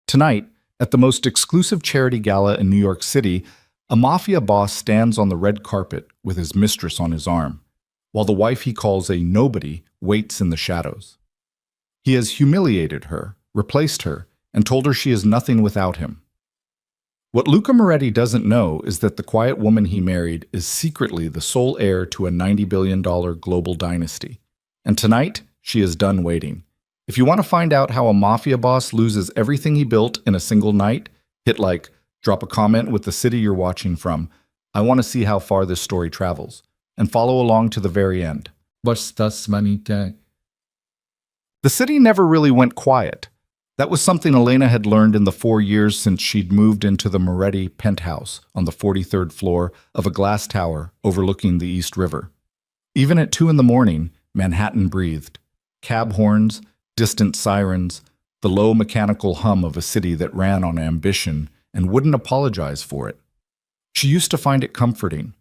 Tonight, at the most exclusive charity gala in New York City, a mafia boss stands on the red carpet with his mistress on his arm, while the wife he calls a nobody waits in the shadows. He has humiliated her, replaced her, and told her she is nothing without him. What Luca Moretti doesn't know is that the quiet woman he married is secretly the sole heir to a $90 billion global dynasty. And tonight, she is done waiting. If you want to find out how a mafia boss loses everything he built in a single night, hit like, drop a comment with the city you're watching from. I want to see how far this story travels. And follow along to the very end. The city never really went quiet. That was something Elena had learned in the 4 years since she'd moved into the Moretti penthouse on the 43rd floor of a glass tower overlooking the East River. Even at 2 in the morning, Manhattan breathed. Cab horns, distant sirens, the low mechanical hum of a city that ran on ambition and wouldn't apologize for it. She used to find it comforting.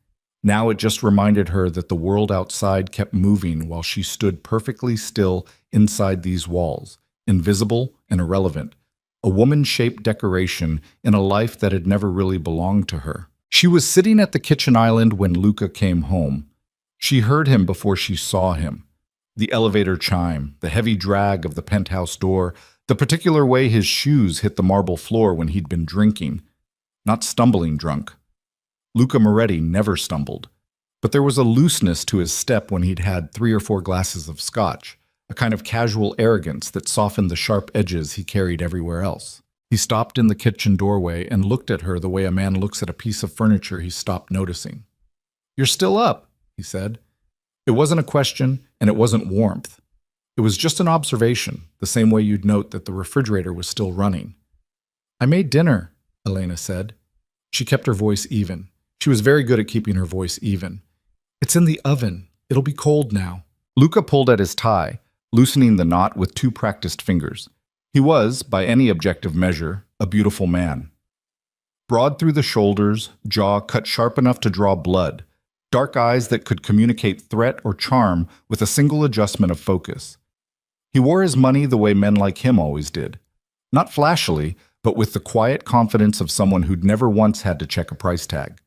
Now it just reminded her that the world outside kept moving while she stood perfectly still inside these walls, invisible and irrelevant, a woman-shaped decoration in a life that had never really belonged to her. She was sitting at the kitchen island when Luca came home. She heard him before she saw him. The elevator chime, the heavy drag of the penthouse door, the particular way his shoes hit the marble floor when he'd been drinking. Not stumbling drunk. Luca Moretti never stumbled, but there was a looseness to his step when he'd had 3 or 4 glasses of scotch, a kind of casual arrogance that softened the sharp edges he carried everywhere else. He stopped in the kitchen doorway and looked at her the way a man looks at a piece of furniture he stopped noticing. "You're still up," he said. It wasn't a question, and it wasn't warmth. It was just an observation, the same way you'd note that the refrigerator was still running. "I made dinner," Elena said. She kept her voice even. She was very good at keeping her voice even. "It's in the oven. It'll be cold now." Luca pulled at his tie, loosening the knot with 2 practiced fingers. He was, by any objective measure, a beautiful man. Broad through the shoulders, jaw cut sharp enough to draw blood, dark eyes that could communicate threat or charm with a single adjustment of focus. He wore his money the way men like him always did. Not flashily, but with the quiet confidence of someone who'd never once had to check a price tag.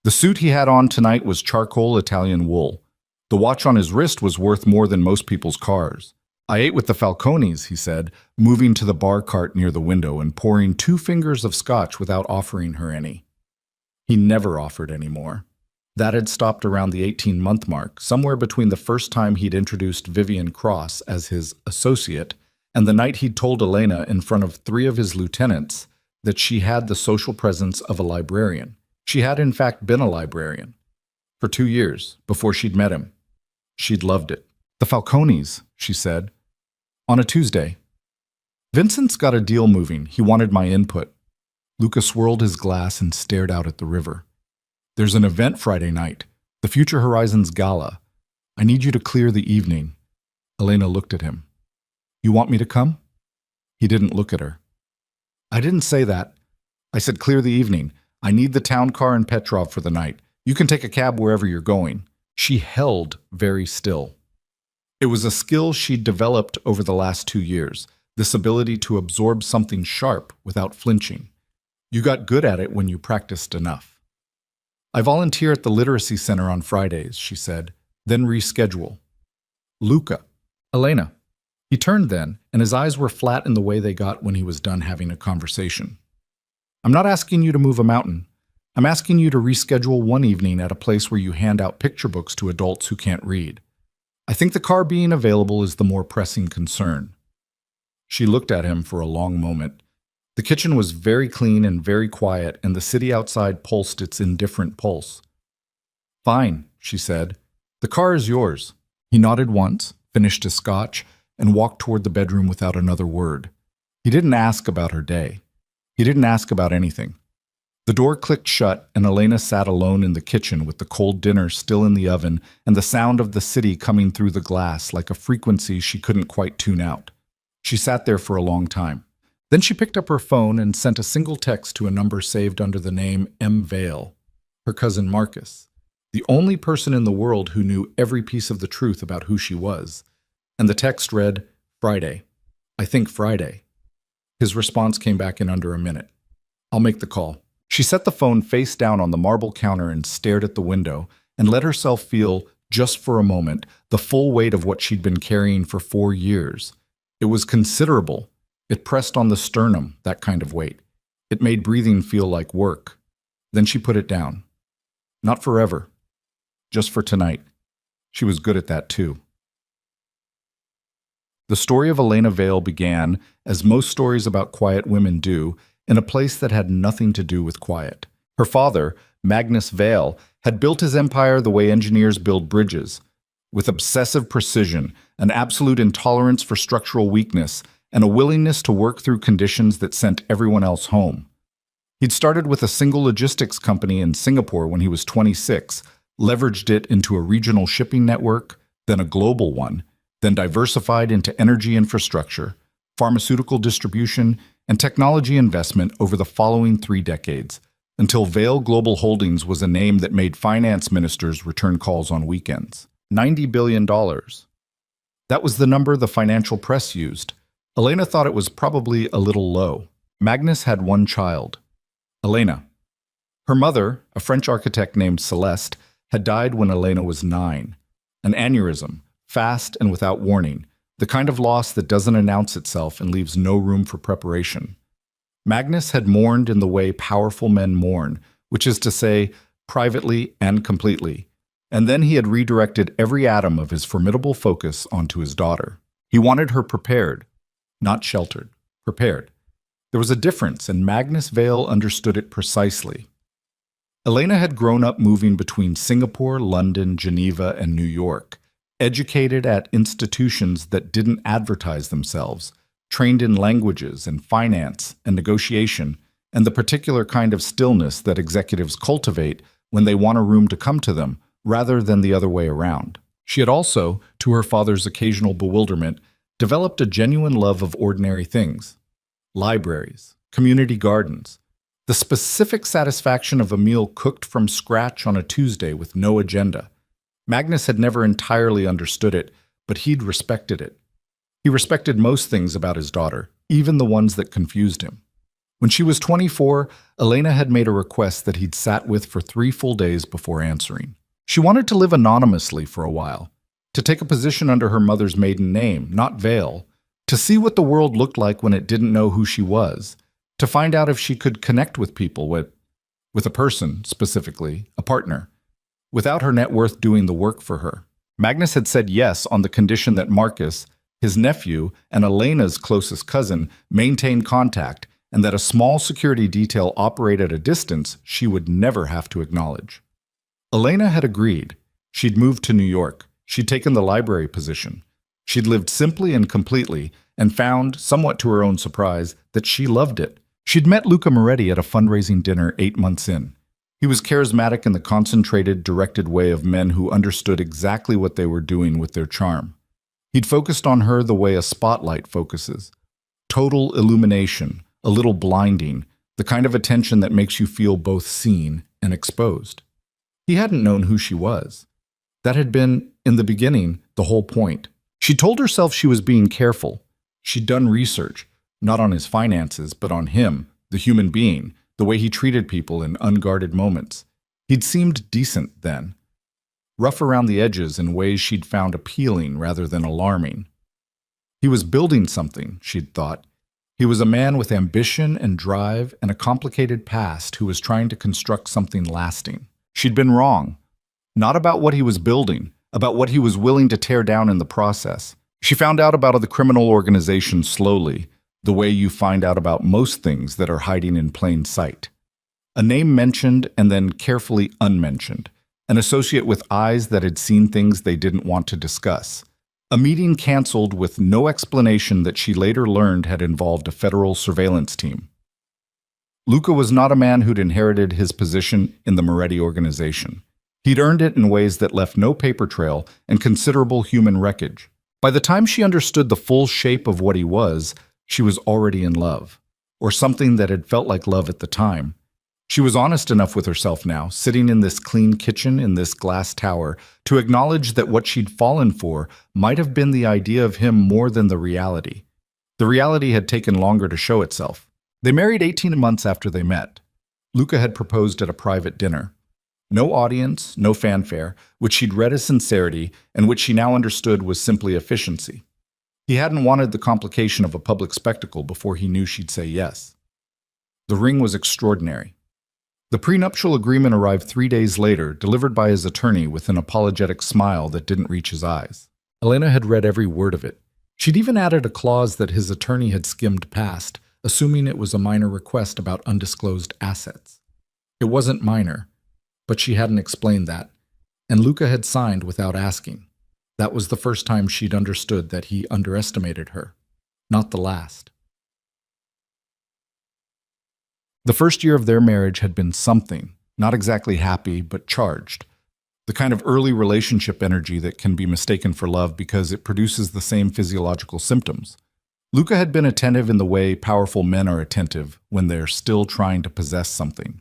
The suit he had on tonight was charcoal Italian wool. The watch on his wrist was worth more than most people's cars. "I ate with the Falcones," he said, moving to the bar cart near the window and pouring 2 fingers of scotch without offering her any. He never offered any more. That had stopped around the 18-month mark, somewhere between the first time he'd introduced Vivian Cross as his associate and the night he'd told Elena in front of 3 of his lieutenants that she had the social presence of a librarian. She had in fact been a librarian. For 2 years, before she'd met him. She'd loved it. "The Falcones," she said. "On a Tuesday. Vincent's got a deal moving. He wanted my input." Luca swirled his glass and stared out at the river. "There's an event Friday night, the Future Horizons Gala. I need you to clear the evening." Elena looked at him. "You want me to come?" He didn't look at her. "I didn't say that. I said clear the evening. I need the town car in Petrov for the night. You can take a cab wherever you're going." She held very still. It was a skill she'd developed over the last 2 years, this ability to absorb something sharp without flinching. You got good at it when you practiced enough. "I volunteer at the Literacy Center on Fridays," she said, "then reschedule." "Luca." "Elena." He turned then, and his eyes were flat in the way they got when he was done having a conversation. "I'm not asking you to move a mountain. I'm asking you to reschedule one evening at a place where you hand out picture books to adults who can't read. I think the car being available is the more pressing concern." She looked at him for a long moment. The kitchen was very clean and very quiet, and the city outside pulsed its indifferent pulse. "Fine," she said. "The car is yours." He nodded once, finished his scotch, and walked toward the bedroom without another word. He didn't ask about her day. He didn't ask about anything. The door clicked shut, and Elena sat alone in the kitchen with the cold dinner still in the oven and the sound of the city coming through the glass like a frequency she couldn't quite tune out. She sat there for a long time. Then she picked up her phone and sent a single text to a number saved under the name M. Vale, her cousin Marcus, the only person in the world who knew every piece of the truth about who she was. And the text read, "Friday. I think Friday." His response came back in under a minute. "I'll make the call." She set the phone face down on the marble counter and stared at the window and let herself feel, just for a moment, the full weight of what she'd been carrying for 4 years. It was considerable. It pressed on the sternum, that kind of weight. It made breathing feel like work. Then she put it down. Not forever. Just for tonight. She was good at that too. The story of Elena Vale began, as most stories about quiet women do, in a place that had nothing to do with quiet. Her father, Magnus Vale, had built his empire the way engineers build bridges, with obsessive precision, an absolute intolerance for structural weakness, and a willingness to work through conditions that sent everyone else home. He'd started with a single logistics company in Singapore when he was 26, leveraged it into a regional shipping network, then a global one, then diversified into energy infrastructure, pharmaceutical distribution, and technology investment over the following 3 decades, until Vale Global Holdings was a name that made finance ministers return calls on weekends. $90 billion. That was the number the financial press used. Elena thought it was probably a little low. Magnus had one child, Elena. Her mother, a French architect named Celeste, had died when Elena was 9. An aneurysm, fast and without warning, the kind of loss that doesn't announce itself and leaves no room for preparation. Magnus had mourned in the way powerful men mourn, which is to say, privately and completely. And then he had redirected every atom of his formidable focus onto his daughter. He wanted her prepared, not sheltered, prepared. There was a difference, and Magnus Vale understood it precisely. Elena had grown up moving between Singapore, London, Geneva, and New York, educated at institutions that didn't advertise themselves, trained in languages and finance and negotiation, and the particular kind of stillness that executives cultivate when they want a room to come to them, rather than the other way around. She had also, to her father's occasional bewilderment, developed a genuine love of ordinary things. Libraries, community gardens, the specific satisfaction of a meal cooked from scratch on a Tuesday with no agenda. Magnus had never entirely understood it, but he'd respected it. He respected most things about his daughter, even the ones that confused him. When she was 24, Elena had made a request that he'd sat with for 3 full days before answering. She wanted to live anonymously for a while, to take a position under her mother's maiden name, not Vale, to see what the world looked like when it didn't know who she was, to find out if she could connect with people, with a person, specifically, a partner, without her net worth doing the work for her. Magnus had said yes on the condition that Marcus, his nephew, and Elena's closest cousin maintain contact, and that a small security detail operate at a distance she would never have to acknowledge. Elena had agreed. She'd moved to New York. She'd taken the library position. She'd lived simply and completely, and found, somewhat to her own surprise, that she loved it. She'd met Luca Moretti at a fundraising dinner 8 months in. He was charismatic in the concentrated, directed way of men who understood exactly what they were doing with their charm. He'd focused on her the way a spotlight focuses. Total illumination, a little blinding, the kind of attention that makes you feel both seen and exposed. He hadn't known who she was. That had been, in the beginning, the whole point. She told herself she was being careful. She'd done research, not on his finances, but on him, the human being, the way he treated people in unguarded moments. He'd seemed decent then. Rough around the edges in ways she'd found appealing rather than alarming. He was building something, she'd thought. He was a man with ambition and drive and a complicated past who was trying to construct something lasting. She'd been wrong. Not about what he was building, about what he was willing to tear down in the process. She found out about the criminal organization slowly, the way you find out about most things that are hiding in plain sight. A name mentioned and then carefully unmentioned. An associate with eyes that had seen things they didn't want to discuss. A meeting canceled with no explanation that she later learned had involved a federal surveillance team. Luca was not a man who'd inherited his position in the Moretti organization. He'd earned it in ways that left no paper trail and considerable human wreckage. By the time she understood the full shape of what he was, she was already in love, or something that had felt like love at the time. She was honest enough with herself now, sitting in this clean kitchen in this glass tower, to acknowledge that what she'd fallen for might have been the idea of him more than the reality. The reality had taken longer to show itself. They married 18 months after they met. Luca had proposed at a private dinner. No audience, no fanfare, which she'd read as sincerity and which she now understood was simply efficiency. He hadn't wanted the complication of a public spectacle before he knew she'd say yes. The ring was extraordinary. The prenuptial agreement arrived 3 days later, delivered by his attorney with an apologetic smile that didn't reach his eyes. Elena had read every word of it. She'd even added a clause that his attorney had skimmed past, assuming it was a minor request about undisclosed assets. It wasn't minor, but she hadn't explained that, and Luca had signed without asking. That was the first time she'd understood that he underestimated her, not the last. The first year of their marriage had been something, not exactly happy, but charged. The kind of early relationship energy that can be mistaken for love because it produces the same physiological symptoms. Luca had been attentive in the way powerful men are attentive when they're still trying to possess something.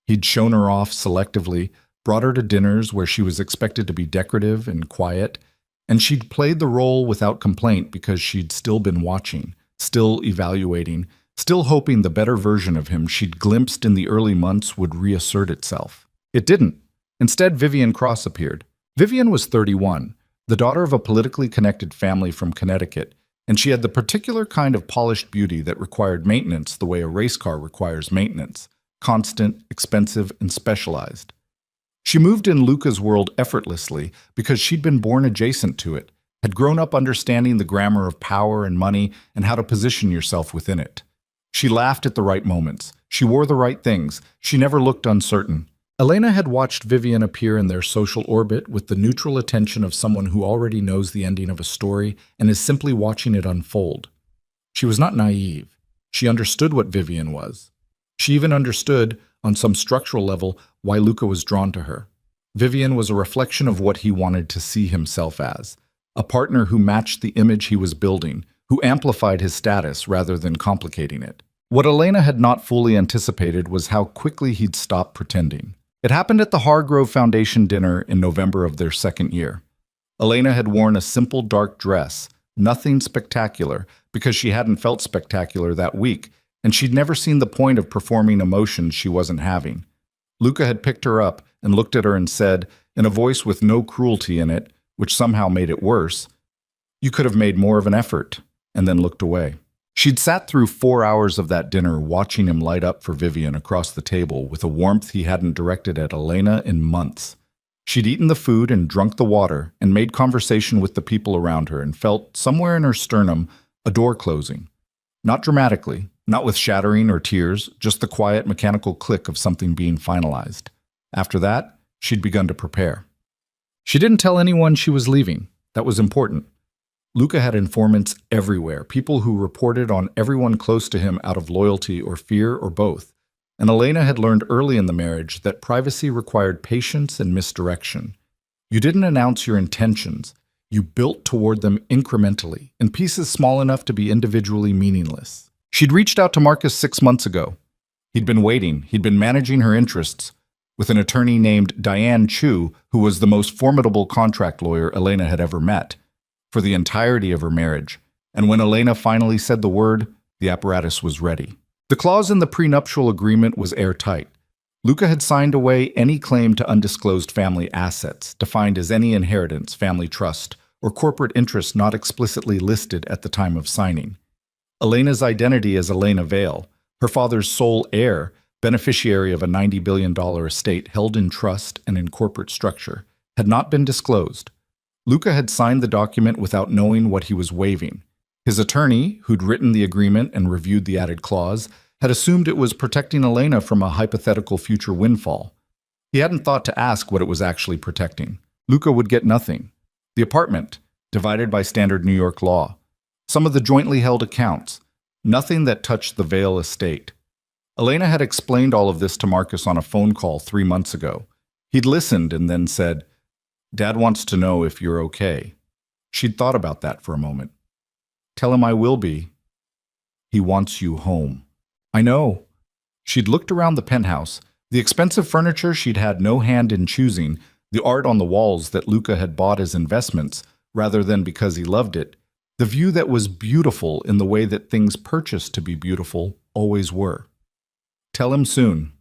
He'd shown her off selectively, brought her to dinners where she was expected to be decorative and quiet, and she'd played the role without complaint because she'd still been watching, still evaluating, still hoping the better version of him she'd glimpsed in the early months would reassert itself. It didn't. Instead, Vivian Cross appeared. Vivian was 31, the daughter of a politically connected family from Connecticut, and she had the particular kind of polished beauty that required maintenance the way a race car requires maintenance, constant, expensive, and specialized. She moved in Luca's world effortlessly because she'd been born adjacent to it, had grown up understanding the grammar of power and money and how to position yourself within it. She laughed at the right moments. She wore the right things. She never looked uncertain. Elena had watched Vivian appear in their social orbit with the neutral attention of someone who already knows the ending of a story and is simply watching it unfold. She was not naive. She understood what Vivian was. She even understood, on some structural level, why Luca was drawn to her. Vivian was a reflection of what he wanted to see himself as, a partner who matched the image he was building, who amplified his status rather than complicating it. What Elena had not fully anticipated was how quickly he'd stop pretending. It happened at the Hargrove Foundation dinner in November of their second year. Elena had worn a simple dark dress, nothing spectacular, because she hadn't felt spectacular that week, and she'd never seen the point of performing emotions she wasn't having. Luca had picked her up and looked at her and said, in a voice with no cruelty in it, which somehow made it worse, "You could have made more of an effort," and then looked away. She'd sat through 4 hours of that dinner watching him light up for Vivian across the table with a warmth he hadn't directed at Elena in months. She'd eaten the food and drunk the water and made conversation with the people around her and felt, somewhere in her sternum, a door closing. Not dramatically, not with shattering or tears, just the quiet mechanical click of something being finalized. After that, she'd begun to prepare. She didn't tell anyone she was leaving. That was important. Luca had informants everywhere, people who reported on everyone close to him out of loyalty or fear or both. And Elena had learned early in the marriage that privacy required patience and misdirection. You didn't announce your intentions. You built toward them incrementally, in pieces small enough to be individually meaningless. She'd reached out to Marcus 6 months ago. He'd been waiting. He'd been managing her interests with an attorney named Diane Chu, who was the most formidable contract lawyer Elena had ever met, for the entirety of her marriage, and when Elena finally said the word, the apparatus was ready. The clause in the prenuptial agreement was airtight. Luca had signed away any claim to undisclosed family assets, defined as any inheritance, family trust, or corporate interest not explicitly listed at the time of signing. Elena's identity as Elena Vale, her father's sole heir, beneficiary of a $90 billion estate held in trust and in corporate structure, had not been disclosed. Luca had signed the document without knowing what he was waiving. His attorney, who'd written the agreement and reviewed the added clause, had assumed it was protecting Elena from a hypothetical future windfall. He hadn't thought to ask what it was actually protecting. Luca would get nothing. The apartment, divided by standard New York law. Some of the jointly held accounts. Nothing that touched the Vale estate. Elena had explained all of this to Marcus on a phone call 3 months ago. He'd listened and then said, "Dad wants to know if you're okay." She'd thought about that for a moment. "Tell him I will be. He wants you home." "I know." She'd looked around the penthouse, the expensive furniture she'd had no hand in choosing, the art on the walls that Luca had bought as investments, rather than because he loved it. The view that was beautiful in the way that things purchased to be beautiful always were. Tell him soon.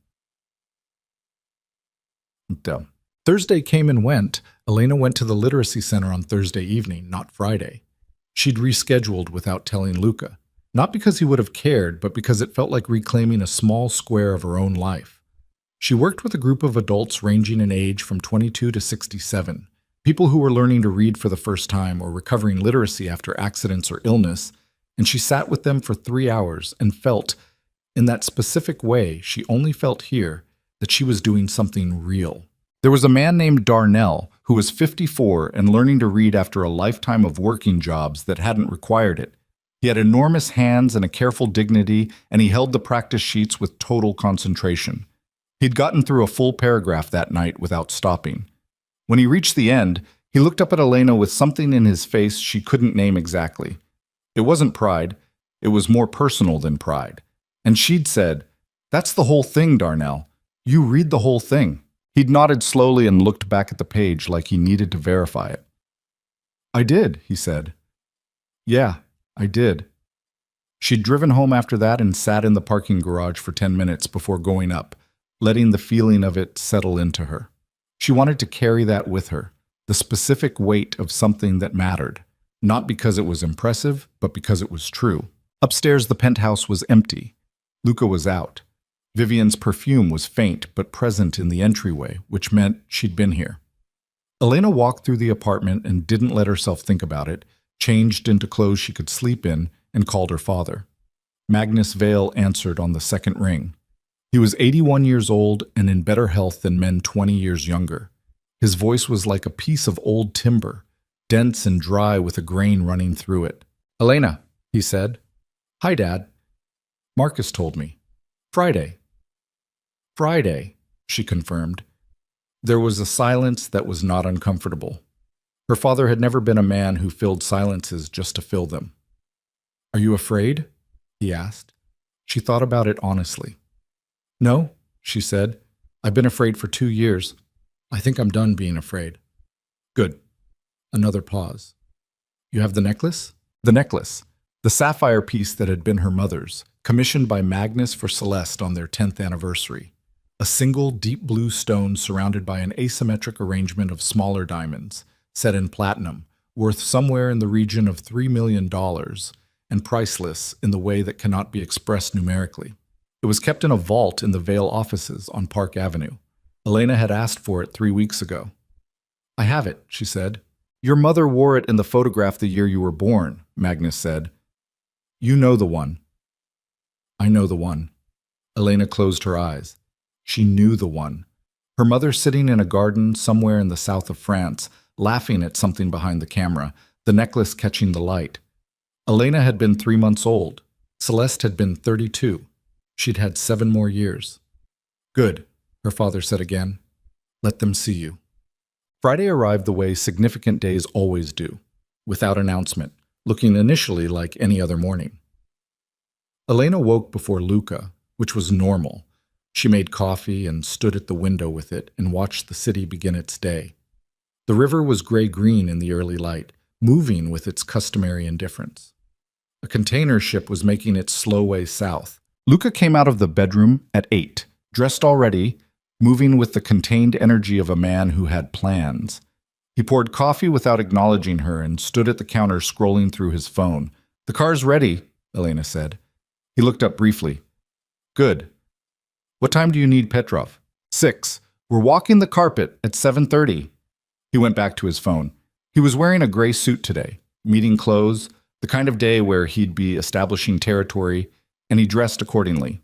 Thursday came and went. Elena went to the literacy center on Thursday evening, not Friday. She'd rescheduled without telling Luca, not because he would have cared, but because it felt like reclaiming a small square of her own life. She worked with a group of adults ranging in age from 22 to 67, people who were learning to read for the first time or recovering literacy after accidents or illness, and she sat with them for 3 hours and felt, in that specific way she only felt here, that she was doing something real. There was a man named Darnell who was 54 and learning to read after a lifetime of working jobs that hadn't required it. He had enormous hands and a careful dignity, and he held the practice sheets with total concentration. He'd gotten through a full paragraph that night without stopping. When he reached the end, he looked up at Elena with something in his face she couldn't name exactly. It wasn't pride. It was more personal than pride. And she'd said, "That's the whole thing, Darnell. You read the whole thing." He'd nodded slowly and looked back at the page like he needed to verify it. "I did," he said. "Yeah, I did." She'd driven home after that and sat in the parking garage for 10 minutes before going up, letting the feeling of it settle into her. She wanted to carry that with her, the specific weight of something that mattered, not because it was impressive, but because it was true. Upstairs, the penthouse was empty. Luca was out. Vivian's perfume was faint but present in the entryway, which meant she'd been here. Elena walked through the apartment and didn't let herself think about it, changed into clothes she could sleep in, and called her father. Magnus Vale answered on the second ring. He was 81 years old and in better health than men 20 years younger. His voice was like a piece of old timber, dense and dry with a grain running through it. "Elena," he said. "Hi, Dad." "Marcus told me." "Friday." "Friday," she confirmed. There was a silence that was not uncomfortable. Her father had never been a man who filled silences just to fill them. "Are you afraid?" he asked. She thought about it honestly. "No," she said. "I've been afraid for 2 years. I think I'm done being afraid." "Good." Another pause. "You have the necklace?" The necklace. The sapphire piece that had been her mother's, commissioned by Magnus for Celeste on their 10th anniversary. A single deep blue stone surrounded by an asymmetric arrangement of smaller diamonds, set in platinum, worth somewhere in the region of $3 million, and priceless in the way that cannot be expressed numerically. It was kept in a vault in the Vale offices on Park Avenue. Elena had asked for it 3 weeks ago. "I have it," she said. "Your mother wore it in the photograph the year you were born," Magnus said. "You know the one." "I know the one." Elena closed her eyes. She knew the one. Her mother sitting in a garden somewhere in the south of France, laughing at something behind the camera, the necklace catching the light. Elena had been 3 months old. Celeste had been 32. She'd had 7 more years. "Good," her father said again. "Let them see you." Friday arrived the way significant days always do, without announcement, looking initially like any other morning. Elena woke before Luca, which was normal. She made coffee and stood at the window with it and watched the city begin its day. The river was gray-green in the early light, moving with its customary indifference. A container ship was making its slow way south. Luca came out of the bedroom at 8, dressed already, moving with the contained energy of a man who had plans. He poured coffee without acknowledging her and stood at the counter scrolling through his phone. "The car's ready," Elena said. He looked up briefly. "Good. What time do you need Petrov?" 6. "We're walking the carpet at 7:30. He went back to his phone. He was wearing a gray suit today, meeting clothes, the kind of day where he'd be establishing territory, and he dressed accordingly.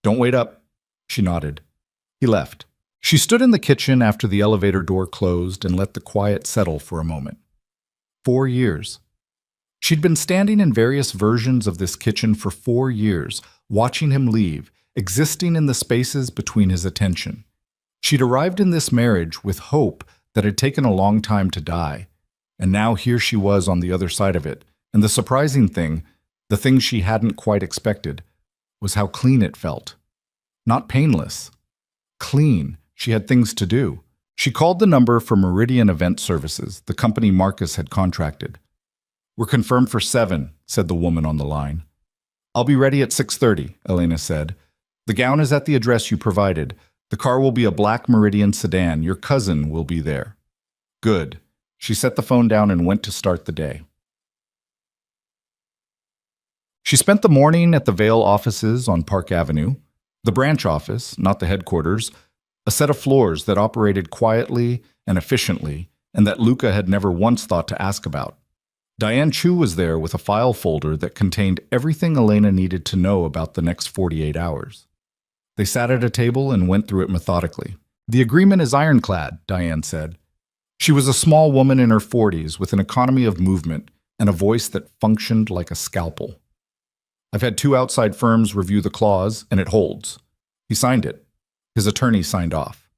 "Don't wait up." She nodded. He left. She stood in the kitchen after the elevator door closed and let the quiet settle for a moment. 4 years. She'd been standing in various versions of this kitchen for 4 years, watching him leave, existing in the spaces between his attention. She'd arrived in this marriage with hope that had taken a long time to die, and now here she was on the other side of it, and the surprising thing, the thing she hadn't quite expected, was how clean it felt. Not painless. Clean. She had things to do. She called the number for Meridian Event Services, the company Marcus had contracted. We're confirmed for 7, said the woman on the line. I'll be ready at 6:30, Elena said. The gown is at the address you provided. The car will be a black Meridian sedan. Your cousin will be there. Good. She set the phone down and went to start the day. She spent the morning at the Vale offices on Park Avenue, the branch office, not the headquarters, a set of floors that operated quietly and efficiently, and that Luca had never once thought to ask about. Diane Chu was there with a file folder that contained everything Elena needed to know about the next 48 hours. They sat at a table and went through it methodically. The agreement is ironclad, Diane said. She was a small woman in her 40s with an economy of movement and a voice that functioned like a scalpel. I've had 2 outside firms review the clause, and it holds. He signed it. His attorney signed off.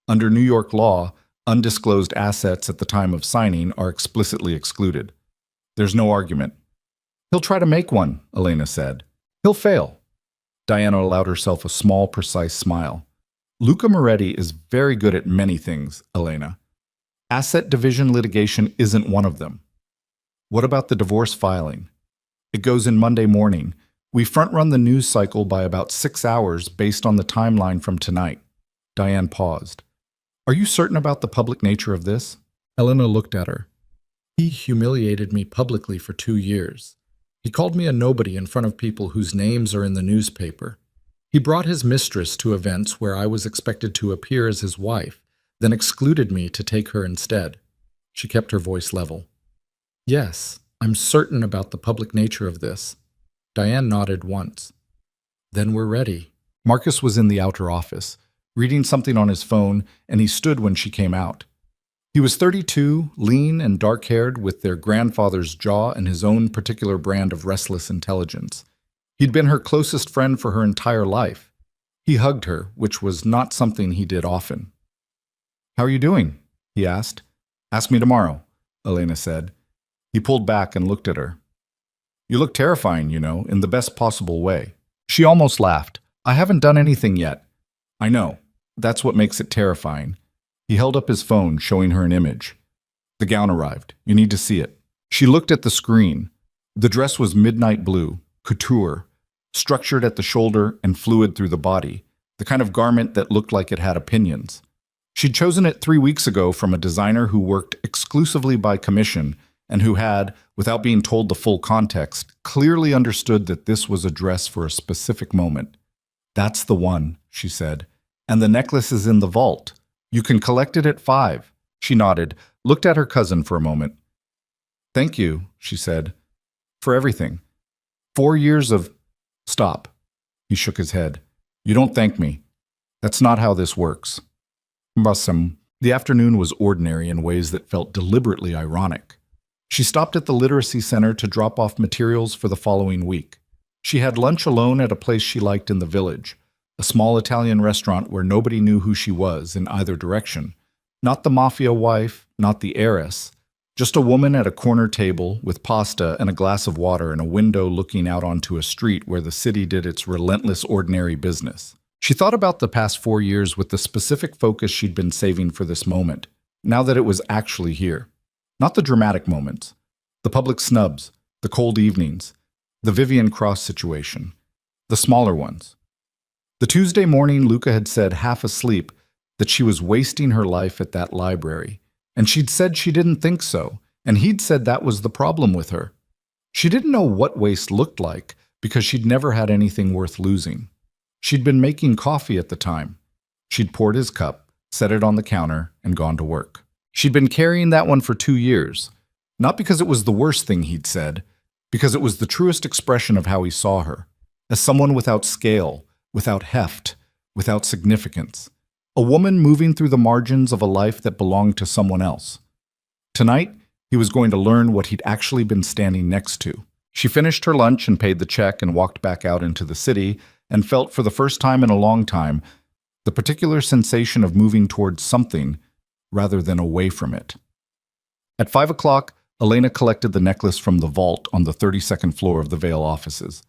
Under New York law, undisclosed assets at the time of signing are explicitly excluded. There's no argument. He'll try to make one, Elena said. He'll fail. Diana allowed herself a small, precise smile. Luca Moretti is very good at many things, Elena. Asset division litigation isn't one of them. What about the divorce filing? It goes in Monday morning. We front-run the news cycle by about 6 hours based on the timeline from tonight. Diane paused. Are you certain about the public nature of this? Elena looked at her. He humiliated me publicly for 2 years. He called me a nobody in front of people whose names are in the newspaper. He brought his mistress to events where I was expected to appear as his wife, then excluded me to take her instead. She kept her voice level. Yes, I'm certain about the public nature of this. Diane nodded once. Then we're ready. Marcus was in the outer office, reading something on his phone, and he stood when she came out. He was 32, lean and dark-haired, with their grandfather's jaw and his own particular brand of restless intelligence. He'd been her closest friend for her entire life. He hugged her, which was not something he did often. How are you doing? He asked. Ask me tomorrow, Elena said. He pulled back and looked at her. You look terrifying, in the best possible way. She almost laughed. I haven't done anything yet. I know. That's what makes it terrifying. He held up his phone, showing her an image. The gown arrived. You need to see it. She looked at the screen. The dress was midnight blue, couture, structured at the shoulder and fluid through the body, the kind of garment that looked like it had opinions. She'd chosen it 3 weeks ago from a designer who worked exclusively by commission and who had, without being told the full context, clearly understood that this was a dress for a specific moment. That's the one, she said. And the necklace is in the vault. You can collect it at 5. She nodded, looked at her cousin for a moment. Thank you, she said, for everything. 4 years of... Stop. He shook his head. You don't thank me. That's not how this works. The afternoon was ordinary in ways that felt deliberately ironic. She stopped at the literacy center to drop off materials for the following week. She had lunch alone at a place she liked in the village, a small Italian restaurant where nobody knew who she was in either direction. Not the mafia wife, not the heiress, just a woman at a corner table with pasta and a glass of water and a window looking out onto a street where the city did its relentless ordinary business. She thought about the past 4 years with the specific focus she'd been saving for this moment, now that it was actually here. Not the dramatic moments, the public snubs, the cold evenings, the Vivian Cross situation, the smaller ones. The Tuesday morning, Luca had said, half asleep, that she was wasting her life at that library, and she'd said she didn't think so, and he'd said that was the problem with her. She didn't know what waste looked like because she'd never had anything worth losing. She'd been making coffee at the time. She'd poured his cup, set it on the counter, and gone to work. She'd been carrying that one for 2 years, not because it was the worst thing he'd said, because it was the truest expression of how he saw her, as someone without scale, without heft, without significance, a woman moving through the margins of a life that belonged to someone else. Tonight, he was going to learn what he'd actually been standing next to. She finished her lunch and paid the check and walked back out into the city and felt for the first time in a long time the particular sensation of moving towards something rather than away from it. At 5 o'clock, Elena collected the necklace from the vault on the 32nd floor of the Vale offices.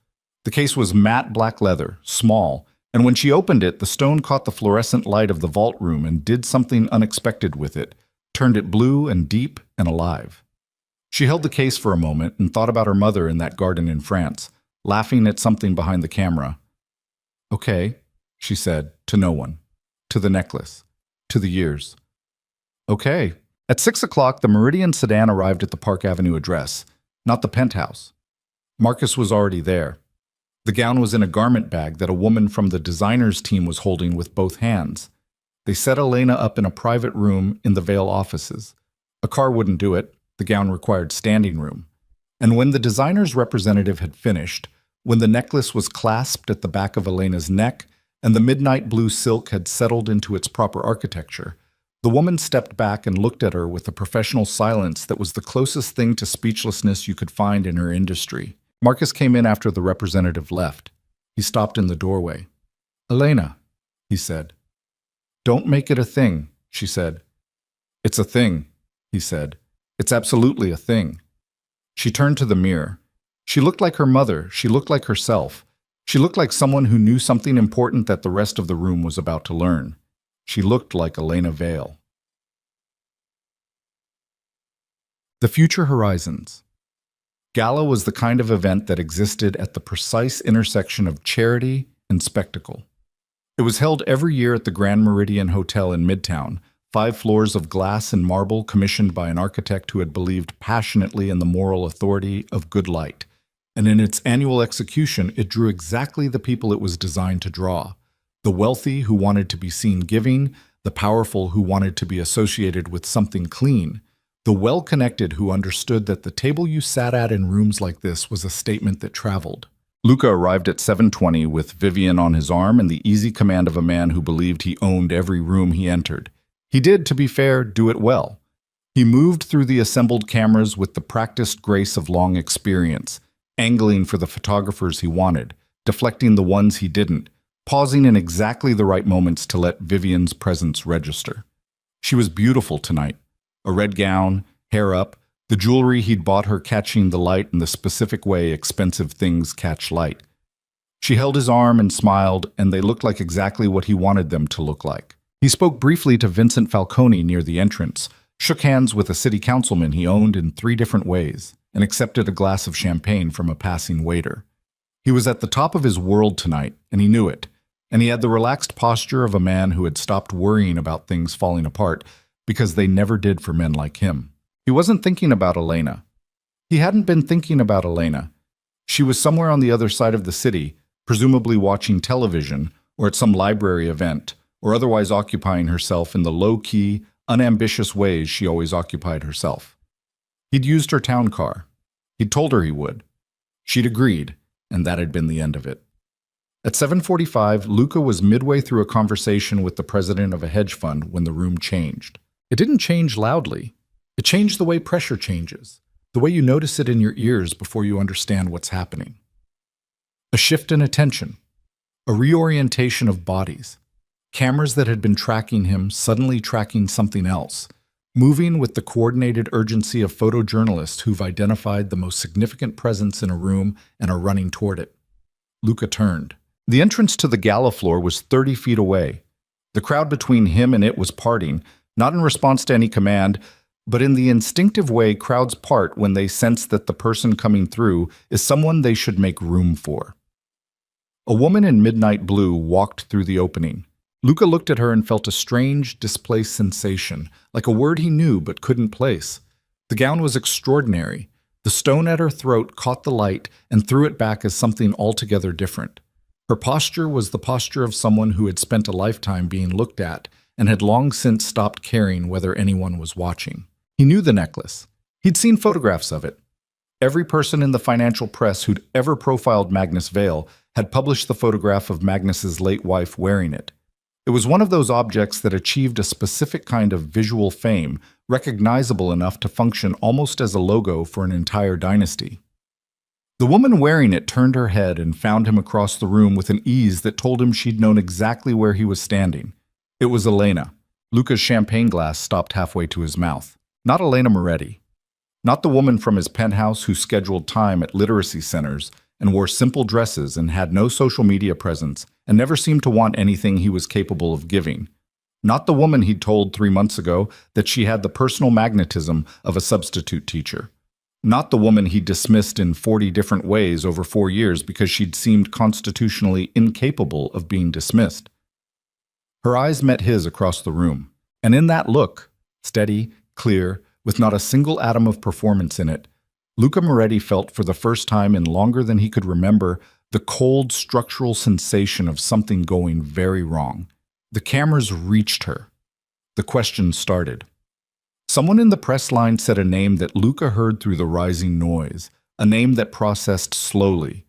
The case was matte black leather, small, and when she opened it, the stone caught the fluorescent light of the vault room and did something unexpected with it, turned it blue and deep and alive. She held the case for a moment and thought about her mother in that garden in France, laughing at something behind the camera. Okay, she said, to no one. To the necklace. To the years. Okay. At 6 o'clock, the Meridian sedan arrived at the Park Avenue address, not the penthouse. Marcus was already there. The gown was in a garment bag that a woman from the designer's team was holding with both hands. They set Elena up in a private room in the Vale offices. A car wouldn't do it. The gown required standing room. And when the designer's representative had finished, when the necklace was clasped at the back of Elena's neck and the midnight blue silk had settled into its proper architecture, the woman stepped back and looked at her with a professional silence that was the closest thing to speechlessness you could find in her industry. Marcus came in after the representative left. He stopped in the doorway. "Elena," he said. "Don't make it a thing," she said. "It's a thing," he said. "It's absolutely a thing." She turned to the mirror. She looked like her mother. She looked like herself. She looked like someone who knew something important that the rest of the room was about to learn. She looked like Elena Vale. The Future Horizons. Gala was the kind of event that existed at the precise intersection of charity and spectacle. It was held every year at the Grand Meridian Hotel in Midtown, 5 floors of glass and marble commissioned by an architect who had believed passionately in the moral authority of good light. And in its annual execution, it drew exactly the people it was designed to draw. The wealthy who wanted to be seen giving, the powerful who wanted to be associated with something clean, the well-connected who understood that the table you sat at in rooms like this was a statement that traveled. Luca arrived at 7:20 with Vivian on his arm and the easy command of a man who believed he owned every room he entered. He did, to be fair, do it well. He moved through the assembled cameras with the practiced grace of long experience, angling for the photographers he wanted, deflecting the ones he didn't, pausing in exactly the right moments to let Vivian's presence register. She was beautiful tonight. A red gown, hair up, the jewelry he'd bought her catching the light in the specific way expensive things catch light. She held his arm and smiled, and they looked like exactly what he wanted them to look like. He spoke briefly to Vincent Falcone near the entrance, shook hands with a city councilman he owned in 3 different ways, and accepted a glass of champagne from a passing waiter. He was at the top of his world tonight, and he knew it, and he had the relaxed posture of a man who had stopped worrying about things falling apart, because they never did for men like him. He wasn't thinking about Elena. He hadn't been thinking about Elena. She was somewhere on the other side of the city, presumably watching television, or at some library event, or otherwise occupying herself in the low-key, unambitious ways she always occupied herself. He'd used her town car. He'd told her he would. She'd agreed, and that had been the end of it. At 7:45, Luca was midway through a conversation with the president of a hedge fund when the room changed. It didn't change loudly. It changed the way pressure changes, the way you notice it in your ears before you understand what's happening. A shift in attention, a reorientation of bodies. Cameras that had been tracking him suddenly tracking something else, moving with the coordinated urgency of photojournalists who've identified the most significant presence in a room and are running toward it. Luca turned. The entrance to the gala floor was 30 feet away. The crowd between him and it was parting, not in response to any command, but in the instinctive way crowds part when they sense that the person coming through is someone they should make room for. A woman in midnight blue walked through the opening. Luca looked at her and felt a strange, displaced sensation, like a word he knew but couldn't place. The gown was extraordinary. The stone at her throat caught the light and threw it back as something altogether different. Her posture was the posture of someone who had spent a lifetime being looked at and had long since stopped caring whether anyone was watching. He knew the necklace. He'd seen photographs of it. Every person in the financial press who'd ever profiled Magnus Vale had published the photograph of Magnus's late wife wearing it. It was one of those objects that achieved a specific kind of visual fame, recognizable enough to function almost as a logo for an entire dynasty. The woman wearing it turned her head and found him across the room with an ease that told him she'd known exactly where he was standing. It was Elena. Luca's champagne glass stopped halfway to his mouth. Not Elena Moretti. Not the woman from his penthouse who scheduled time at literacy centers and wore simple dresses and had no social media presence and never seemed to want anything he was capable of giving. Not the woman he'd told 3 months ago that she had the personal magnetism of a substitute teacher. Not the woman he dismissed in 40 different ways over 4 years because she'd seemed constitutionally incapable of being dismissed. Her eyes met his across the room, and in that look, steady, clear, with not a single atom of performance in it, Luca Moretti felt for the first time in longer than he could remember the cold structural sensation of something going very wrong. The cameras reached her. The questions started. Someone in the press line said a name that Luca heard through the rising noise, a name that processed slowly,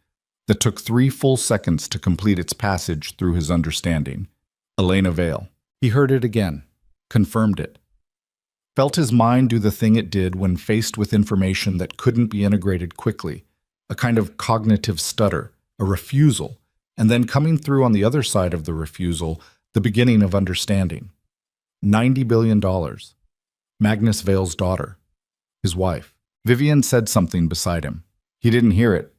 that took 3 full seconds to complete its passage through his understanding. Elena Vale. He heard it again, confirmed it. Felt his mind do the thing it did when faced with information that couldn't be integrated quickly, a kind of cognitive stutter, a refusal, and then coming through on the other side of the refusal, the beginning of understanding. $90 billion. Magnus Vale's daughter. His wife. Vivian said something beside him. He didn't hear it.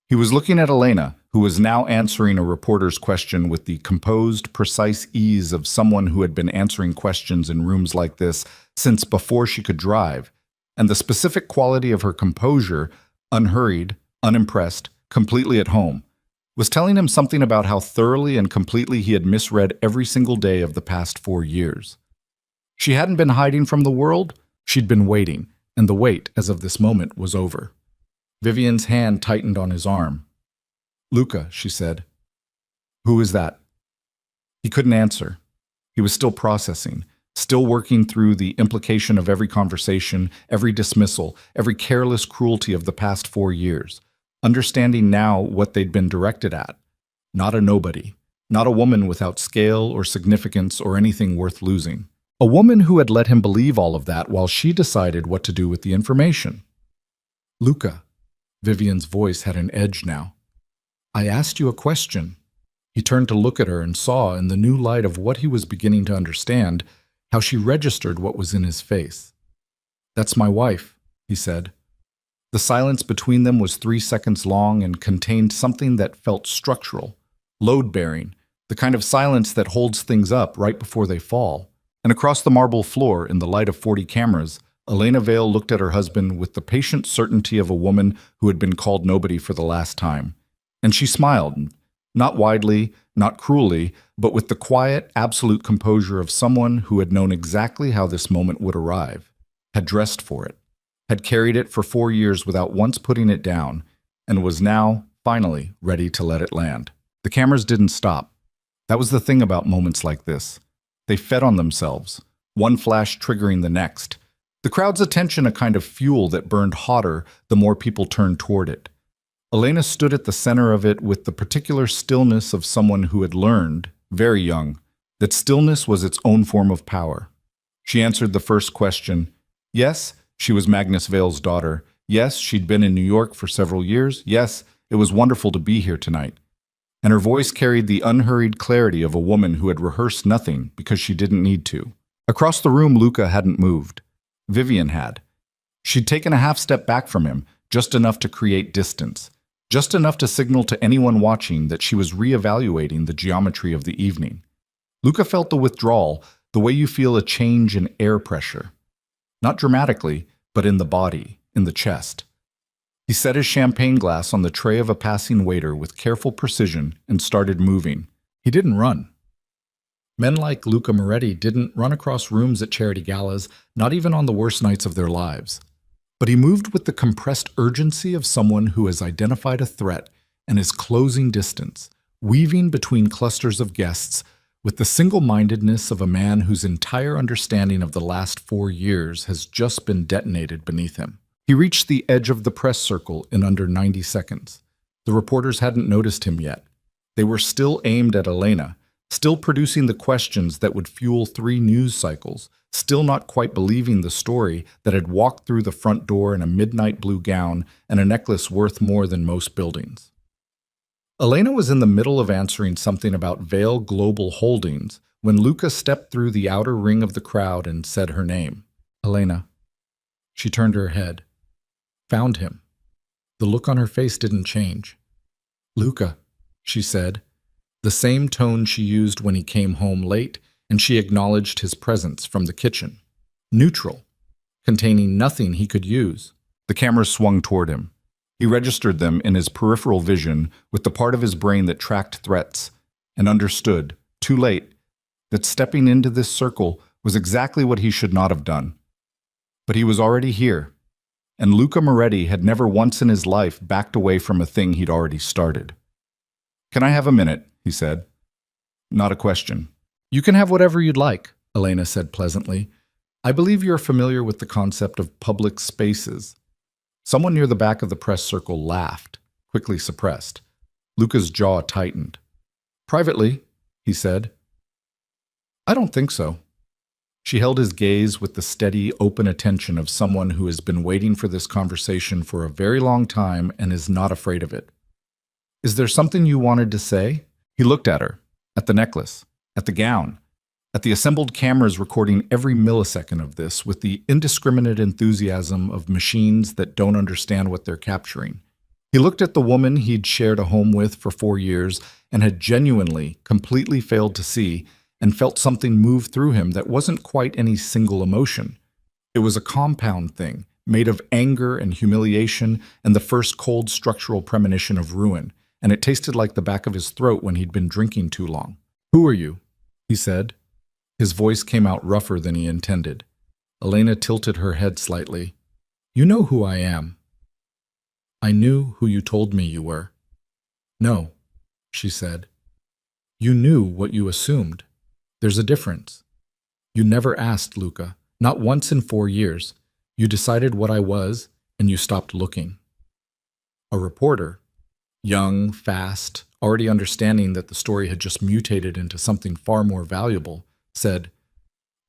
He was looking at Elena, who was now answering a reporter's question with the composed, precise ease of someone who had been answering questions in rooms like this since before she could drive, and the specific quality of her composure, unhurried, unimpressed, completely at home, was telling him something about how thoroughly and completely he had misread every single day of the past 4 years. She hadn't been hiding from the world, she'd been waiting, and the wait, as of this moment, was over. Vivian's hand tightened on his arm. "Luca," she said. "Who is that?" He couldn't answer. He was still processing, still working through the implication of every conversation, every dismissal, every careless cruelty of the past 4 years, understanding now what they'd been directed at. Not a nobody, not a woman without scale or significance or anything worth losing. A woman who had let him believe all of that while she decided what to do with the information. "Luca." Vivian's voice had an edge now. "I asked you a question." He turned to look at her and saw, in the new light of what he was beginning to understand, how she registered what was in his face. "That's my wife," he said. The silence between them was 3 seconds long and contained something that felt structural, load-bearing, the kind of silence that holds things up right before they fall. And across the marble floor, in the light of 40 cameras, Elena Vale looked at her husband with the patient certainty of a woman who had been called nobody for the last time. And she smiled, not widely, not cruelly, but with the quiet, absolute composure of someone who had known exactly how this moment would arrive, had dressed for it, had carried it for 4 years without once putting it down, and was now, finally, ready to let it land. The cameras didn't stop. That was the thing about moments like this. They fed on themselves, one flash triggering the next. The crowd's attention a kind of fuel that burned hotter the more people turned toward it. Elena stood at the center of it with the particular stillness of someone who had learned, very young, that stillness was its own form of power. She answered the first question. Yes, she was Magnus Vale's daughter. Yes, she'd been in New York for several years. Yes, it was wonderful to be here tonight. And her voice carried the unhurried clarity of a woman who had rehearsed nothing because she didn't need to. Across the room, Luca hadn't moved. Vivian had. She'd taken a half step back from him, just enough to create distance, just enough to signal to anyone watching that she was reevaluating the geometry of the evening. Luca felt the withdrawal, the way you feel a change in air pressure. Not dramatically, but in the body, in the chest. He set his champagne glass on the tray of a passing waiter with careful precision and started moving. He didn't run. Men like Luca Moretti didn't run across rooms at charity galas, not even on the worst nights of their lives. But he moved with the compressed urgency of someone who has identified a threat and is closing distance, weaving between clusters of guests with the single-mindedness of a man whose entire understanding of the last 4 years has just been detonated beneath him. He reached the edge of the press circle in under 90 seconds. The reporters hadn't noticed him yet. They were still aimed at Elena, still producing the questions that would fuel 3 news cycles, still not quite believing the story that had walked through the front door in a midnight blue gown and a necklace worth more than most buildings. Elena was in the middle of answering something about Vale Global Holdings when Luca stepped through the outer ring of the crowd and said her name. "Elena." She turned her head. Found him. The look on her face didn't change. "Luca," she said, the same tone she used when he came home late, and she acknowledged his presence from the kitchen. Neutral, containing nothing he could use. The cameras swung toward him. He registered them in his peripheral vision with the part of his brain that tracked threats, and understood, too late, that stepping into this circle was exactly what he should not have done. But he was already here, and Luca Moretti had never once in his life backed away from a thing he'd already started. "Can I have a minute?" he said. "Not a question." "You can have whatever you'd like," Elena said pleasantly. "I believe you're familiar with the concept of public spaces." Someone near the back of the press circle laughed, quickly suppressed. Luca's jaw tightened. "Privately," he said. "I don't think so." She held his gaze with the steady, open attention of someone who has been waiting for this conversation for a very long time and is not afraid of it. "Is there something you wanted to say?" He looked at her, at the necklace, at the gown, at the assembled cameras recording every millisecond of this with the indiscriminate enthusiasm of machines that don't understand what they're capturing. He looked at the woman he'd shared a home with for 4 years and had genuinely, completely failed to see, and felt something move through him that wasn't quite any single emotion. It was a compound thing, made of anger and humiliation and the first cold structural premonition of ruin, and it tasted like the back of his throat when he'd been drinking too long. "Who are you?" he said. His voice came out rougher than he intended. Elena tilted her head slightly. "You know who I am." "I knew who you told me you were." "No," she said. "You knew what you assumed. There's a difference. You never asked, Luca, not once in 4 years. You decided what I was, and you stopped looking." A reporter, young, fast, already understanding that the story had just mutated into something far more valuable, said,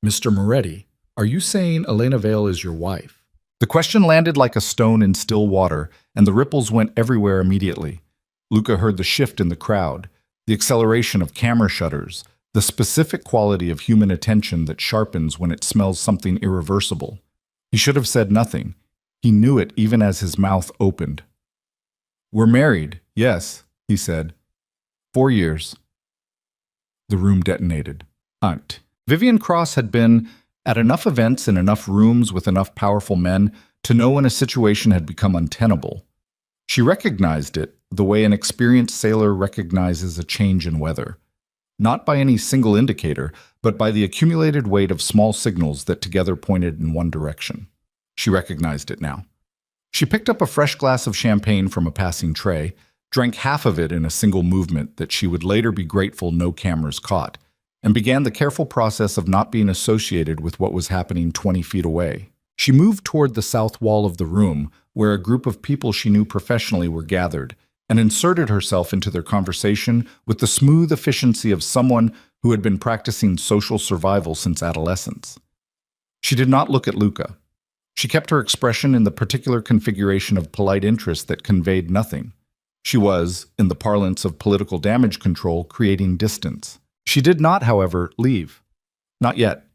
"Mr. Moretti, are you saying Elena Vale is your wife?" The question landed like a stone in still water, and the ripples went everywhere immediately. Luca heard the shift in the crowd, the acceleration of camera shutters, the specific quality of human attention that sharpens when it smells something irreversible. He should have said nothing. He knew it even as his mouth opened. "We're married, yes," he said. 4 years. The room detonated. Vivian Cross had been at enough events in enough rooms with enough powerful men to know when a situation had become untenable. She recognized it the way an experienced sailor recognizes a change in weather. Not by any single indicator, but by the accumulated weight of small signals that together pointed in one direction. She recognized it now. She picked up a fresh glass of champagne from a passing tray, drank half of it in a single movement that she would later be grateful no cameras caught, and began the careful process of not being associated with what was happening 20 feet away. She moved toward the south wall of the room, where a group of people she knew professionally were gathered, and inserted herself into their conversation with the smooth efficiency of someone who had been practicing social survival since adolescence. She did not look at Luca. She kept her expression in the particular configuration of polite interest that conveyed nothing. She was, in the parlance of political damage control, creating distance. She did not, however, leave. Not yet.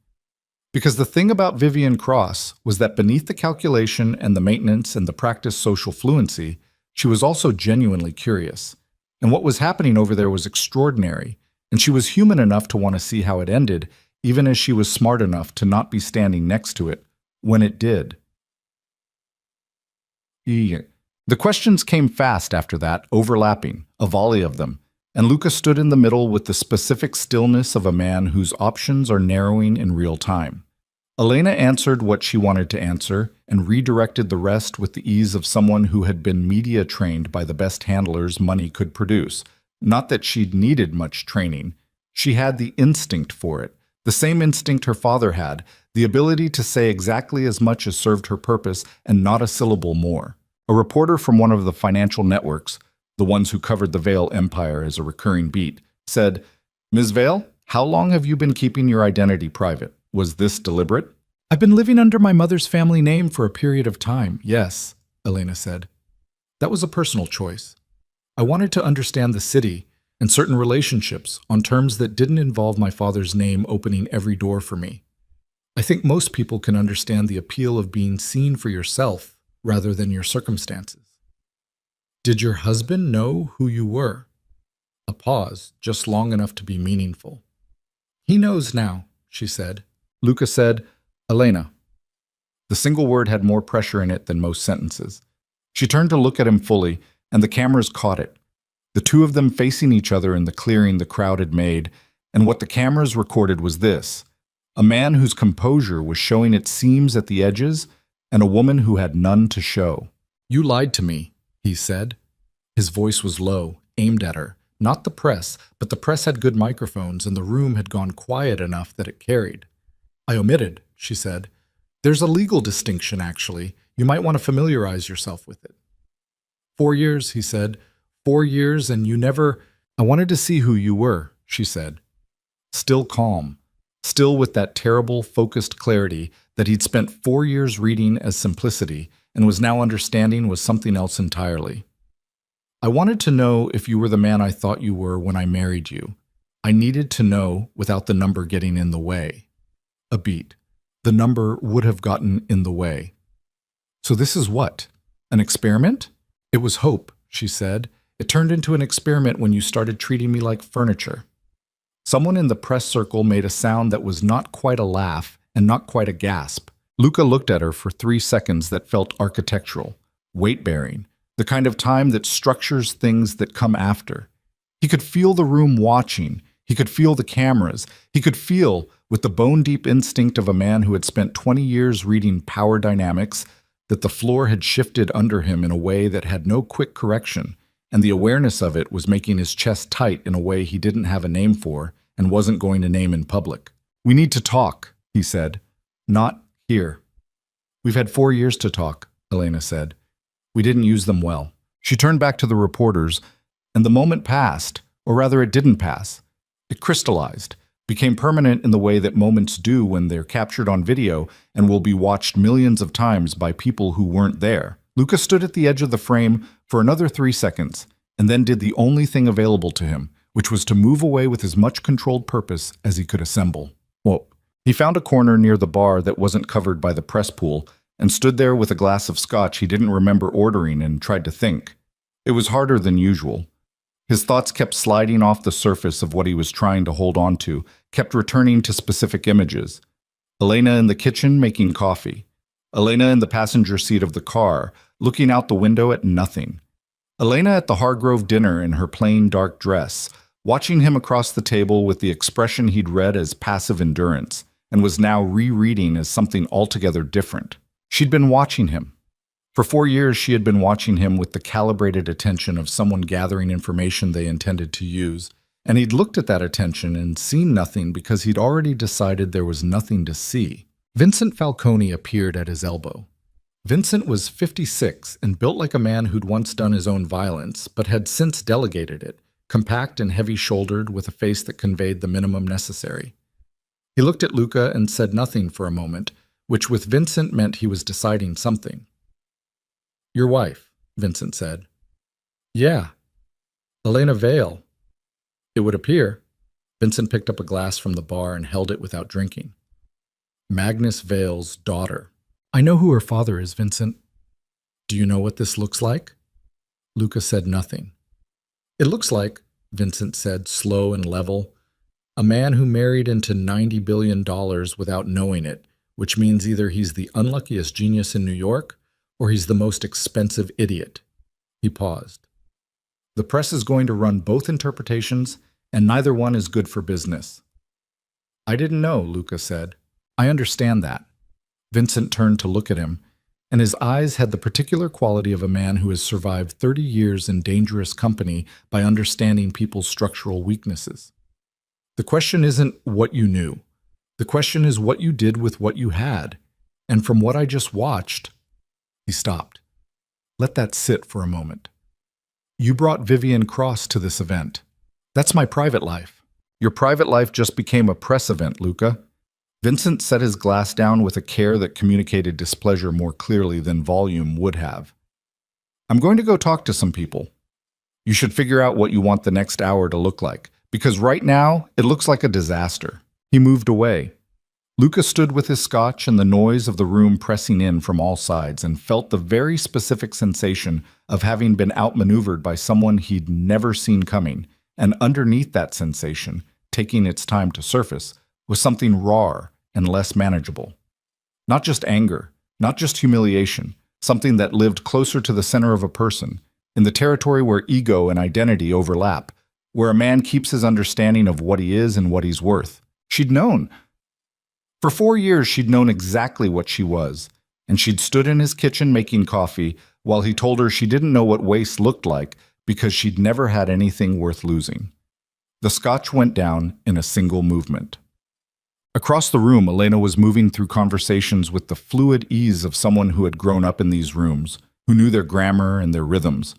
Because the thing about Vivian Cross was that beneath the calculation and the maintenance and the practiced social fluency, she was also genuinely curious. And what was happening over there was extraordinary, and she was human enough to want to see how it ended, even as she was smart enough to not be standing next to it when it did. The questions came fast after that, overlapping, a volley of them, and Luca stood in the middle with the specific stillness of a man whose options are narrowing in real time. Elena answered what she wanted to answer and redirected the rest with the ease of someone who had been media trained by the best handlers money could produce. Not that she'd needed much training. She had the instinct for it, the same instinct her father had, the ability to say exactly as much as served her purpose and not a syllable more. A reporter from one of the financial networks, the ones who covered the Vale Empire as a recurring beat, said, "Ms. Vale, how long have you been keeping your identity private? Was this deliberate?" "I've been living under my mother's family name for a period of time, yes," Elena said. "That was a personal choice. I wanted to understand the city and certain relationships on terms that didn't involve my father's name opening every door for me. I think most people can understand the appeal of being seen for yourself rather than your circumstances." "Did your husband know who you were?" A pause, just long enough to be meaningful. "He knows now," she said. Luca said, "Elena, The single word had more pressure in it than most sentences. She turned to look at him fully, and the cameras caught it. The two of them facing each other in the clearing the crowd had made, and what the cameras recorded was this: a man whose composure was showing its seams at the edges, and a woman who had none to show. "You lied to me," he said. His voice was low, aimed at her. Not the press, but the press had good microphones, and the room had gone quiet enough that it carried. "I omitted," she said. "There's a legal distinction, actually. You might want to familiarize yourself with it." 4 years, he said. 4 years, and you never— "I wanted to see who you were," she said. Still calm, still with that terrible, focused clarity that he'd spent 4 years reading as simplicity and was now understanding was something else entirely. "I wanted to know if you were the man I thought you were when I married you. I needed to know without the number getting in the way." A beat. The number would have gotten in the way. "So this is what? An experiment?" "It was hope," she said. "It turned into an experiment when you started treating me like furniture." Someone in the press circle made a sound that was not quite a laugh and not quite a gasp. Luca looked at her for 3 seconds that felt architectural, weight-bearing, the kind of time that structures things that come after. He could feel the room watching. He could feel the cameras. He could feel, with the bone-deep instinct of a man who had spent 20 years reading power dynamics, that the floor had shifted under him in a way that had no quick correction, and the awareness of it was making his chest tight in a way he didn't have a name for and wasn't going to name in public. "We need to talk," he said. "Not here." "We've had 4 years to talk," Elena said. "We didn't use them well." She turned back to the reporters, and the moment passed, or rather it didn't pass. It crystallized, became permanent in the way that moments do when they're captured on video and will be watched millions of times by people who weren't there. Luca stood at the edge of the frame for another 3 seconds, and then did the only thing available to him, which was to move away with as much controlled purpose as he could assemble. Well, he found a corner near the bar that wasn't covered by the press pool, and stood there with a glass of scotch he didn't remember ordering and tried to think. It was harder than usual. His thoughts kept sliding off the surface of what he was trying to hold on to, kept returning to specific images. Elena in the kitchen making coffee. Elena in the passenger seat of the car, looking out the window at nothing. Elena at the Hargrove dinner in her plain dark dress, watching him across the table with the expression he'd read as passive endurance, and was now rereading as something altogether different. She'd been watching him. For 4 years she had been watching him with the calibrated attention of someone gathering information they intended to use, and he'd looked at that attention and seen nothing because he'd already decided there was nothing to see. Vincent Falcone appeared at his elbow. Vincent was 56 and built like a man who'd once done his own violence, but had since delegated it, compact and heavy-shouldered with a face that conveyed the minimum necessary. He looked at Luca and said nothing for a moment, which with Vincent meant he was deciding something. "Your wife," Vincent said. "Yeah. Elena Vale. It would appear." Vincent picked up a glass from the bar and held it without drinking. "Magnus Vale's daughter." "I know who her father is, Vincent." "Do you know what this looks like?" Luca said nothing. "It looks like," Vincent said, slow and level, "a man who married into $90 billion without knowing it, which means either he's the unluckiest genius in New York or he's the most expensive idiot." He paused. "The press is going to run both interpretations, and neither one is good for business." "I didn't know," Luca said. "I understand that." Vincent turned to look at him, and his eyes had the particular quality of a man who has survived 30 years in dangerous company by understanding people's structural weaknesses. "The question isn't what you knew. The question is what you did with what you had. And from what I just watched—" He stopped. "Let that sit for a moment. You brought Vivian Cross to this event. That's my private life. Your private life just became a press event, Luca." Vincent set his glass down with a care that communicated displeasure more clearly than volume would have. "I'm going to go talk to some people. You should figure out what you want the next hour to look like, because right now it looks like a disaster." He moved away. Luca stood with his scotch and the noise of the room pressing in from all sides and felt the very specific sensation of having been outmaneuvered by someone he'd never seen coming, and underneath that sensation, taking its time to surface, was something rawer and less manageable. Not just anger, Not just humiliation, something that lived closer to the center of a person, in the territory where ego and identity overlap, where a man keeps his understanding of what he is and what he's worth. She'd known. For 4 years, she'd known exactly what she was, and she'd stood in his kitchen making coffee while he told her she didn't know what waste looked like because she'd never had anything worth losing. The scotch went down in a single movement. Across the room, Elena was moving through conversations with the fluid ease of someone who had grown up in these rooms, who knew their grammar and their rhythms,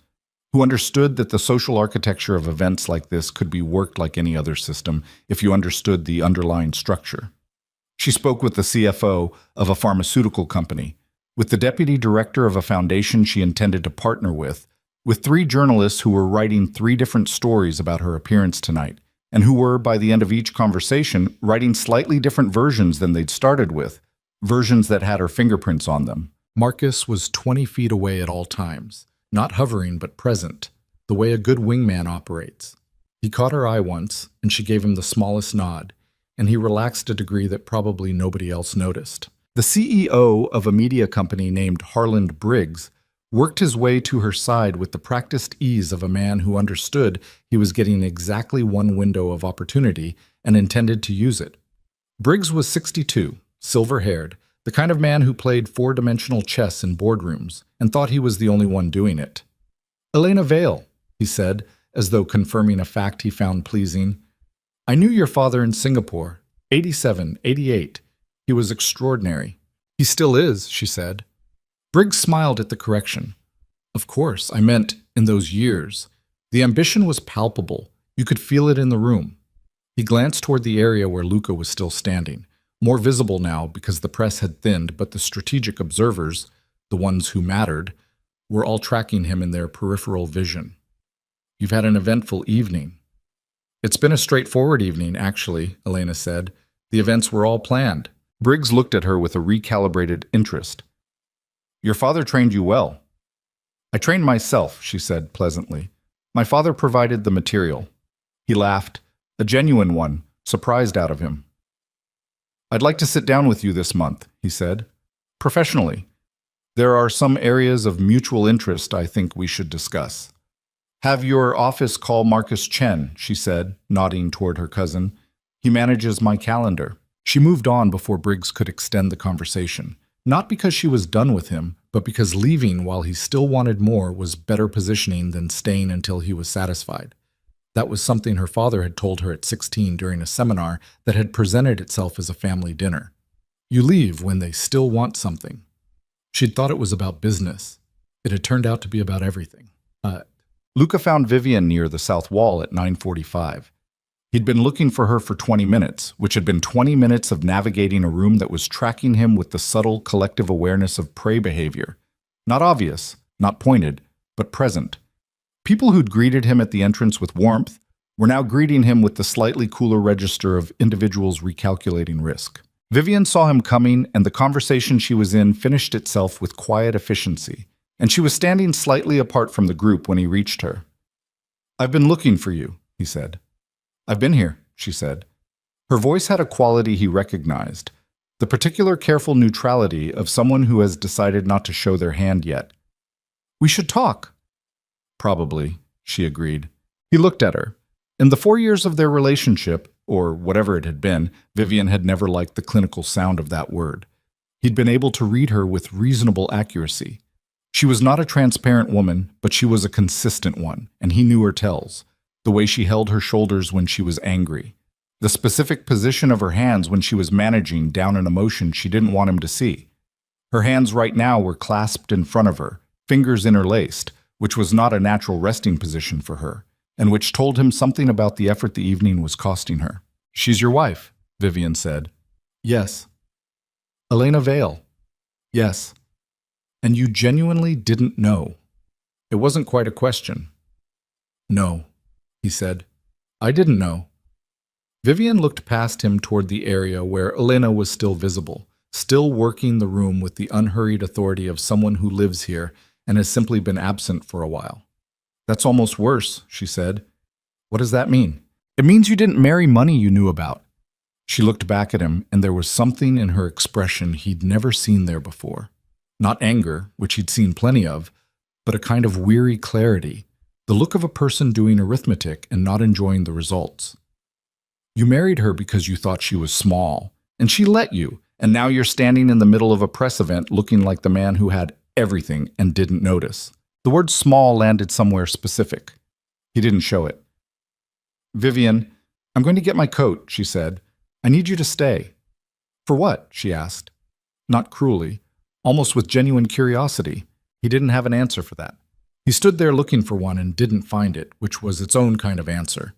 who understood that the social architecture of events like this could be worked like any other system if you understood the underlying structure. She spoke with the CFO of a pharmaceutical company, with the deputy director of a foundation she intended to partner with 3 journalists who were writing 3 different stories about her appearance tonight, and who were, by the end of each conversation, writing slightly different versions than they'd started with, versions that had her fingerprints on them. Marcus was 20 feet away at all times, not hovering but present, the way a good wingman operates. He caught her eye once, and she gave him the smallest nod, and he relaxed a degree that probably nobody else noticed. The CEO of a media company named Harland Briggs worked his way to her side with the practiced ease of a man who understood he was getting exactly one window of opportunity and intended to use it. Briggs was 62, silver-haired, the kind of man who played 4-dimensional chess in boardrooms and thought he was the only one doing it. "Elena Vale," he said, as though confirming a fact he found pleasing. "I knew your father in Singapore, 87, 88. He was extraordinary." "He still is," she said. Briggs smiled at the correction. "Of course, I meant in those years. The ambition was palpable. You could feel it in the room." He glanced toward the area where Luca was still standing, more visible now because the press had thinned, but the strategic observers, the ones who mattered, were all tracking him in their peripheral vision. "You've had an eventful evening." "It's been a straightforward evening, actually," Elena said. "The events were all planned." Briggs looked at her with a recalibrated interest. "Your father trained you well." "I trained myself," she said pleasantly. "My father provided the material." He laughed, a genuine one, surprised out of him. "I'd like to sit down with you this month," he said. "Professionally. There are some areas of mutual interest I think we should discuss." "Have your office call Marcus Chen," she said, nodding toward her cousin. "He manages my calendar." She moved on before Briggs could extend the conversation. Not because she was done with him, but because leaving while he still wanted more was better positioning than staying until he was satisfied. That was something her father had told her at 16 during a seminar that had presented itself as a family dinner. You leave when they still want something. She'd thought it was about business. It had turned out to be about everything. Luca found Vivian near the south wall at 9:45. He'd been looking for her for 20 minutes, which had been 20 minutes of navigating a room that was tracking him with the subtle collective awareness of prey behavior. Not obvious, not pointed, but present. People who'd greeted him at the entrance with warmth were now greeting him with the slightly cooler register of individuals recalculating risk. Vivian saw him coming, and the conversation she was in finished itself with quiet efficiency, and she was standing slightly apart from the group when he reached her. "I've been looking for you," he said. "I've been here," she said. Her voice had a quality he recognized, the particular careful neutrality of someone who has decided not to show their hand yet. "We should talk." "Probably," she agreed. He looked at her. In the 4 years of their relationship, or whatever it had been, Vivian had never liked the clinical sound of that word. He'd been able to read her with reasonable accuracy. She was not a transparent woman, but she was a consistent one, and he knew her tells. The way she held her shoulders when she was angry. The specific position of her hands when she was managing down an emotion she didn't want him to see. Her hands right now were clasped in front of her, fingers interlaced, which was not a natural resting position for her, and which told him something about the effort the evening was costing her. "She's your wife," Vivian said. "Yes." "Elena Vale." "Yes." "And you genuinely didn't know?" It wasn't quite a question. "No," he said. "I didn't know." Vivian looked past him toward the area where Elena was still visible, still working the room with the unhurried authority of someone who lives here and has simply been absent for a while. "That's almost worse," she said. "What does that mean?" "It means you didn't marry money you knew about." She looked back at him, and there was something in her expression he'd never seen there before. Not anger, which he'd seen plenty of, but a kind of weary clarity, the look of a person doing arithmetic and not enjoying the results. You married her because you thought she was small, and she let you, and now you're standing in the middle of a press event looking like the man who had everything and didn't notice. The word small landed somewhere specific. He didn't show it. Vivian, I'm going to get my coat, she said. I need you to stay. For what? She asked. Not cruelly, almost with genuine curiosity. He didn't have an answer for that. He stood there looking for one and didn't find it, which was its own kind of answer.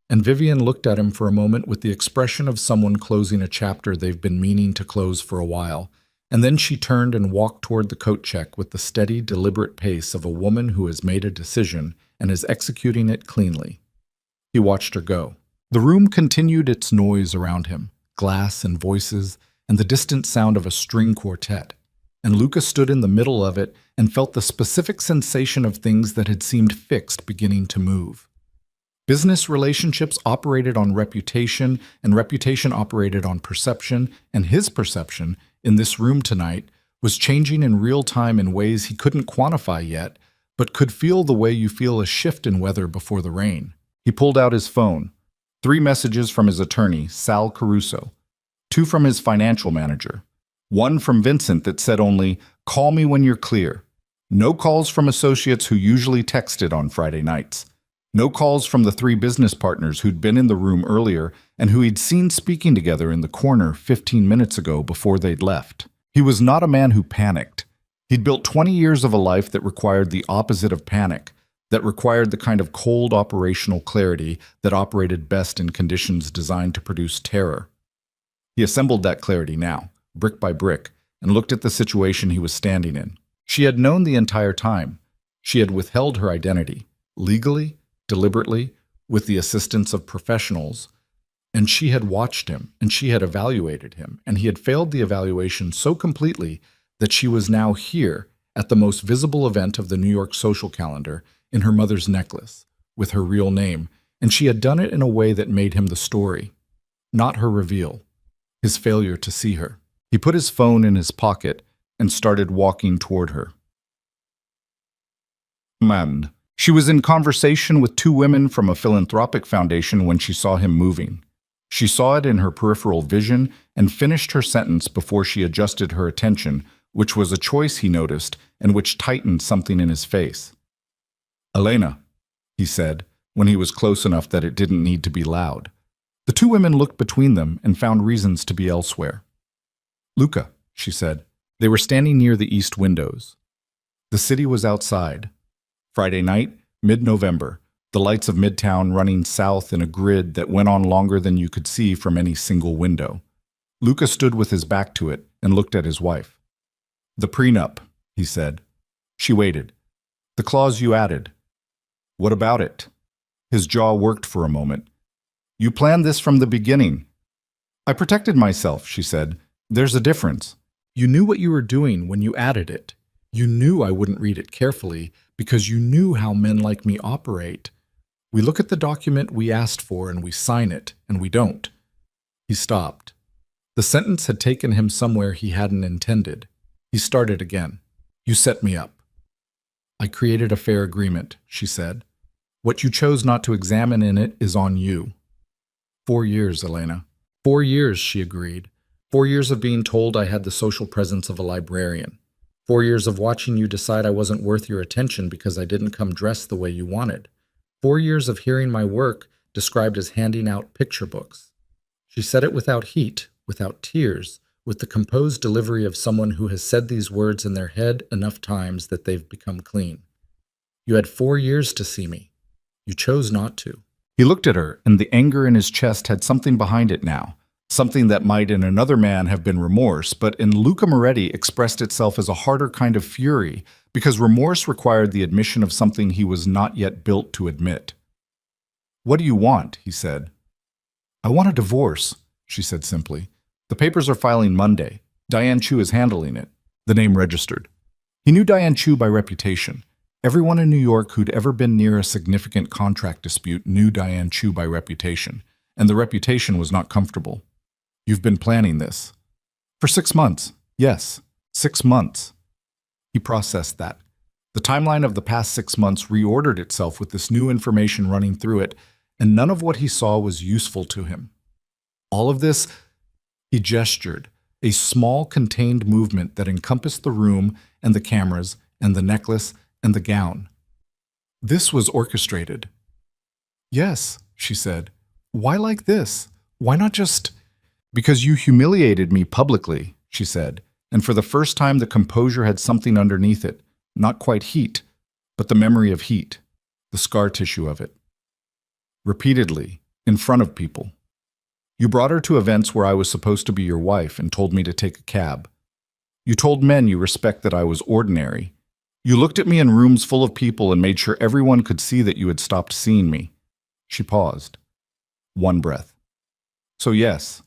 And Vivian looked at him for a moment with the expression of someone closing a chapter they've been meaning to close for a while. And then she turned and walked toward the coat check with the steady, deliberate pace of a woman who has made a decision and is executing it cleanly. He watched her go. The room continued its noise around him, glass and voices, and the distant sound of a string quartet. And Luca stood in the middle of it and felt the specific sensation of things that had seemed fixed beginning to move. Business relationships operated on reputation, and reputation operated on perception, and his perception, in this room tonight, was changing in real time in ways he couldn't quantify yet, but could feel the way you feel a shift in weather before the rain. He pulled out his phone. 3 messages from his attorney, Sal Caruso. 2 from his financial manager. 1 from Vincent that said only, "Call me when you're clear." No calls from associates who usually texted on Friday nights. No calls from the 3 business partners who'd been in the room earlier and who he'd seen speaking together in the corner 15 minutes ago before they'd left. He was not a man who panicked. He'd built 20 years of a life that required the opposite of panic, that required the kind of cold operational clarity that operated best in conditions designed to produce terror. He assembled that clarity now, brick by brick, and looked at the situation he was standing in. She had known the entire time. She had withheld her identity, legally, deliberately, with the assistance of professionals, and she had watched him, and she had evaluated him, and he had failed the evaluation so completely that she was now here at the most visible event of the New York social calendar in her mother's necklace, with her real name, and she had done it in a way that made him the story, not her reveal, his failure to see her. He put his phone in his pocket and started walking toward her. Man. She was in conversation with 2 women from a philanthropic foundation when she saw him moving. She saw it in her peripheral vision and finished her sentence before she adjusted her attention, which was a choice he noticed and which tightened something in his face. "Elena," he said, when he was close enough that it didn't need to be loud. The 2 women looked between them and found reasons to be elsewhere. "Luca," she said. They were standing near the east windows. The city was outside. Friday night, mid-November, the lights of Midtown running south in a grid that went on longer than you could see from any single window. Luca stood with his back to it and looked at his wife. "The prenup," he said. She waited. "The clause you added. What about it?" His jaw worked for a moment. "You planned this from the beginning." "I protected myself," she said. "There's a difference. You knew what you were doing when you added it. You knew I wouldn't read it carefully, because you knew how men like me operate. We look at the document we asked for and we sign it, and we don't." He stopped. The sentence had taken him somewhere he hadn't intended. He started again. "You set me up." "I created a fair agreement," she said. "What you chose not to examine in it is on you." 4 years, Elena. 4 years, she agreed. 4 years of being told I had the social presence of a librarian. 4 years of watching you decide I wasn't worth your attention because I didn't come dressed the way you wanted. 4 years of hearing my work described as handing out picture books. She said it without heat, without tears, with the composed delivery of someone who has said these words in their head enough times that they've become clean. "You had 4 years to see me. You chose not to." He looked at her, and the anger in his chest had something behind it now. Something that might in another man have been remorse, but in Luca Moretti expressed itself as a harder kind of fury, because remorse required the admission of something he was not yet built to admit. "What do you want?" he said. "I want a divorce," she said simply. "The papers are filing Monday. Diane Chu is handling it." The name registered. He knew Diane Chu by reputation. Everyone in New York who'd ever been near a significant contract dispute knew Diane Chu by reputation, and the reputation was not comfortable. "You've been planning this." "For 6 months. Yes, 6 months." He processed that. The timeline of the past 6 months reordered itself with this new information running through it, and none of what he saw was useful to him. All of this, he gestured, a small contained movement that encompassed the room and the cameras and the necklace and the gown. This was orchestrated. Yes, she said. Why like this? Why not just... Because you humiliated me publicly, she said, and for the first time the composure had something underneath it, not quite heat, but the memory of heat, the scar tissue of it. Repeatedly, in front of people. You brought her to events where I was supposed to be your wife and told me to take a cab. You told men you respect that I was ordinary. You looked at me in rooms full of people and made sure everyone could see that you had stopped seeing me. She paused. One breath. So yes,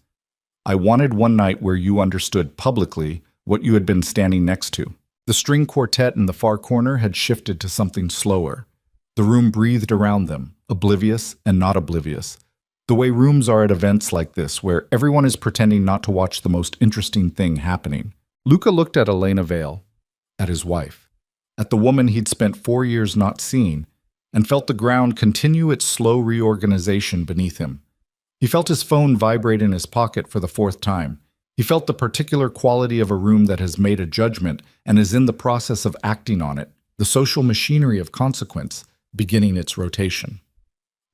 I wanted one night where you understood publicly what you had been standing next to. The string quartet in the far corner had shifted to something slower. The room breathed around them, oblivious and not oblivious. The way rooms are at events like this, where everyone is pretending not to watch the most interesting thing happening. Luca looked at Elena Vale, at his wife, at the woman he'd spent 4 years not seeing, and felt the ground continue its slow reorganization beneath him. He felt his phone vibrate in his pocket for the 4th time. He felt the particular quality of a room that has made a judgment and is in the process of acting on it, the social machinery of consequence, beginning its rotation.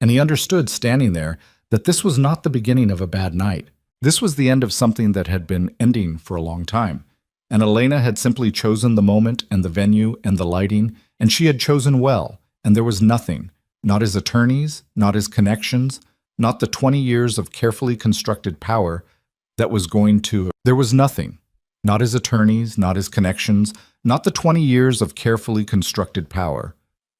And he understood, standing there, that this was not the beginning of a bad night. This was the end of something that had been ending for a long time. And Elena had simply chosen the moment and the venue and the lighting, and she had chosen well, and there was nothing, not his attorneys, not his connections, not the 20 years of carefully constructed power that was going to... There was nothing, not his attorneys, not his connections, not the 20 years of carefully constructed power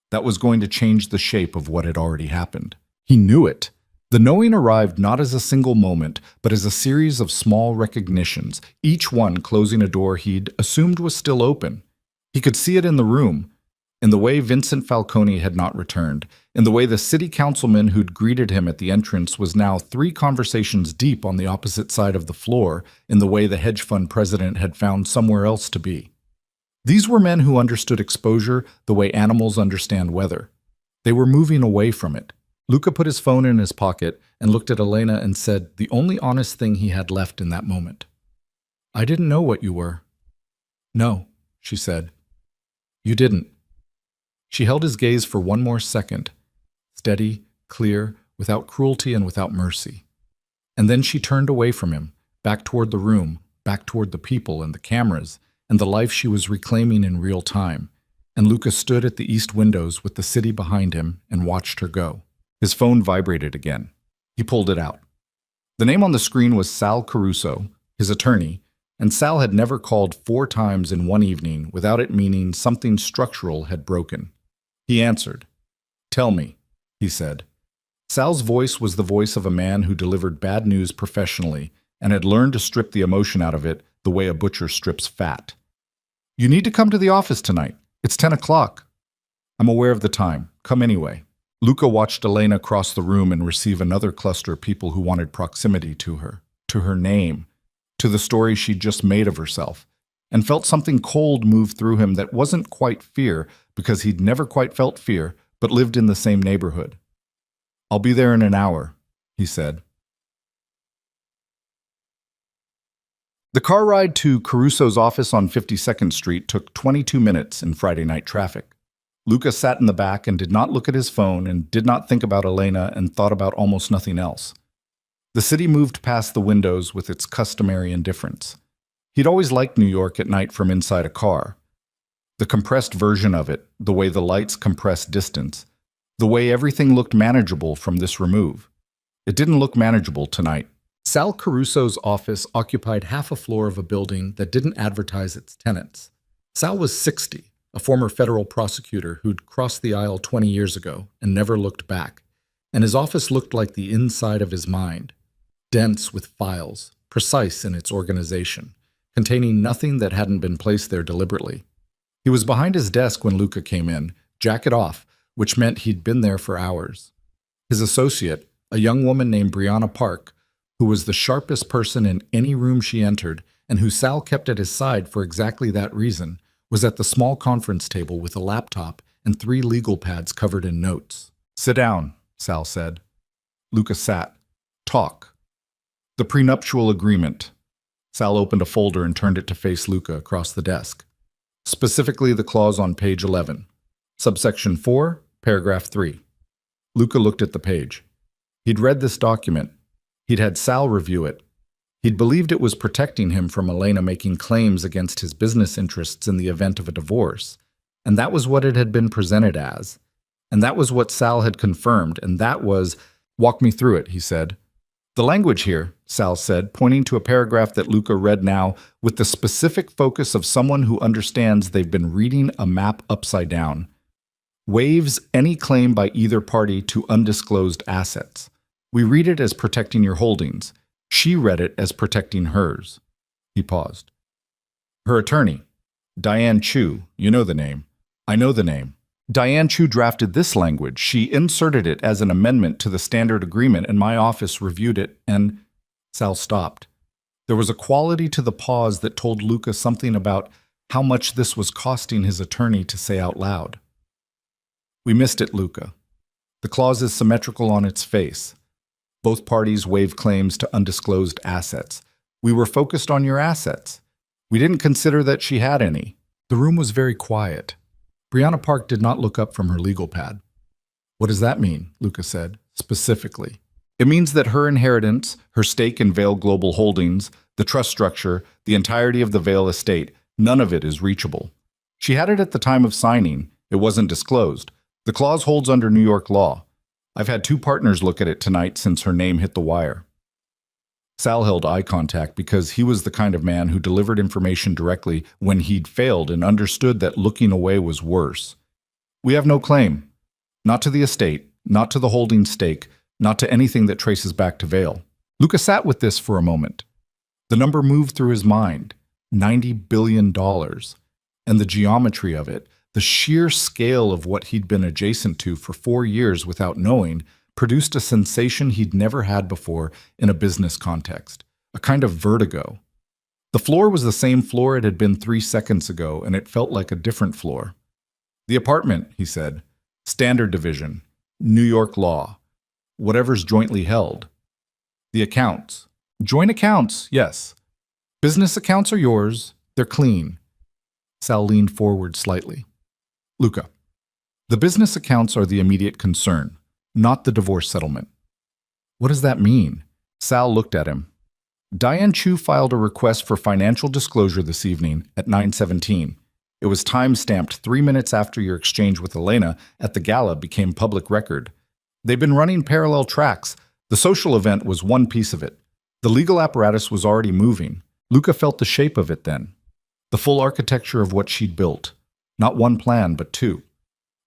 that was going to change the shape of what had already happened. He knew it. The knowing arrived not as a single moment, but as a series of small recognitions, each one closing a door he'd assumed was still open. He could see it in the room, in the way Vincent Falcone had not returned, in the way the city councilman who'd greeted him at the entrance was now 3 conversations deep on the opposite side of the floor, in the way the hedge fund president had found somewhere else to be. These were men who understood exposure the way animals understand weather. They were moving away from it. Luca put his phone in his pocket and looked at Elena and said the only honest thing he had left in that moment. I didn't know what you were. No, she said. You didn't. She held his gaze for one more second, steady, clear, without cruelty and without mercy. And then she turned away from him, back toward the room, back toward the people and the cameras and the life she was reclaiming in real time. And Luca stood at the east windows with the city behind him and watched her go. His phone vibrated again. He pulled it out. The name on the screen was Sal Caruso, his attorney, and Sal had never called 4 times in one evening without it meaning something structural had broken. He answered. Tell me, he said. Sal's voice was the voice of a man who delivered bad news professionally and had learned to strip the emotion out of it the way a butcher strips fat. You need to come to the office tonight. It's 10 o'clock. I'm aware of the time. Come anyway. Luca watched Elena cross the room and receive another cluster of people who wanted proximity to her name, to the story she'd just made of herself, and felt something cold move through him that wasn't quite fear, because he'd never quite felt fear, but lived in the same neighborhood. I'll be there in an hour, he said. The car ride to Caruso's office on 52nd Street took 22 minutes in Friday night traffic. Luca sat in the back and did not look at his phone and did not think about Elena and thought about almost nothing else. The city moved past the windows with its customary indifference. He'd always liked New York at night from inside a car. The compressed version of it, the way the lights compressed distance, the way everything looked manageable from this remove. It didn't look manageable tonight. Sal Caruso's office occupied half a floor of a building that didn't advertise its tenants. Sal was 60. A former federal prosecutor who'd crossed the aisle 20 years ago and never looked back, and his office looked like the inside of his mind, dense with files, precise in its organization, containing nothing that hadn't been placed there deliberately. He was behind his desk when Luca came in, jacket off, which meant he'd been there for hours. His associate, a young woman named Brianna Park, who was the sharpest person in any room she entered and who Sal kept at his side for exactly that reason, was at the small conference table with a laptop and 3 legal pads covered in notes. "Sit down," Sal said. Luca sat. "Talk." "The prenuptial agreement." Sal opened a folder and turned it to face Luca across the desk. "Specifically the clause on page 11. Subsection 4, paragraph 3. Luca looked at the page. He'd read this document. He'd had Sal review it. He'd believed it was protecting him from Elena making claims against his business interests in the event of a divorce. And that was what it had been presented as. And that was what Sal had confirmed, and that was— "Walk me through it," he said. "The language here," Sal said, pointing to a paragraph that Luca read now with the specific focus of someone who understands they've been reading a map upside down. "Waives any claim by either party to undisclosed assets. We read it as protecting your holdings. She read it as protecting hers." He paused. "Her attorney, Diane Chu, you know the name." "I know the name. Diane Chu drafted this language. She inserted it as an amendment to the standard agreement, and my office reviewed it, and—" Sal stopped. There was a quality to the pause that told Luca something about how much this was costing his attorney to say out loud. "We missed it, Luca. The clause is symmetrical on its face. Both parties waive claims to undisclosed assets. We were focused on your assets. We didn't consider that she had any." The room was very quiet. Brianna Park did not look up from her legal pad. "What does that mean?" Luca said, specifically. "It means that her inheritance, her stake in Vail Global Holdings, the trust structure, the entirety of the Vail estate, none of it is reachable. She had it at the time of signing. It wasn't disclosed. The clause holds under New York law. I've had 2 partners look at it tonight since her name hit the wire." Sal held eye contact because he was the kind of man who delivered information directly when he'd failed and understood that looking away was worse. "We have no claim. Not to the estate, not to the holding stake, not to anything that traces back to Vail." Luca sat with this for a moment. The number moved through his mind, $90 billion, and the geometry of it, the sheer scale of what he'd been adjacent to for 4 years without knowing, produced a sensation he'd never had before in a business context, a kind of vertigo. The floor was the same floor it had been 3 seconds ago, and it felt like a different floor. "The apartment," he said. "Standard division. New York law. Whatever's jointly held. The accounts. Joint accounts, yes. Business accounts are yours. They're clean." Sal leaned forward slightly. "Luca, the business accounts are the immediate concern, not the divorce settlement." "What does that mean?" Sal looked at him. "Diane Chu filed a request for financial disclosure this evening at 9:17. It was time-stamped 3 minutes after your exchange with Elena at the Gala became public record. They've been running parallel tracks. The social event was one piece of it. The legal apparatus was already moving. Luca felt the shape of it then. The full architecture of what she'd built. Not one plan, but 2.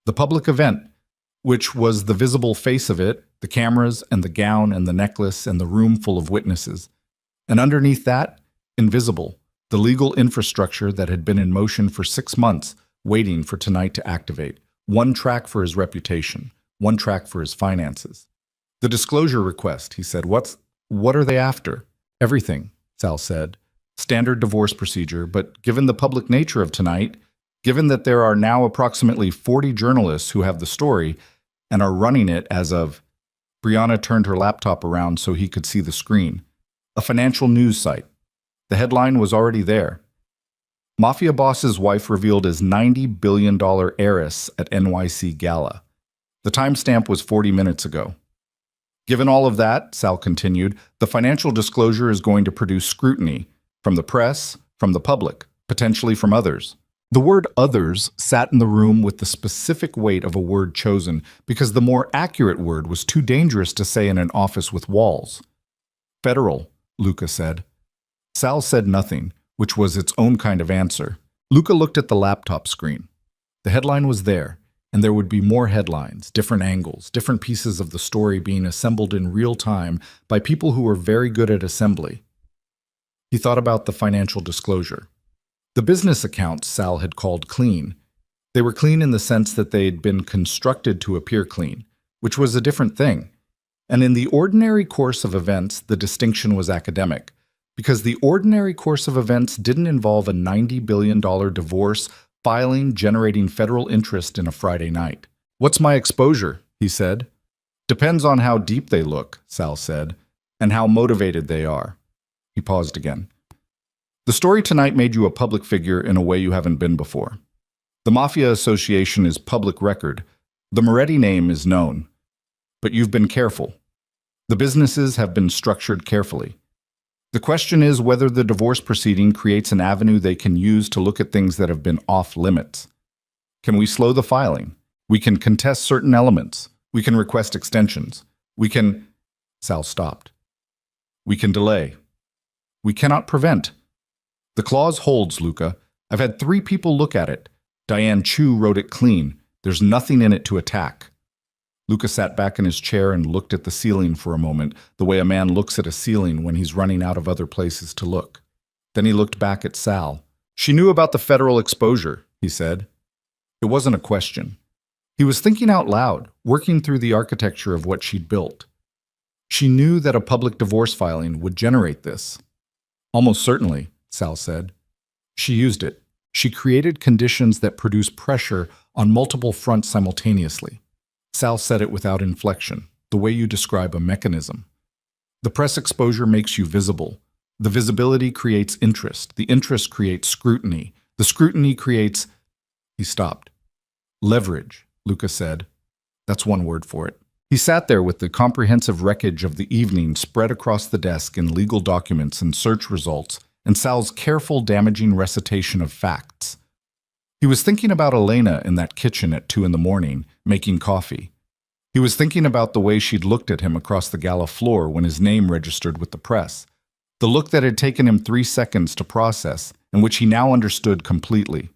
The public event, which was the visible face of it, the cameras and the gown and the necklace and the room full of witnesses. And underneath that, invisible, the legal infrastructure that had been in motion for 6 months, waiting for tonight to activate. One track for his reputation, one track for his finances. "The disclosure request," he said. What are they after?" "Everything," Sal said. "Standard divorce procedure, but given the public nature of tonight, given that there are now approximately 40 journalists who have the story and are running it as of—" Brianna turned her laptop around so he could see the screen. "A financial news site. The headline was already there. Mafia boss's wife revealed as $90 billion heiress at NYC Gala. The timestamp was 40 minutes ago. Given all of that," Sal continued, "the financial disclosure is going to produce scrutiny from the press, from the public, potentially from others." The word "others" sat in the room with the specific weight of a word chosen because the more accurate word was too dangerous to say in an office with walls. "Federal," Luca said. Sal said nothing, which was its own kind of answer. Luca looked at the laptop screen. The headline was there, and there would be more headlines, different angles, different pieces of the story being assembled in real time by people who were very good at assembly. He thought about the financial disclosure. The business accounts Sal had called clean. They were clean in the sense that they had been constructed to appear clean, which was a different thing. And in the ordinary course of events, the distinction was academic, because the ordinary course of events didn't involve a $90 billion divorce filing, generating federal interest in a Friday night. What's my exposure? He said. Depends on how deep they look, Sal said, and how motivated they are. He paused again. The story tonight made you a public figure in a way you haven't been before. The Mafia Association is public record. The Moretti name is known. But you've been careful. The businesses have been structured carefully. The question is whether the divorce proceeding creates an avenue they can use to look at things that have been off limits. Can we slow the filing? We can contest certain elements. We can request extensions. We can... Sal stopped. We can delay. We cannot prevent. The clause holds, Luca. I've had 3 people look at it. Diane Chu wrote it clean. There's nothing in it to attack. Luca sat back in his chair and looked at the ceiling for a moment, the way a man looks at a ceiling when he's running out of other places to look. Then he looked back at Sal. She knew about the federal exposure, he said. It wasn't a question. He was thinking out loud, working through the architecture of what she'd built. She knew that a public divorce filing would generate this. Almost certainly, Sal said. She used it. She created conditions that produce pressure on multiple fronts simultaneously. Sal said it without inflection, the way you describe a mechanism. The press exposure makes you visible. The visibility creates interest. The interest creates scrutiny. The scrutiny creates... He stopped. Leverage, Luca said. That's one word for it. He sat there with the comprehensive wreckage of the evening spread across the desk in legal documents and search results, and Sal's careful, damaging recitation of facts. He was thinking about Elena in that kitchen at 2 a.m, making coffee. He was thinking about the way she'd looked at him across the Gala floor when his name registered with the press. The look that had taken him 3 seconds to process, and which he now understood completely.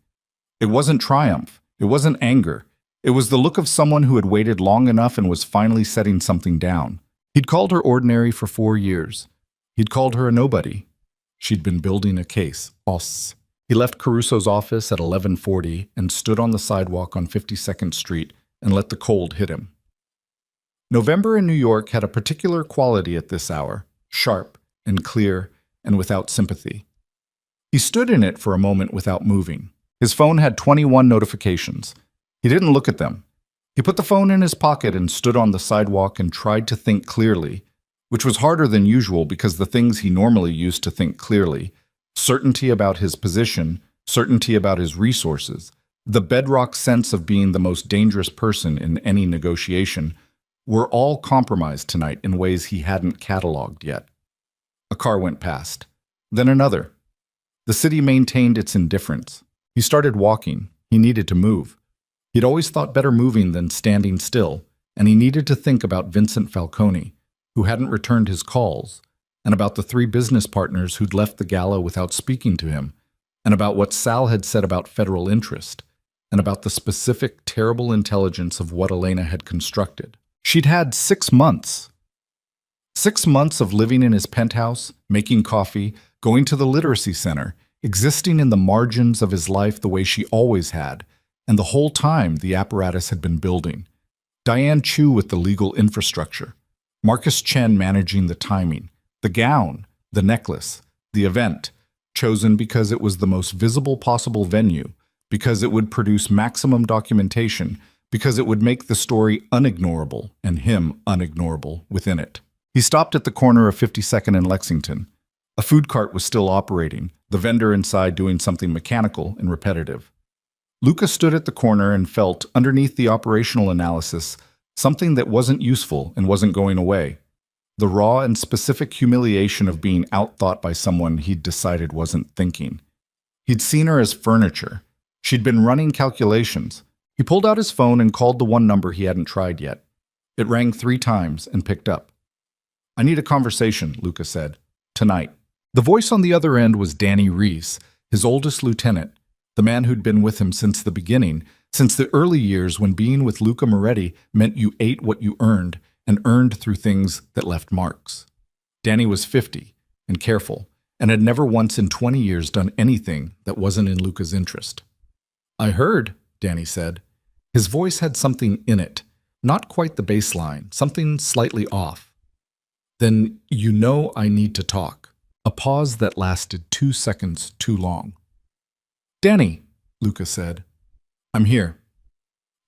It wasn't triumph. It wasn't anger. It was the look of someone who had waited long enough and was finally setting something down. He'd called her ordinary for 4 years. He'd called her a nobody. She'd been building a case. Boss. He left Caruso's office at 11:40 and stood on the sidewalk on 52nd Street and let the cold hit him. November in New York had a particular quality at this hour, sharp and clear and without sympathy. He stood in it for a moment without moving. His phone had 21 notifications. He didn't look at them. He put the phone in his pocket and stood on the sidewalk and tried to think clearly, which was harder than usual because the things he normally used to think clearly, certainty about his position, certainty about his resources, the bedrock sense of being the most dangerous person in any negotiation, were all compromised tonight in ways he hadn't cataloged yet. A car went past. Then another. The city maintained its indifference. He started walking. He needed to move. He'd always thought better moving than standing still, and he needed to think about Vincent Falcone, who hadn't returned his calls, and about the 3 business partners who'd left the Gala without speaking to him, and about what Sal had said about federal interest, and about the specific, terrible intelligence of what Elena had constructed. She'd had 6 months. 6 months of living in his penthouse, making coffee, going to the literacy center, existing in the margins of his life the way she always had, and the whole time the apparatus had been building. Diane Chu with the legal infrastructure, Marcus Chen managing the timing, the gown, the necklace, the event, chosen because it was the most visible possible venue, because it would produce maximum documentation, because it would make the story unignorable and him unignorable within it. He stopped at the corner of 52nd and Lexington. A food cart was still operating, the vendor inside doing something mechanical and repetitive. Luca stood at the corner and felt, underneath the operational analysis, something that wasn't useful and wasn't going away. The raw and specific humiliation of being outthought by someone he'd decided wasn't thinking. He'd seen her as furniture. She'd been running calculations. He pulled out his phone and called the one number he hadn't tried yet. It rang 3 times and picked up. "I need a conversation," Luca said. "Tonight." The voice on the other end was Danny Reese, his oldest lieutenant, the man who'd been with him since the beginning, since the early years when being with Luca Moretti meant you ate what you earned and earned through things that left marks. Danny was 50 and careful, and had never once in 20 years done anything that wasn't in Luca's interest. "I heard," Danny said. His voice had something in it, not quite the bass line, something slightly off. "Then you know I need to talk." A pause that lasted 2 seconds too long. "Danny," Luca said. I'm here.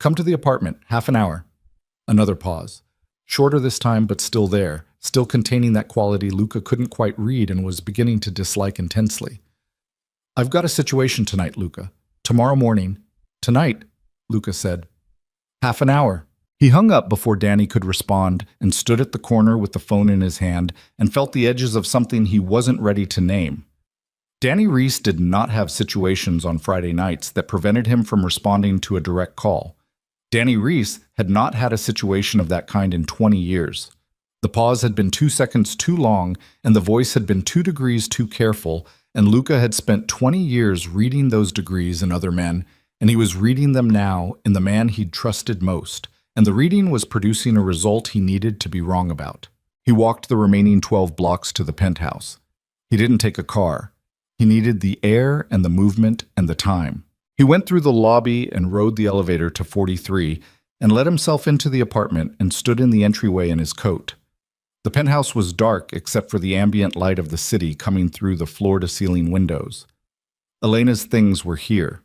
Come to the apartment, half an hour. Another pause. Shorter this time, but still there, still containing that quality Luca couldn't quite read and was beginning to dislike intensely. I've got a situation tonight, Luca. Tomorrow morning. Tonight, Luca said. Half an hour. He hung up before Danny could respond and stood at the corner with the phone in his hand and felt the edges of something he wasn't ready to name. Danny Reese did not have situations on Friday nights that prevented him from responding to a direct call. Danny Reese had not had a situation of that kind in 20 years. The pause had been 2 seconds too long, and the voice had been 2 degrees too careful, and Luca had spent 20 years reading those degrees in other men, and he was reading them now in the man he'd trusted most, and the reading was producing a result he needed to be wrong about. He walked the remaining 12 blocks to the penthouse. He didn't take a car. He needed the air and the movement and the time. He went through the lobby and rode the elevator to 43 and let himself into the apartment and stood in the entryway in his coat. The penthouse was dark except for the ambient light of the city coming through the floor-to-ceiling windows. Elena's things were here.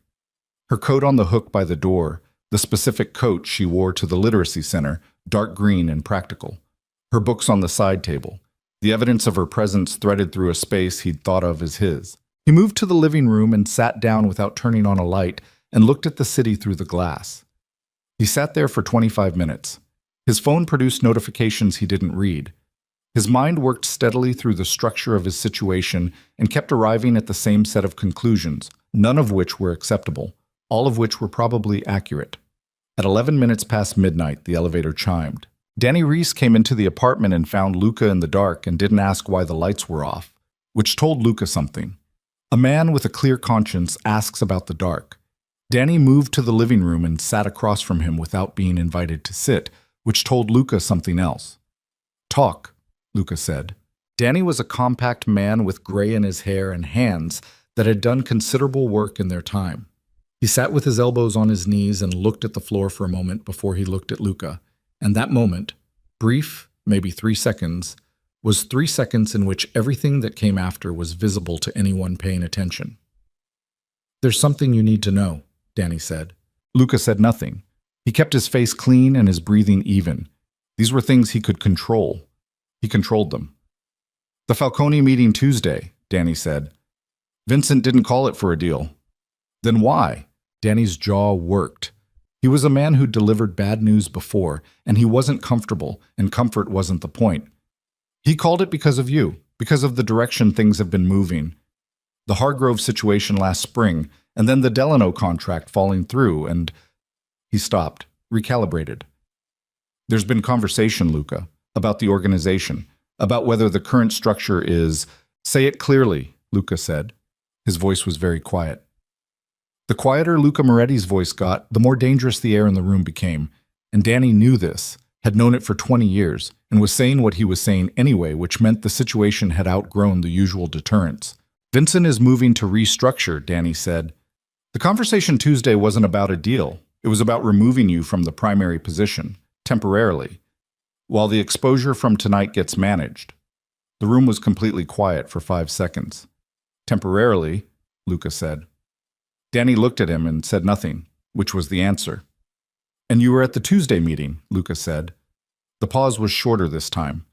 Her coat on the hook by the door, the specific coat she wore to the literacy center, dark green and practical. Her books on the side table, the evidence of her presence threaded through a space he'd thought of as his. He moved to the living room and sat down without turning on a light and looked at the city through the glass. He sat there for 25 minutes. His phone produced notifications he didn't read. His mind worked steadily through the structure of his situation and kept arriving at the same set of conclusions, none of which were acceptable, all of which were probably accurate. At 11 minutes past midnight, the elevator chimed. Danny Reese came into the apartment and found Luca in the dark and didn't ask why the lights were off, which told Luca something. A man with a clear conscience asks about the dark. Danny moved to the living room and sat across from him without being invited to sit, which told Luca something else. Talk, Luca said. Danny was a compact man with gray in his hair and hands that had done considerable work in their time. He sat with his elbows on his knees and looked at the floor for a moment before he looked at Luca, and that moment, brief, maybe 3 seconds, was 3 seconds in which everything that came after was visible to anyone paying attention. There's something you need to know, Danny said. Luca said nothing. He kept his face clean and his breathing even. These were things he could control. He controlled them. The Falcone meeting Tuesday, Danny said. Vincent didn't call it for a deal. Then why? Danny's jaw worked. He was a man who delivered bad news before, and he wasn't comfortable, and comfort wasn't the point. He called it because of you, because of the direction things have been moving. The Hargrove situation last spring, and then the Delano contract falling through, and... He stopped, recalibrated. There's been conversation, Luca, about the organization, about whether the current structure is... Say it clearly, Luca said. His voice was very quiet. The quieter Luca Moretti's voice got, the more dangerous the air in the room became, and Danny knew this, had known it for 20 years, and was saying what he was saying anyway, which meant the situation had outgrown the usual deterrents. Vincent is moving to restructure, Danny said. The conversation Tuesday wasn't about a deal. It was about removing you from the primary position, temporarily, while the exposure from tonight gets managed. The room was completely quiet for 5 seconds. Temporarily, Luca said. Danny looked at him and said nothing, which was the answer. And you were at the Tuesday meeting, Luca said. The pause was shorter this time.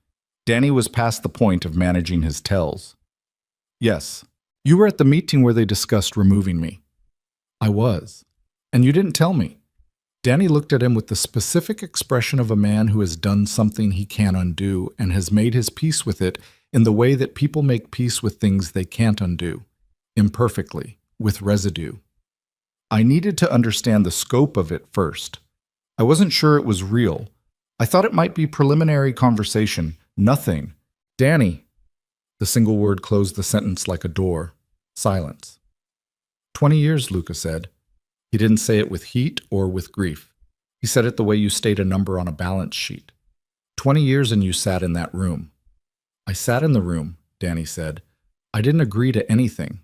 Danny was past the point of managing his tells. Yes, you were at the meeting where they discussed removing me. I was. And you didn't tell me. Danny looked at him with the specific expression of a man who has done something he can't undo and has made his peace with it in the way that people make peace with things they can't undo, imperfectly, with residue. I needed to understand the scope of it first. I wasn't sure it was real. I thought it might be preliminary conversation. Nothing. Danny. The single word closed the sentence like a door. Silence. 20 years, Luca said. He didn't say it with heat or with grief. He said it the way you state a number on a balance sheet. 20 years and you sat in that room. I sat in the room, Danny said. I didn't agree to anything.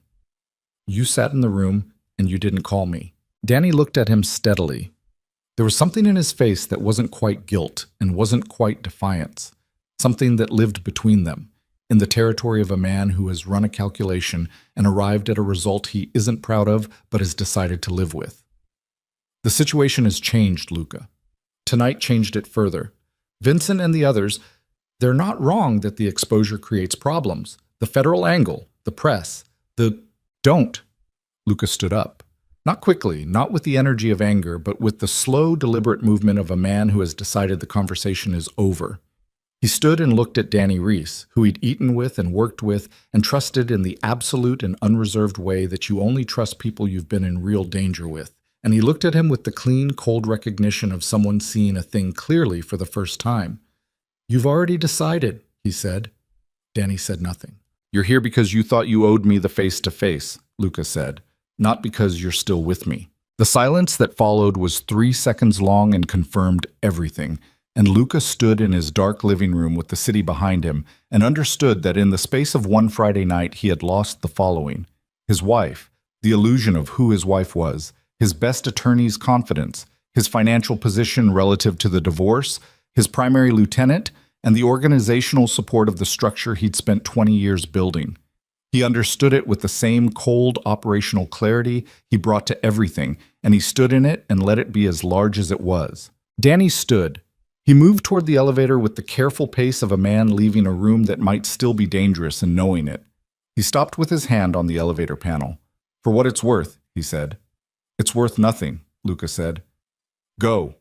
You sat in the room and you didn't call me. Danny looked at him steadily. There was something in his face that wasn't quite guilt and wasn't quite defiance, something that lived between them. in the territory of a man who has run a calculation and arrived at a result he isn't proud of but has decided to live with. The situation has changed, Luca. Tonight changed it further. Vincent and the others, they're not wrong that the exposure creates problems. The federal angle, the press, don't. Luca stood up. Not quickly, not with the energy of anger, but with the slow, deliberate movement of a man who has decided the conversation is over. He stood and looked at Danny Reese, who he'd eaten with and worked with and trusted in the absolute and unreserved way that you only trust people you've been in real danger with. And he looked at him with the clean, cold recognition of someone seeing a thing clearly for the first time. "You've already decided," he said. Danny said nothing. "You're here because you thought you owed me the face-to-face," Luca said, "not because you're still with me." The silence that followed was 3 seconds long and confirmed everything, and Luca stood in his dark living room with the city behind him and understood that in the space of one Friday night he had lost the following: his wife, the illusion of who his wife was, his best attorney's confidence, his financial position relative to the divorce, his primary lieutenant, and the organizational support of the structure he'd spent 20 years building. He understood it with the same cold operational clarity he brought to everything, and he stood in it and let it be as large as it was. Danny stood. He moved toward the elevator with the careful pace of a man leaving a room that might still be dangerous and knowing it. He stopped with his hand on the elevator panel. "For what it's worth," he said. "It's worth nothing," Luca said. "Go."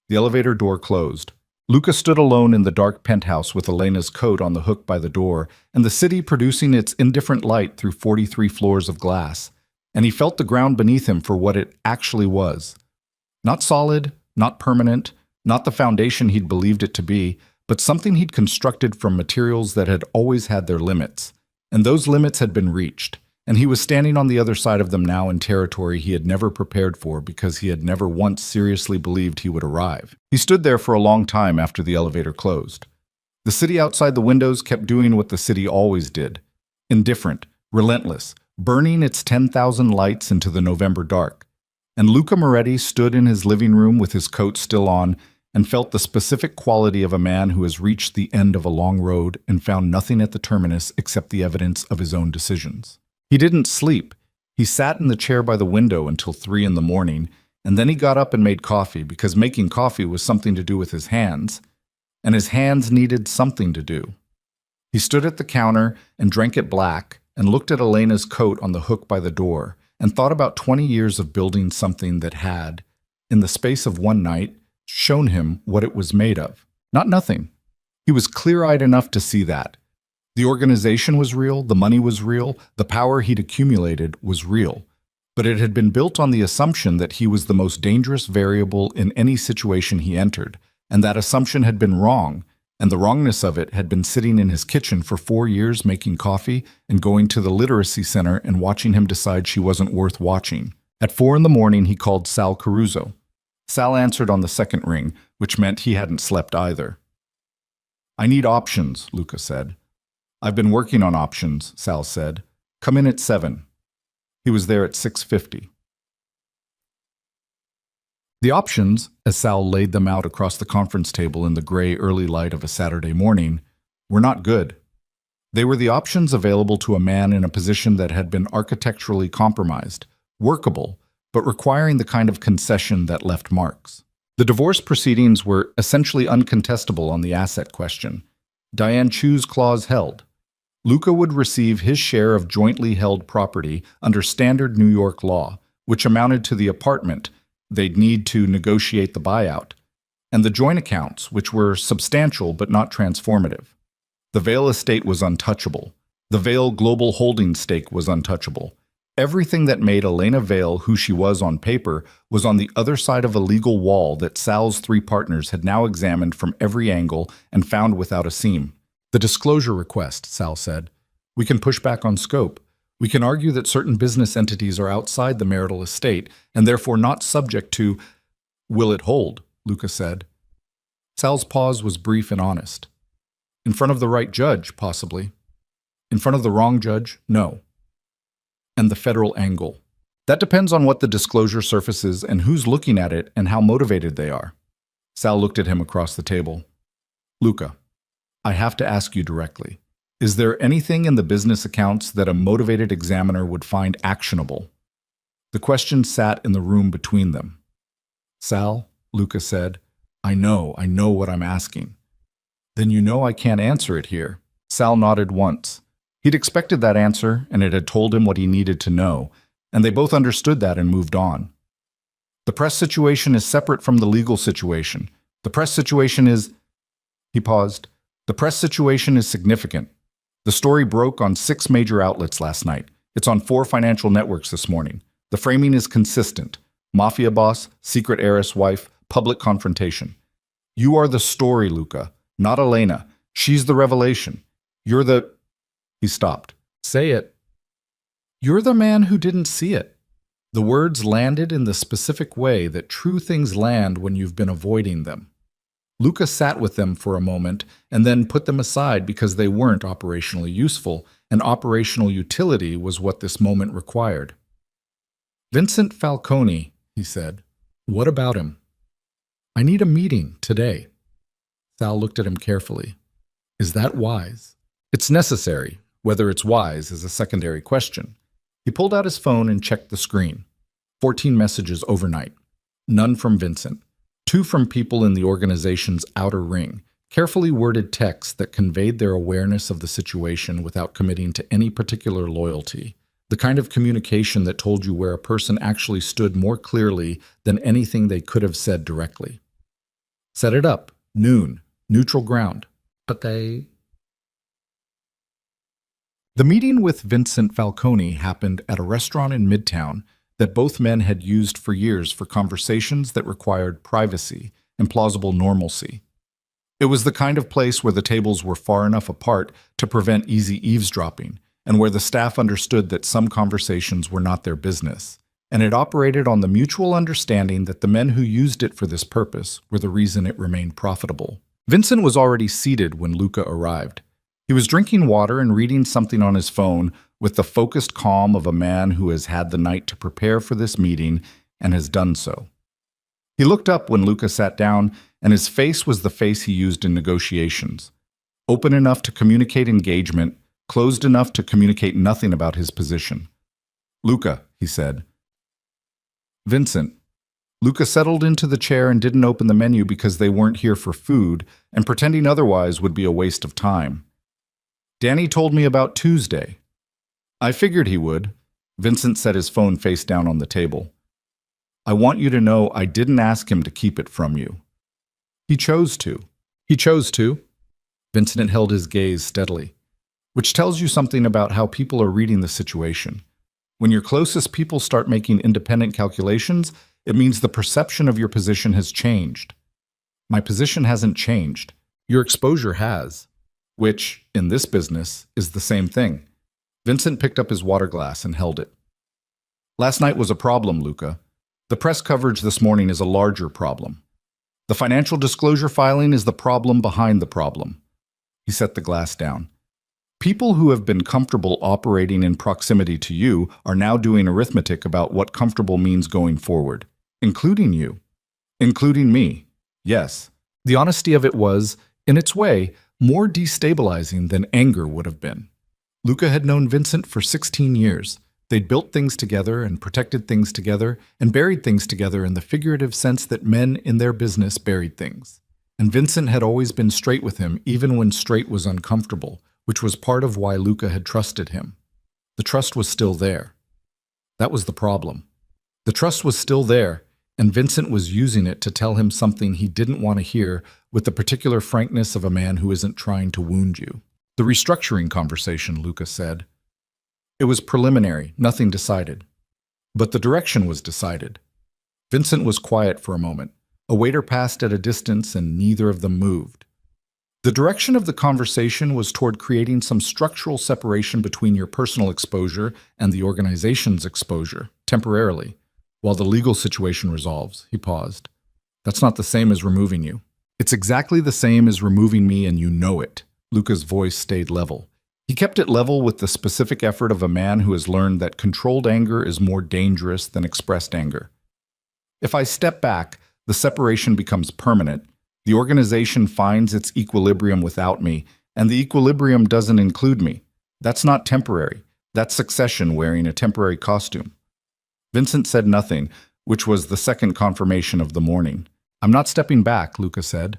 The elevator door closed. Luca stood alone in the dark penthouse with Elena's coat on the hook by the door, and the city producing its indifferent light through 43 floors of glass, and he felt the ground beneath him for what it actually was. Not solid, not permanent, not the foundation he'd believed it to be, but something he'd constructed from materials that had always had their limits. And those limits had been reached, and he was standing on the other side of them now in territory he had never prepared for because he had never once seriously believed he would arrive. He stood there for a long time after the elevator closed. The city outside the windows kept doing what the city always did. Indifferent, relentless, burning its 10,000 lights into the November dark. And Luca Moretti stood in his living room with his coat still on and felt the specific quality of a man who has reached the end of a long road and found nothing at the terminus except the evidence of his own decisions. He didn't sleep. He sat in the chair by the window until 3 in the morning, and then he got up and made coffee because making coffee was something to do with his hands, and his hands needed something to do. He stood at the counter and drank it black and looked at Elena's coat on the hook by the door and thought about 20 years of building something that had, in the space of one night, shown him what it was made of. Not nothing. He was clear-eyed enough to see that. The organization was real, the money was real, the power he'd accumulated was real, but it had been built on the assumption that he was the most dangerous variable in any situation he entered, and that assumption had been wrong, and the wrongness of it had been sitting in his kitchen for 4 years making coffee and going to the literacy center and watching him decide she wasn't worth watching. At 4 in the morning, he called Sal Caruso. Sal answered on the second ring, which meant he hadn't slept either. "I need options," Luca said. "I've been working on options," Sal said. "Come in at 7. He was there at 6:50. The options, as Sal laid them out across the conference table in the gray early light of a Saturday morning, were not good. They were the options available to a man in a position that had been architecturally compromised, workable, but requiring the kind of concession that left marks. The divorce proceedings were essentially uncontestable on the asset question. Diane Chu's clause held. Luca would receive his share of jointly held property under standard New York law, which amounted to the apartment they'd need to negotiate the buyout, and the joint accounts, which were substantial but not transformative. The Vail estate was untouchable. The Vail Global Holdings stake was untouchable. Everything that made Elena Vail who she was on paper was on the other side of a legal wall that Sal's 3 partners had now examined from every angle and found without a seam. "The disclosure request," Sal said. "We can push back on scope. We can argue that certain business entities are outside the marital estate and therefore not subject to—" "Will it hold?" Luca said. Sal's pause was brief and honest. "In front of the right judge, possibly. In front of the wrong judge, no." "And the federal angle." "That depends on what the disclosure surfaces and who's looking at it and how motivated they are." Sal looked at him across the table. "Luca, I have to ask you directly. Is there anything in the business accounts that a motivated examiner would find actionable? The question sat in the room between them. Sal, Luca said, I know what I'm asking. Then you know I can't answer it here. Sal nodded once. He'd expected that answer, and it had told him what he needed to know, and they both understood that and moved on. The press situation is separate from the legal situation. The press situation is... He paused. The press situation is significant. The story broke on 6 major outlets last night. It's on 4 financial networks this morning. The framing is consistent. Mafia boss, secret heiress wife, public confrontation. You are the story, Luca, not Elena. She's the revelation. You're the... He stopped. Say it. You're the man who didn't see it. The words landed in the specific way that true things land when you've been avoiding them. Luca sat with them for a moment and then put them aside because they weren't operationally useful, and operational utility was what this moment required. Vincent Falcone, he said. What about him? I need a meeting today. Sal looked at him carefully. Is that wise? It's necessary. Whether it's wise is a secondary question. He pulled out his phone and checked the screen. 14 messages overnight. None from Vincent. 2 from people in the organization's outer ring. Carefully worded texts that conveyed their awareness of the situation without committing to any particular loyalty. The kind of communication that told you where a person actually stood more clearly than anything they could have said directly. Set it up. Noon. Neutral ground. But they... The meeting with Vincent Falcone happened at a restaurant in Midtown that both men had used for years for conversations that required privacy and plausible normalcy. It was the kind of place where the tables were far enough apart to prevent easy eavesdropping, and where the staff understood that some conversations were not their business, and it operated on the mutual understanding that the men who used it for this purpose were the reason it remained profitable. Vincent was already seated when Luca arrived. He was drinking water and reading something on his phone with the focused calm of a man who has had the night to prepare for this meeting and has done so. He looked up when Luca sat down, and his face was the face he used in negotiations. Open enough to communicate engagement, closed enough to communicate nothing about his position. Luca, he said. Vincent. Luca settled into the chair and didn't open the menu because they weren't here for food, and pretending otherwise would be a waste of time. Danny told me about Tuesday. I figured he would. Vincent set his phone face down on the table. I want you to know I didn't ask him to keep it from you. He chose to. He chose to. Vincent held his gaze steadily, which tells you something about how people are reading the situation. When your closest people start making independent calculations, it means the perception of your position has changed. My position hasn't changed. Your exposure has. Which, in this business, is the same thing. Vincent picked up his water glass and held it. Last night was a problem, Luca. The press coverage this morning is a larger problem. The financial disclosure filing is the problem behind the problem. He set the glass down. People who have been comfortable operating in proximity to you are now doing arithmetic about what comfortable means going forward, including you. Including me. Yes. The honesty of it was, in its way, more destabilizing than anger would have been. Luca had known Vincent for 16 years. They'd built things together and protected things together and buried things together in the figurative sense that men in their business buried things. And Vincent had always been straight with him, even when straight was uncomfortable, which was part of why Luca had trusted him. The trust was still there. That was the problem. The trust was still there, and Vincent was using it to tell him something he didn't want to hear with the particular frankness of a man who isn't trying to wound you. The restructuring conversation, Luca said. It was preliminary, nothing decided. But the direction was decided. Vincent was quiet for a moment. A waiter passed at a distance and neither of them moved. The direction of the conversation was toward creating some structural separation between your personal exposure and the organization's exposure, temporarily, while the legal situation resolves. He paused. That's not the same as removing you. It's exactly the same as removing me, and you know it. Luca's voice stayed level. He kept it level with the specific effort of a man who has learned that controlled anger is more dangerous than expressed anger. If I step back, the separation becomes permanent. The organization finds its equilibrium without me, And the equilibrium doesn't include me. That's not temporary. That's Succession wearing a temporary costume. Vincent said nothing, which was the second confirmation of the morning. I'm not stepping back, Luca said.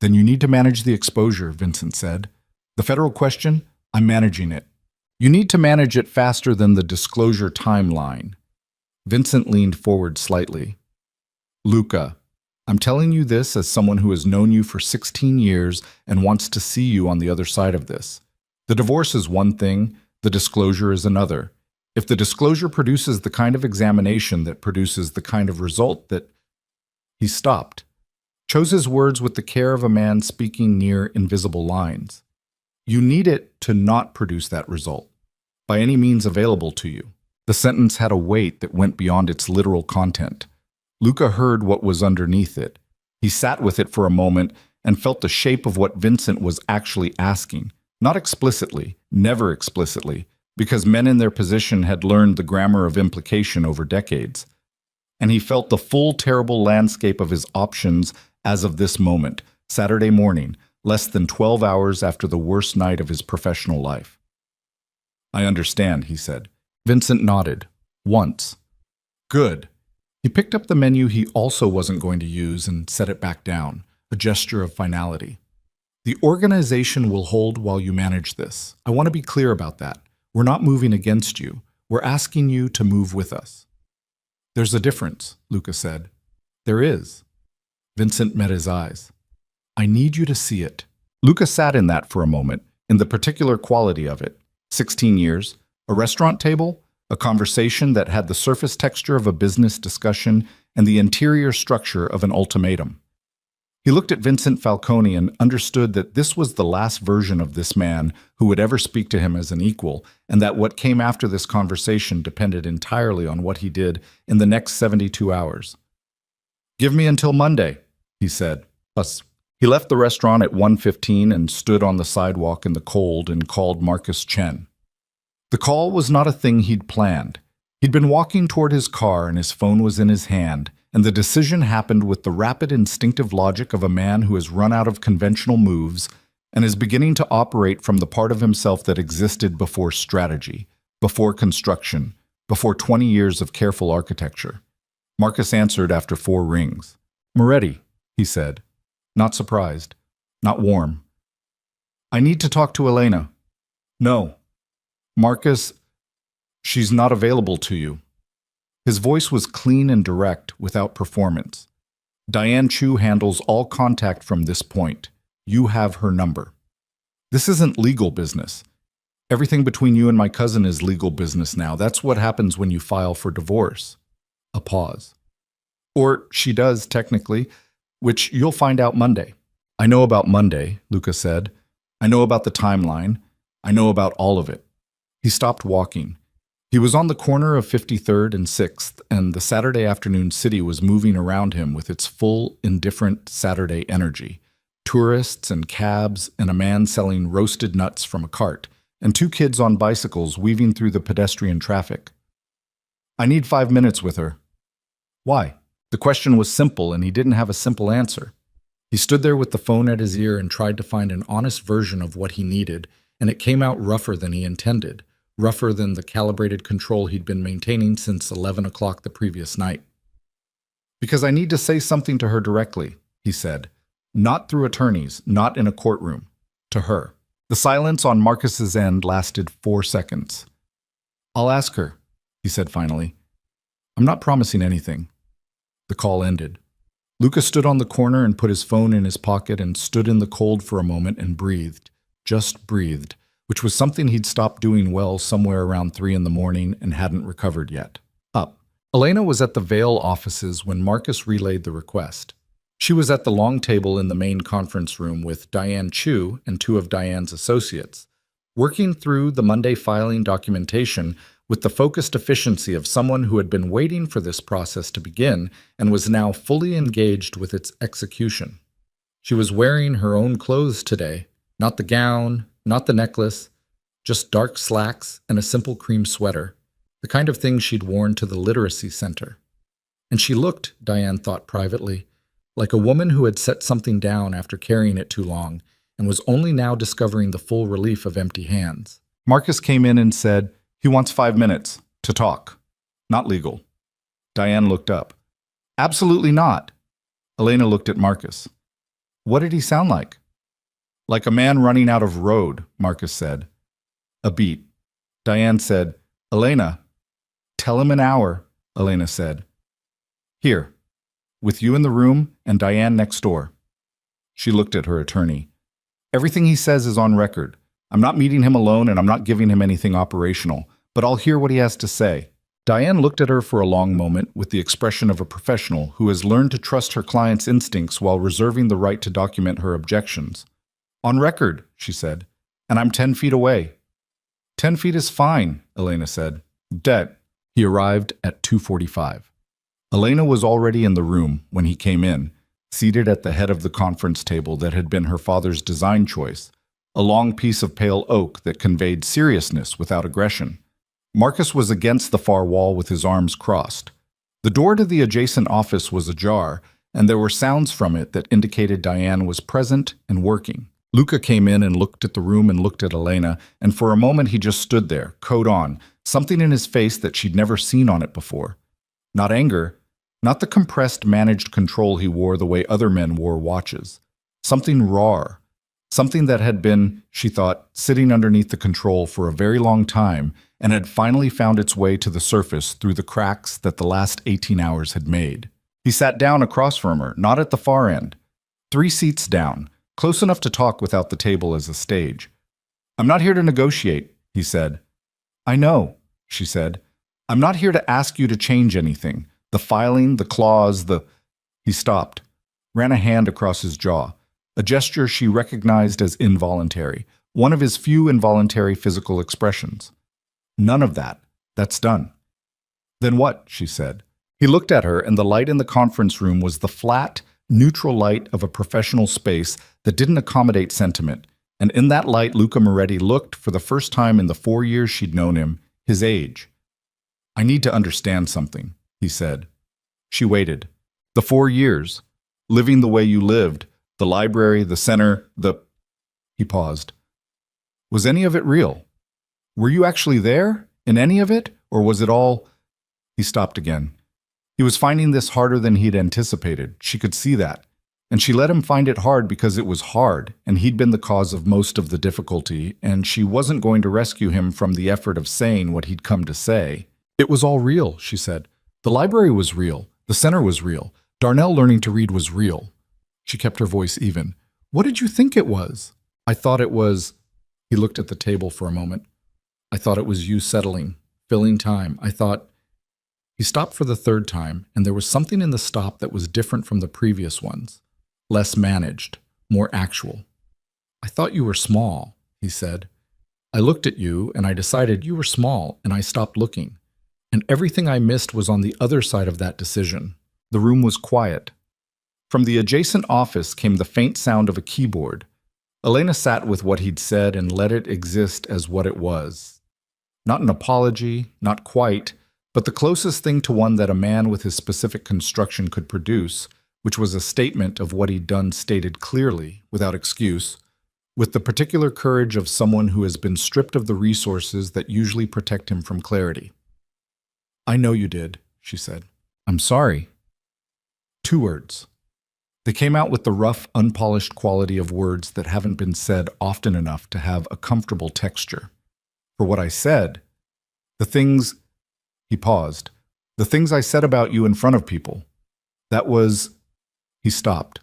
Then you need to manage the exposure, Vincent said. The federal question? I'm managing it. You need to manage it faster than the disclosure timeline. Vincent leaned forward slightly. Luca, I'm telling you this as someone who has known you for 16 years and wants to see you on the other side of this. The divorce is one thing, the disclosure is another. If the disclosure produces the kind of examination that produces the kind of result that... He stopped, chose his words with the care of a man speaking near invisible lines. You need it to not produce that result, by any means available to you. The sentence had a weight that went beyond its literal content. Luca heard what was underneath it. He sat with it for a moment and felt the shape of what Vincent was actually asking. Not explicitly, never explicitly, because men in their position had learned the grammar of implication over decades. And he felt the full terrible landscape of his options as of this moment, Saturday morning, less than 12 hours after the worst night of his professional life. I understand, he said. Vincent nodded. Once. Good. He picked up the menu he also wasn't going to use and set it back down, a gesture of finality. The organization will hold while you manage this. I want to be clear about that. We're not moving against you. We're asking you to move with us. There's a difference, Luca said. There is. Vincent met his eyes. I need you to see it. Luca sat in that for a moment, in the particular quality of it. 16 years, a restaurant table, a conversation that had the surface texture of a business discussion and the interior structure of an ultimatum. He looked at Vincent Falcone and understood that this was the last version of this man who would ever speak to him as an equal, and that what came after this conversation depended entirely on what he did in the next 72 hours. Give me until Monday, he said. Plus, he left the restaurant at 1:15 and stood on the sidewalk in the cold and called Marcus Chen. The call was not a thing he'd planned. He'd been walking toward his car and his phone was in his hand, and the decision happened with the rapid instinctive logic of a man who has run out of conventional moves and is beginning to operate from the part of himself that existed before strategy, before construction, before 20 years of careful architecture. Marcus answered after 4 rings. Moretti, he said. Not surprised. Not warm. I need to talk to Elena. No. Marcus, she's not available to you. His voice was clean and direct, without performance. Diane Chu handles all contact from this point. You have her number. This isn't legal business. Everything between you and my cousin is legal business now. That's what happens when you file for divorce. A pause. Or she does, technically, which you'll find out Monday. I know about Monday, Luca said. I know about the timeline. I know about all of it. He stopped walking. He was on the corner of 53rd and 6th, and the Saturday afternoon city was moving around him with its full, indifferent Saturday energy. Tourists and cabs, and a man selling roasted nuts from a cart, and 2 kids on bicycles weaving through the pedestrian traffic. I need 5 minutes with her. Why? The question was simple, and he didn't have a simple answer. He stood there with the phone at his ear and tried to find an honest version of what he needed, and it came out rougher than he intended. Rougher than the calibrated control he'd been maintaining since 11 o'clock the previous night. Because I need to say something to her directly, he said. Not through attorneys, not in a courtroom. To her. The silence on Marcus's end lasted 4 seconds. I'll ask her, he said finally. I'm not promising anything. The call ended. Luca stood on the corner and put his phone in his pocket and stood in the cold for a moment and breathed. Just breathed. Which was something he'd stopped doing well somewhere around 3 in the morning and hadn't recovered yet. Up. Elena was at the Vale offices when Marcus relayed the request. She was at the long table in the main conference room with Diane Chu and 2 of Diane's associates, working through the Monday filing documentation with the focused efficiency of someone who had been waiting for this process to begin and was now fully engaged with its execution. She was wearing her own clothes today, not the gown, not the necklace, just dark slacks and a simple cream sweater, the kind of thing she'd worn to the literacy center. And she looked, Diane thought privately, like a woman who had set something down after carrying it too long and was only now discovering the full relief of empty hands. Marcus came in and said, "He wants 5 minutes to talk. Not legal." Diane looked up. "Absolutely not." Elena looked at Marcus. "What did he sound like?" "Like a man running out of road," Marcus said. A beat. Diane said, "Elena." "Tell him an hour," Elena said. "Here, with you in the room and Diane next door." She looked at her attorney. "Everything he says is on record. I'm not meeting him alone and I'm not giving him anything operational, but I'll hear what he has to say." Diane looked at her for a long moment with the expression of a professional who has learned to trust her client's instincts while reserving the right to document her objections. "On record," she said, "and I'm 10 feet away." 10 feet is fine," Elena said. "Det." He arrived at 2:45. Elena was already in the room when he came in, seated at the head of the conference table that had been her father's design choice, a long piece of pale oak that conveyed seriousness without aggression. Marcus was against the far wall with his arms crossed. The door to the adjacent office was ajar, and there were sounds from it that indicated Diane was present and working. Luca came in and looked at the room and looked at Elena, and for a moment he just stood there, coat on, something in his face that she'd never seen on it before. Not anger, not the compressed, managed control he wore the way other men wore watches. Something raw, something that had been, she thought, sitting underneath the control for a very long time and had finally found its way to the surface through the cracks that the last 18 hours had made. He sat down across from her, not at the far end. 3 seats down, close enough to talk without the table as a stage. "I'm not here to negotiate," he said. "I know," she said. "I'm not here to ask you to change anything. The filing, the clause, the—" He stopped, ran a hand across his jaw, a gesture she recognized as involuntary, one of his few involuntary physical expressions. "None of that. That's done." "Then what?" she said. He looked at her, and the light in the conference room was the flat, neutral light of a professional space that didn't accommodate sentiment, and in that light Luca Moretti looked, for the first time in the 4 years she'd known him, his age. "I need to understand something," he said. She waited. "The 4 years, living the way you lived, the library, the center, the—" He paused. "Was any of it real? Were you actually there, in any of it, or was it all—" He stopped again. He was finding this harder than he'd anticipated. She could see that. And she let him find it hard because it was hard, and he'd been the cause of most of the difficulty, and she wasn't going to rescue him from the effort of saying what he'd come to say. "It was all real," she said. "The library was real. The center was real. Darnell learning to read was real." She kept her voice even. "What did you think it was?" "I thought it was—" He looked at the table for a moment. "I thought it was you settling, filling time. I thought—" He stopped for the 3rd time, and there was something in the stop that was different from the previous ones. Less managed, more actual. "I thought you were small," he said. "I looked at you, and I decided you were small, and I stopped looking. And everything I missed was on the other side of that decision." The room was quiet. From the adjacent office came the faint sound of a keyboard. Elena sat with what he'd said and let it exist as what it was. Not an apology, not quite, but the closest thing to one that a man with his specific construction could produce, which was a statement of what he'd done stated clearly, without excuse, with the particular courage of someone who has been stripped of the resources that usually protect him from clarity. "I know you did," she said. "I'm sorry." 2 words. They came out with the rough, unpolished quality of words that haven't been said often enough to have a comfortable texture. "For what I said, the things—" He paused. "The things I said about you in front of people. That was—" He stopped.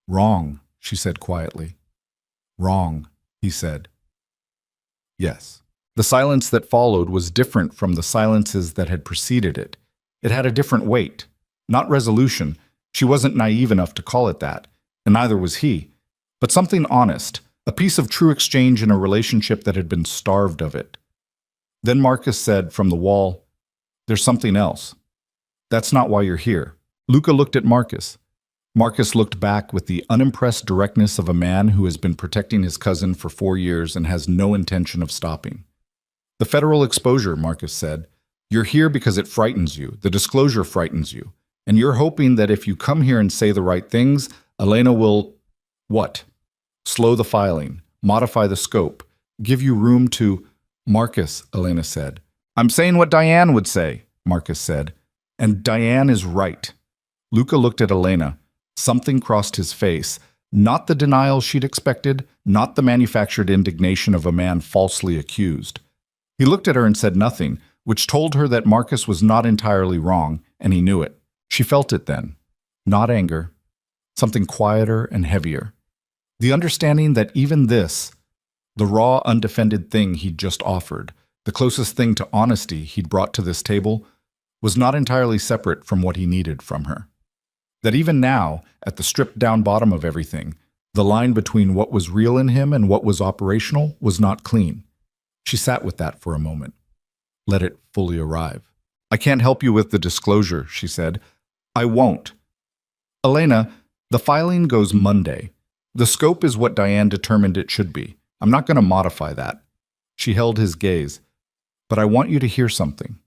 "Wrong," she said quietly. "Wrong," he said. "Yes." The silence that followed was different from the silences that had preceded it. It had a different weight. Not resolution. She wasn't naive enough to call it that, and neither was he. But something honest, a piece of true exchange in a relationship that had been starved of it. Then Marcus said from the wall, "There's something else. That's not why you're here." Luca looked at Marcus. Marcus looked back with the unimpressed directness of a man who has been protecting his cousin for 4 years and has no intention of stopping. "The federal exposure," Marcus said. "You're here because it frightens you. The disclosure frightens you. And you're hoping that if you come here and say the right things, Elena will—" "What?" Slow the filing, modify the scope, give you room to... Marcus, Elena said. I'm saying what Diane would say, Marcus said. And Diane is right. Luca looked at Elena. Something crossed his face. Not the denial she'd expected, not the manufactured indignation of a man falsely accused. He looked at her and said nothing, which told her that Marcus was not entirely wrong, and he knew it. She felt it then. Not anger. Something quieter and heavier. The understanding that even this, the raw, undefended thing he'd just offered, the closest thing to honesty he'd brought to this table, was not entirely separate from what he needed from her. That even now, at the stripped-down bottom of everything, the line between what was real in him and what was operational was not clean. She sat with that for a moment. Let it fully arrive. I can't help you with the disclosure, she said. I won't. Elena, the filing goes Monday. The scope is what Diane determined it should be. I'm not going to modify that. She held his gaze. But I want you to hear something.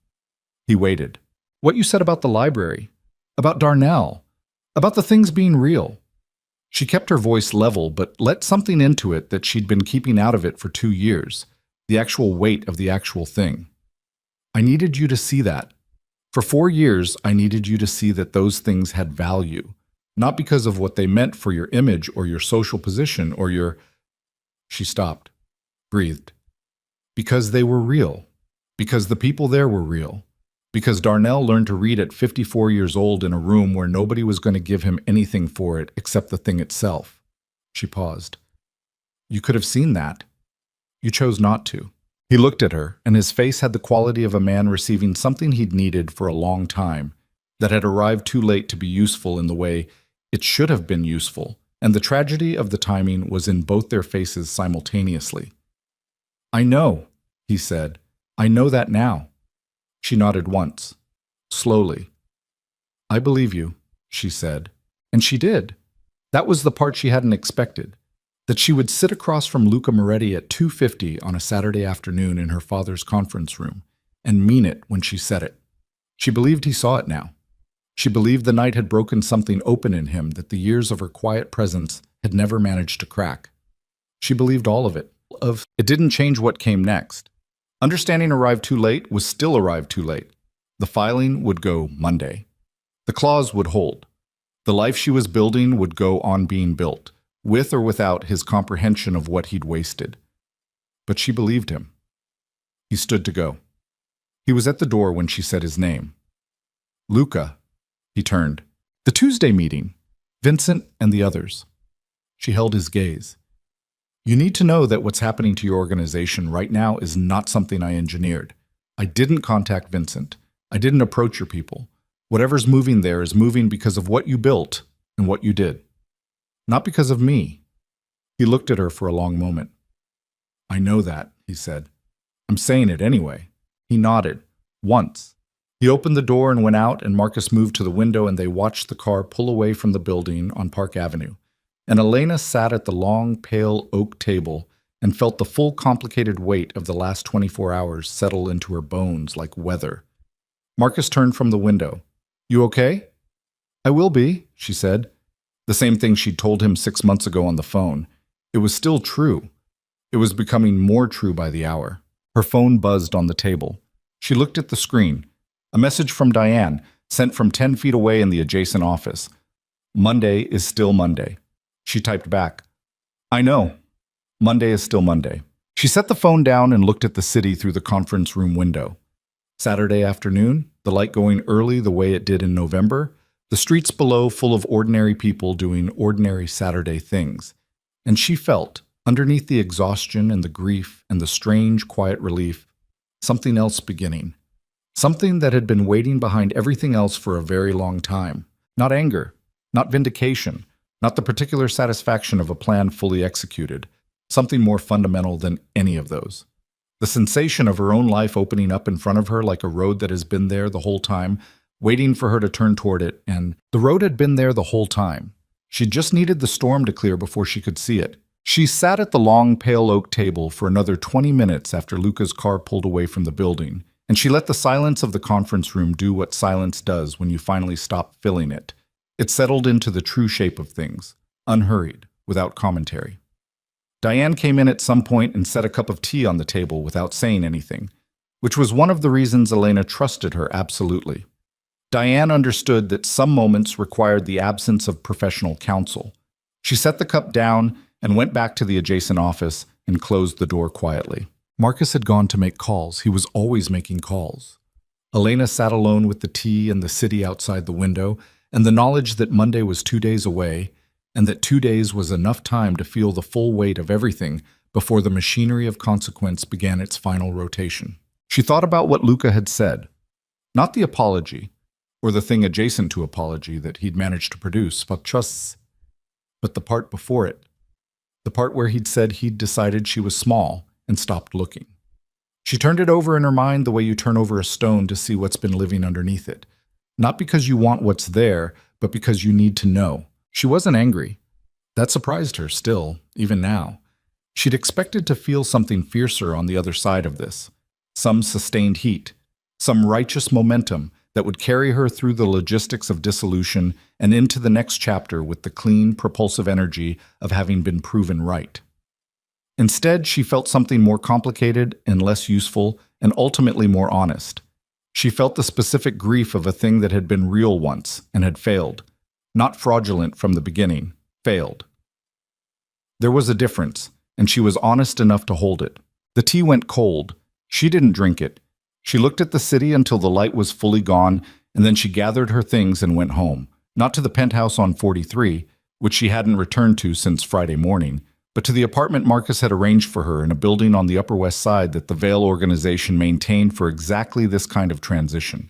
He waited. What you said about the library, about Darnell, about the things being real. She kept her voice level, but let something into it that she'd been keeping out of it for 2 years, the actual weight of the actual thing. I needed you to see that. For 4 years, I needed you to see that those things had value, not because of what they meant for your image or your social position or your... She stopped, breathed. Because they were real. Because the people there were real. Because Darnell learned to read at 54 years old in a room where nobody was going to give him anything for it except the thing itself. She paused. You could have seen that. You chose not to. He looked at her, and his face had the quality of a man receiving something he'd needed for a long time, that had arrived too late to be useful in the way it should have been useful, and the tragedy of the timing was in both their faces simultaneously. I know, he said. I know that now. She nodded once, slowly. I believe you, she said. And she did. That was the part she hadn't expected. That she would sit across from Luca Moretti at 2:50 on a Saturday afternoon in her father's conference room, and mean it when she said it. She believed he saw it now. She believed the night had broken something open in him that the years of her quiet presence had never managed to crack. She believed all of it. It didn't change what came next. Understanding arrived too late was still arrived too late. The filing would go Monday. The clause would hold. The life she was building would go on being built, with or without his comprehension of what he'd wasted. But she believed him. He stood to go. He was at the door when she said his name. Luca. He turned. The Tuesday meeting. Vincent and the others. She held his gaze. You need to know that what's happening to your organization right now is not something I engineered. I didn't contact Vincent. I didn't approach your people. Whatever's moving there is moving because of what you built and what you did. Not because of me. He looked at her for a long moment. I know that, he said. I'm saying it anyway. He nodded. Once. He opened the door and went out, and Marcus moved to the window, and they watched the car pull away from the building on Park Avenue. And Elena sat at the long, pale oak table and felt the full complicated weight of the last 24 hours settle into her bones like weather. Marcus turned from the window. You okay? I will be, she said. The same thing she'd told him 6 months ago on the phone. It was still true. It was becoming more true by the hour. Her phone buzzed on the table. She looked at the screen. A message from Diane, sent from 10 feet away in the adjacent office. Monday is still Monday. She typed back. I know. Monday is still Monday. She set the phone down and looked at the city through the conference room window. Saturday afternoon, the light going early the way it did in November, the streets below full of ordinary people doing ordinary Saturday things. And she felt, underneath the exhaustion and the grief and the strange, quiet relief, something else beginning. Something that had been waiting behind everything else for a very long time. Not anger, not vindication, not the particular satisfaction of a plan fully executed. Something more fundamental than any of those. The sensation of her own life opening up in front of her like a road that has been there the whole time, waiting for her to turn toward it, and the road had been there the whole time. She just needed the storm to clear before she could see it. She sat at the long, pale oak table for another 20 minutes after Luca's car pulled away from the building, and she let the silence of the conference room do what silence does when you finally stop filling it. It settled into the true shape of things, unhurried, without commentary. Diane came in at some point and set a cup of tea on the table without saying anything, which was one of the reasons Elena trusted her absolutely. Diane understood that some moments required the absence of professional counsel. She set the cup down and went back to the adjacent office and closed the door quietly. Marcus had gone to make calls. He was always making calls. Elena sat alone with the tea and the city outside the window, and the knowledge that Monday was 2 days away, and that 2 days was enough time to feel the full weight of everything before the machinery of consequence began its final rotation. She thought about what Luca had said. Not the apology, or the thing adjacent to apology that he'd managed to produce, but the part before it. The part where he'd said he'd decided she was small and stopped looking. She turned it over in her mind the way you turn over a stone to see what's been living underneath it. Not because you want what's there, but because you need to know. She wasn't angry. That surprised her still, even now. She'd expected to feel something fiercer on the other side of this. Some sustained heat, some righteous momentum that would carry her through the logistics of dissolution and into the next chapter with the clean, propulsive energy of having been proven right. Instead, she felt something more complicated and less useful and ultimately more honest. She felt the specific grief of a thing that had been real once and had failed. Not fraudulent from the beginning, failed. There was a difference, and she was honest enough to hold it. The tea went cold. She didn't drink it. She looked at the city until the light was fully gone, and then she gathered her things and went home. Not to the penthouse on 43, which she hadn't returned to since Friday morning, but to the apartment Marcus had arranged for her in a building on the Upper West Side that the Vale organization maintained for exactly this kind of transition.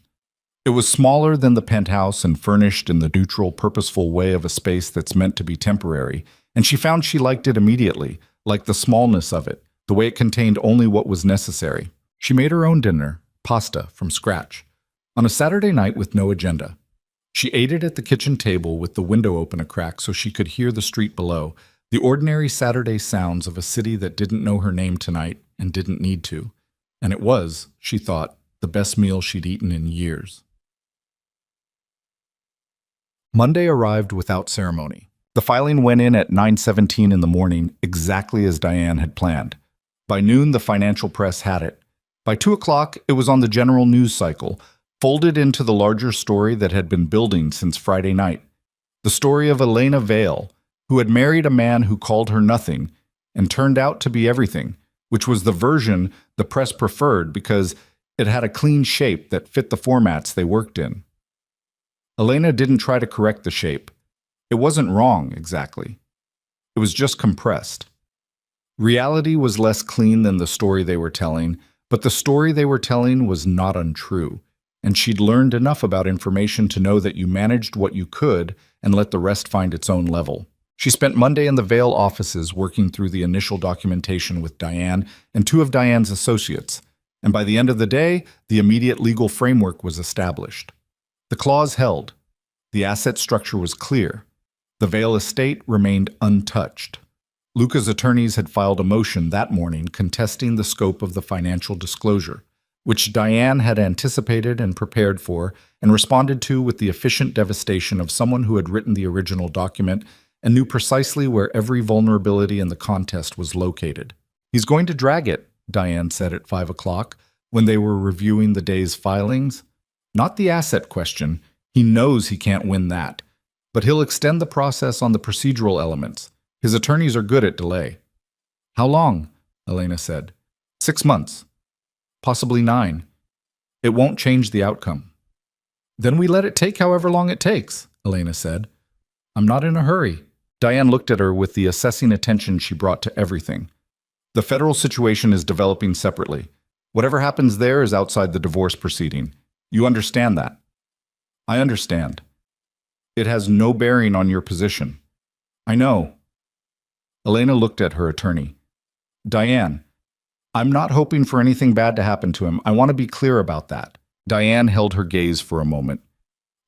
It was smaller than the penthouse and furnished in the neutral, purposeful way of a space that's meant to be temporary, and she found she liked it immediately, liked the smallness of it, the way it contained only what was necessary. She made her own dinner, pasta, from scratch, on a Saturday night with no agenda. She ate it at the kitchen table with the window open a crack so she could hear the street below, the ordinary Saturday sounds of a city that didn't know her name tonight and didn't need to. And it was, she thought, the best meal she'd eaten in years. Monday arrived without ceremony. The filing went in at 9:17 in the morning, exactly as Diane had planned. By noon, the financial press had it. By 2 o'clock, it was on the general news cycle, folded into the larger story that had been building since Friday night. The story of Elena Vale, who had married a man who called her nothing and turned out to be everything, which was the version the press preferred because it had a clean shape that fit the formats they worked in. Elena didn't try to correct the shape. It wasn't wrong, exactly. It was just compressed. Reality was less clean than the story they were telling, but the story they were telling was not untrue, and she'd learned enough about information to know that you managed what you could and let the rest find its own level. She spent Monday in the Vale offices working through the initial documentation with Diane and 2 of Diane's associates, and by the end of the day, the immediate legal framework was established. The clause held. The asset structure was clear. The Vale estate remained untouched. Luca's attorneys had filed a motion that morning contesting the scope of the financial disclosure, which Diane had anticipated and prepared for and responded to with the efficient devastation of someone who had written the original document and knew precisely where every vulnerability in the contest was located. "He's going to drag it," Diane said at 5 o'clock when they were reviewing the day's filings. "Not the asset question. He knows he can't win that. But he'll extend the process on the procedural elements. His attorneys are good at delay." "How long?" Elena said. 6 months. Possibly 9. It won't change the outcome." "Then we let it take however long it takes," Elena said. "I'm not in a hurry." Diane looked at her with the assessing attention she brought to everything. "The federal situation is developing separately. Whatever happens there is outside the divorce proceeding. You understand that?" "I understand." "It has no bearing on your position." "I know." Elena looked at her attorney. "Diane, I'm not hoping for anything bad to happen to him. I want to be clear about that." Diane held her gaze for a moment.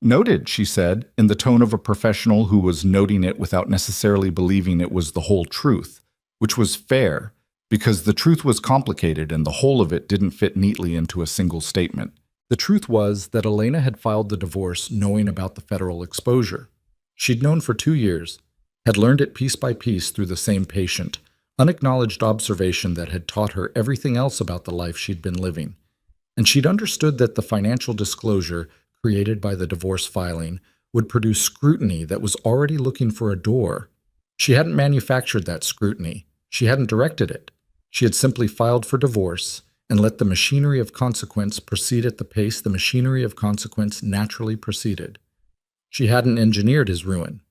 "Noted," she said, in the tone of a professional who was noting it without necessarily believing it was the whole truth, which was fair, because the truth was complicated and the whole of it didn't fit neatly into a single statement. The truth was that Elena had filed the divorce knowing about the federal exposure. She'd known for 2 years, had learned it piece by piece through the same patient, unacknowledged observation that had taught her everything else about the life she'd been living. And she'd understood that the financial disclosure created by the divorce filing would produce scrutiny that was already looking for a door. She hadn't manufactured that scrutiny. She hadn't directed it. She had simply filed for divorce and let the machinery of consequence proceed at the pace the machinery of consequence naturally proceeded. She hadn't engineered his ruin.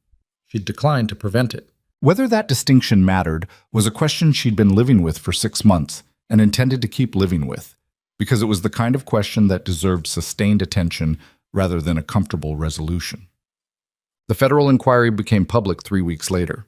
She'd declined to prevent it. Whether that distinction mattered was a question she'd been living with for 6 months and intended to keep living with, because it was the kind of question that deserved sustained attention rather than a comfortable resolution. The federal inquiry became public 3 weeks later.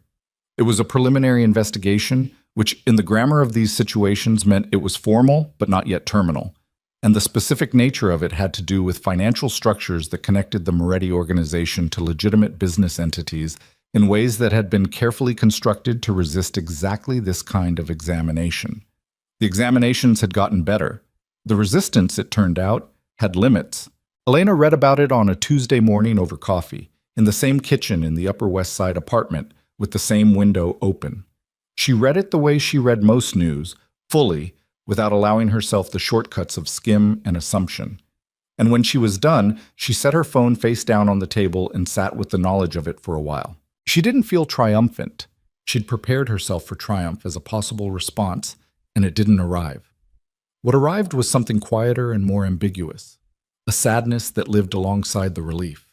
It was a preliminary investigation, which in the grammar of these situations meant it was formal but not yet terminal, and the specific nature of it had to do with financial structures that connected the Moretti organization to legitimate business entities in ways that had been carefully constructed to resist exactly this kind of examination. The examinations had gotten better. The resistance, it turned out, had limits. Elena read about it on a Tuesday morning over coffee, in the same kitchen in the Upper West Side apartment, with the same window open. She read it the way she read most news, fully, without allowing herself the shortcuts of skim and assumption. And when she was done, she set her phone face down on the table and sat with the knowledge of it for a while. She didn't feel triumphant. She'd prepared herself for triumph as a possible response, and it didn't arrive. What arrived was something quieter and more ambiguous, a sadness that lived alongside the relief.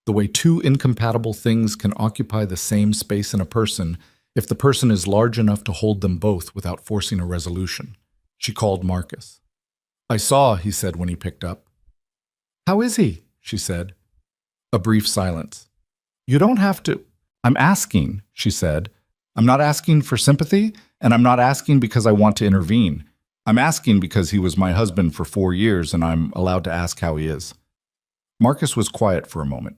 The way two incompatible things can occupy the same space in a person if the person is large enough to hold them both without forcing a resolution. She called Marcus. "I saw," he said when he picked up. "How is he?" she said. A brief silence. "You don't have to." "I'm asking," she said. "I'm not asking for sympathy, and I'm not asking because I want to intervene. I'm asking because he was my husband for 4 years, and I'm allowed to ask how he is." Marcus was quiet for a moment.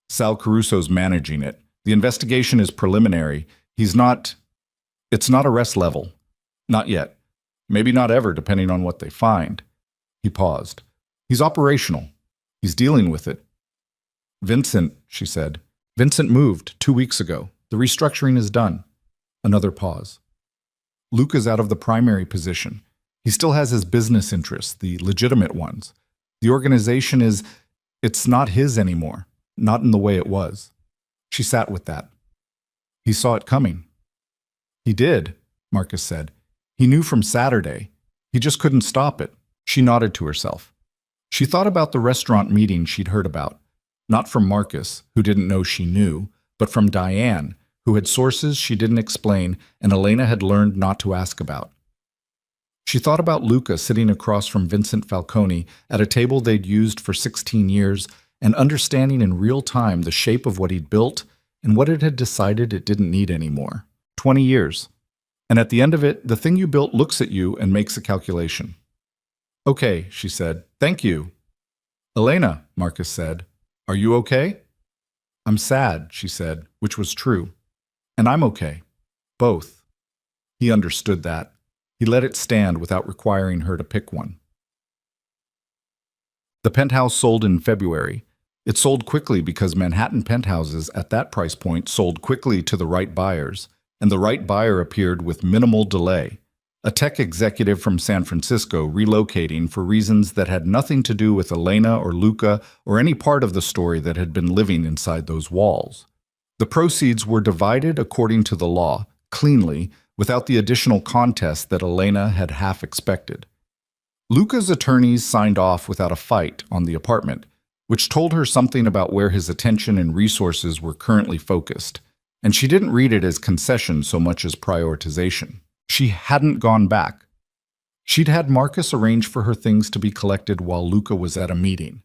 "Sal Caruso's managing it. The investigation is preliminary. It's not arrest level. Not yet. Maybe not ever, depending on what they find." He paused. "He's operational. He's dealing with it." "Vincent," she said. "Vincent moved 2 weeks ago. The restructuring is done." Another pause. "Luca's out of the primary position. He still has his business interests, the legitimate ones. The organization it's not his anymore. Not in the way it was." She sat with that. "He saw it coming." "He did," Marcus said. "He knew from Saturday. He just couldn't stop it." She nodded to herself. She thought about the restaurant meeting she'd heard about, not from Marcus, who didn't know she knew, but from Diane, who had sources she didn't explain and Elena had learned not to ask about. She thought about Luca sitting across from Vincent Falcone at a table they'd used for 16 years and understanding in real time the shape of what he'd built and what it had decided it didn't need anymore. 20 years. And at the end of it, the thing you built looks at you and makes a calculation. "Okay," she said. "Thank you." "Elena," Marcus said, "are you okay?" "I'm sad," she said, which was true. "And I'm okay. Both." He understood that. He let it stand without requiring her to pick one. The penthouse sold in February. It sold quickly because Manhattan penthouses at that price point sold quickly to the right buyers, and the right buyer appeared with minimal delay. A tech executive from San Francisco relocating for reasons that had nothing to do with Elena or Luca or any part of the story that had been living inside those walls. The proceeds were divided according to the law, cleanly, without the additional contest that Elena had half expected. Luca's attorneys signed off without a fight on the apartment, which told her something about where his attention and resources were currently focused, and she didn't read it as concession so much as prioritization. She hadn't gone back. She'd had Marcus arrange for her things to be collected while Luca was at a meeting,